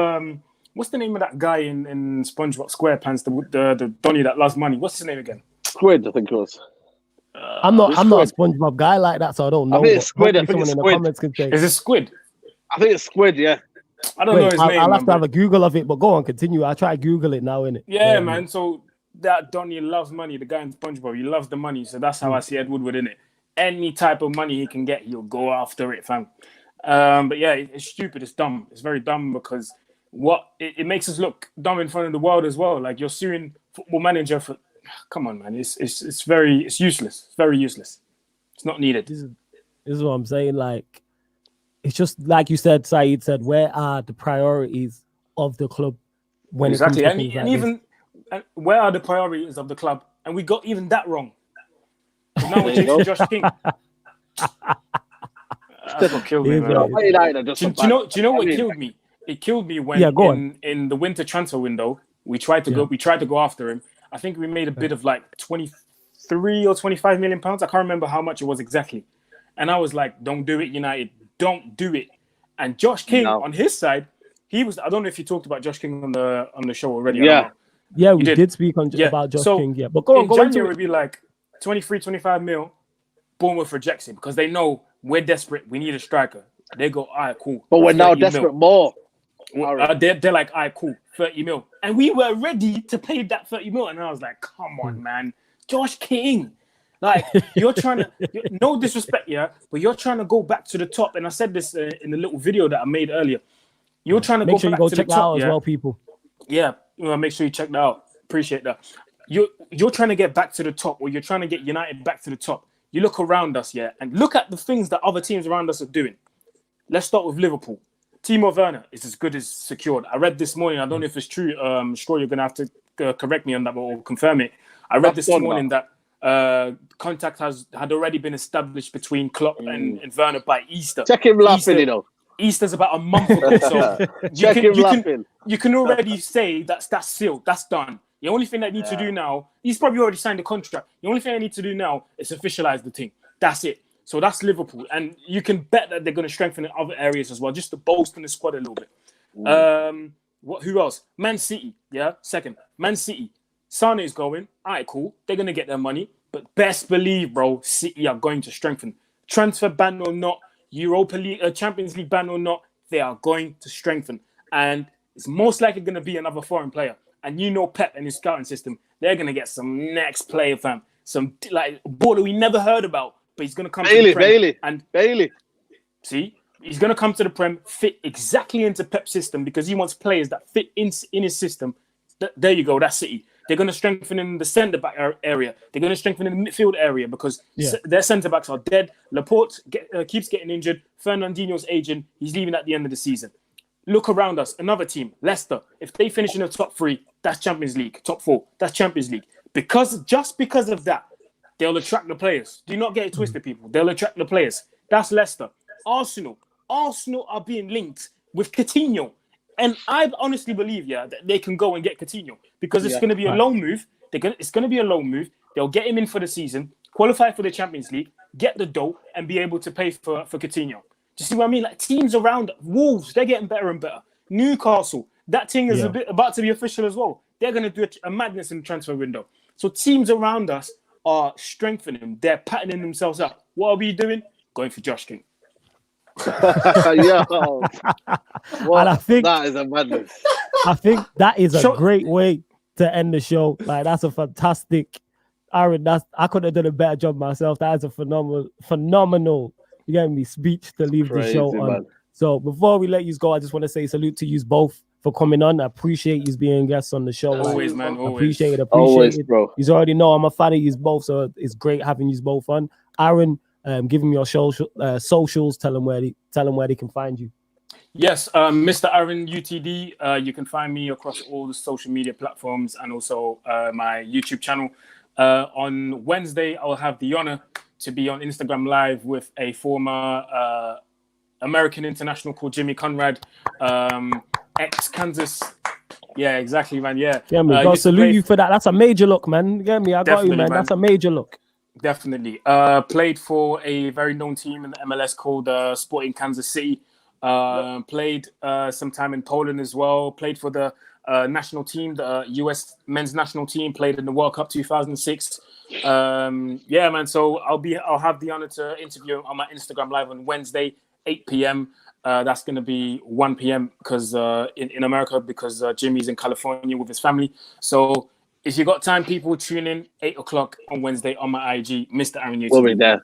what's the name of that guy in SpongeBob SquarePants, the Donnie that loves money? What's his name again? Squid, I think it was. I'm not a SpongeBob guy like that, so I don't know. I think it's Squid. Hopefully someone in the comments can say. Is it Squid? I think it's Squid, yeah. I don't know his name. I'll have to have a Google of it, but go on, continue. I'll try to Google it now, innit? Yeah, man. So that Donnie loves money, the guy in SpongeBob, he loves the money. So that's how I see Ed Woodward in it. Any type of money he can get, he'll go after it, fam. But yeah, it's stupid. It's dumb. It's very dumb because it makes us look dumb in front of the world as well. Like you're suing Football Manager for. Come on, man. It's useless. It's very useless. It's not needed. This is what I'm saying. Like, it's just like you said, Saeed said, where are the priorities of the club when exactly. it comes to things like and where are the priorities of the club? And we got even that wrong. Now we're chasing Josh King. That's what killed me, man. Do you know what killed me? It killed me when in the winter transfer window we tried to go after him. I think we made a bid of like 23 or 25 million pounds. I can't remember how much it was exactly. And I was like, don't do it, United. Don't do it. And Josh King on his side, he was. I don't know if you talked about Josh King on the show already. Yeah, we did speak about Josh King. Yeah, but go on. January would be like 23, 25 mil. Bournemouth rejects him because they know we're desperate. We need a striker. They go, all right, cool. But we're now desperate more. They're like, all right, cool, 30 mil. And we were ready to pay that 30 mil. And I was like, come on, man. Josh King. Like, you're trying to, no disrespect, yeah, but you're trying to go back to the top. And I said this in the little video that I made earlier. You're trying to go back to the top. Make sure you go check that out as well, people. Yeah, make sure you check that out. Appreciate that. You're trying to get back to the top, or you're trying to get United back to the top. You look around us, yeah, and look at the things that other teams around us are doing. Let's start with Liverpool. Timo Werner is as good as secured. I read this morning, I don't know if it's true, Sure, you're going to have to correct me on that or confirm it. I read this morning that contact had already been established between Klopp and Werner by Easter. Check him laughing, you know. Easter's about a month ago, so you can already say that's sealed, that's done. The only thing that needs to do now, he's probably already signed the contract. The only thing I need to do now is officialize the thing. That's it. So that's Liverpool. And you can bet that they're going to strengthen in other areas as well, just to bolster the squad a little bit. Who else? Man City, yeah, second. Man City. Sane is going. All right, cool. They're going to get their money. But best believe, bro, City are going to strengthen. Transfer ban or not, Europa League, Champions League ban or not, they are going to strengthen. And it's most likely going to be another foreign player. And you know Pep and his scouting system, they're going to get some next player, fam. Some like baller we never heard about, but he's going to come to the Prem. Bailey. See? He's going to come to the Prem, fit exactly into Pep's system because he wants players that fit in his system. There you go, that's City. They're going to strengthen in the centre-back area. They're going to strengthen in the midfield area because their centre-backs are dead. Laporte keeps getting injured. Fernandinho's aging. He's leaving at the end of the season. Look around us. Another team, Leicester. If they finish in the top 3, that's Champions League. Top 4, that's Champions League. Just because of that, they'll attract the players. Do not get it twisted, people. They'll attract the players. That's Leicester. Arsenal are being linked with Coutinho. And I honestly believe, that they can go and get Coutinho because it's going to be a loan move. It's going to be a loan move. They'll get him in for the season, qualify for the Champions League, get the dough, and be able to pay for Coutinho. Do you see what I mean? Like teams around Wolves, they're getting better and better. Newcastle, that thing is about to be official as well. They're going to do a madness in the transfer window. So teams around us are strengthening. They're patterning themselves up. What are we doing? Going for Josh King. Yo, and I think that is a madness. I think that is a great way to end the show. Like that's a fantastic, Aaron. I could have done a better job myself. That is a phenomenal. You get me? Speech to leave the show on. Man. So before we let you go, I just want to say salute to you both for coming on. I appreciate you being guests on the show. Always, man. Always. Appreciate it, bro. You already know I'm a fan of you both, so it's great having you both on. Aaron, give them your socials. Tell them where they can find you. Yes, Mr Aaron Utd. You can find me across all the social media platforms and also my YouTube channel. On Wednesday, I'll have the honor to be on Instagram Live with a former American international called Jimmy Conrad, ex-Kansas. Yeah, exactly, man. Yeah. Get me. God salute you for that. That's a major look, man. Get me. I got you, man. That's a major look. Definitely. Played for a very known team in the MLS called Sporting Kansas City. Played some time in Poland as well. Played for the national team, the US men's national team. Played in the World Cup 2006. Yeah, man. So I'll have the honor to interview him on my Instagram live on Wednesday, 8 p.m. That's going to be 1 p.m. because in America, because Jimmy's in California with his family. So if you got time, people, tune in 8 o'clock on Wednesday on my IG, Mr Aaron Utd. We'll be there.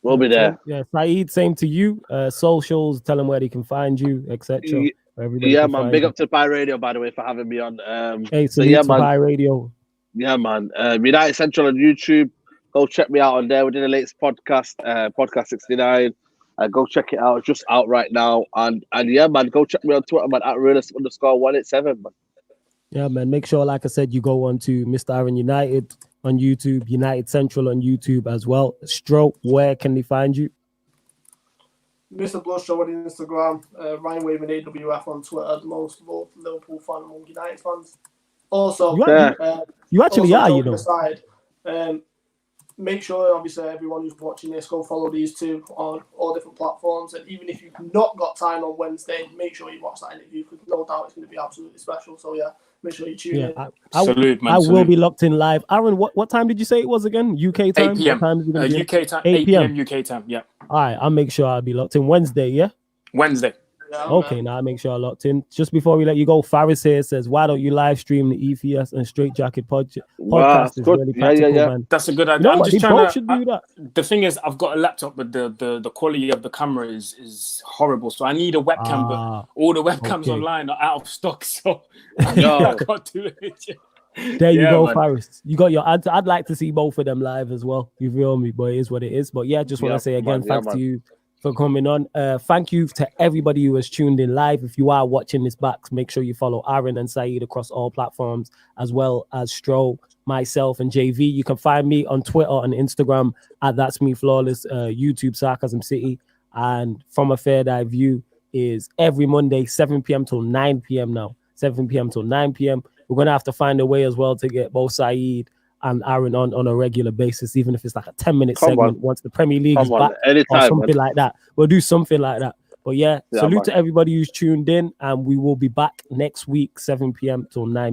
We'll be there. Yeah, Saeed, same to you. Socials, tell them where they can find you, etc. Yeah, man. Big up to Pi Radio, by the way, for having me on. Hey, salute to Pi Radio. Yeah, man. United Central on YouTube. Go check me out on there. We did the latest podcast, podcast 69. Go check it out. It's just out right now. And yeah, man, go check me on Twitter, man, at realist_187, man. Yeah, man. Make sure, like I said, you go on to Mr. Aaron United on YouTube, United Central on YouTube as well. Stroke, where can they find you? Mr. Bloodshow on Instagram, Ryan Waving AWF on Twitter, the most loved Liverpool fan among United fans. Also, you actually are, you know. Aside, make sure, obviously, everyone who's watching this, go follow these two on all different platforms. And even if you've not got time on Wednesday, make sure you watch that interview because no doubt it's going to be absolutely special. So, yeah, make sure you tune in. I will be locked in live. Aaron, what time did you say it was again? UK time? 8 p.m. UK time. 8 p.m. UK time, yeah. All right, I'll make sure I'll be locked in Wednesday, yeah? Wednesday. Yeah, okay, now I'll make sure I'm locked in. Just before we let you go, Faris here says, why don't you live stream the EFS and Straight Jacket podcast? Is really practical, man. That's a good idea. You know what? Both should do that. The thing is, I've got a laptop, but the quality of the camera is horrible. So I need a webcam, but all the webcams online are out of stock. So I can't do it. There you go, man. Faris. You got your answer. I'd like to see both of them live as well. You feel me? But it is what it is. But yeah, just want to say again, thanks to you for coming on. Thank you to everybody who has tuned in live. If you are watching this back, make sure you follow Aaron and Saeed across all platforms, as well as Stro, myself, and JV. You can find me on Twitter and Instagram at That's Me Flawless, YouTube Sarcasm City, and From a Fair Eye View is every Monday, 7 p.m. till 9 p.m. now. 7 p.m. till 9 p.m. We're going to have to find a way as well to get both Saeed and Aaron on a regular basis, even if it's like a 10-minute segment once the Premier League is back or something like that. We'll do something like that. But yeah, salute to everybody who's tuned in, and we will be back next week, 7 p.m. till 9 p.m.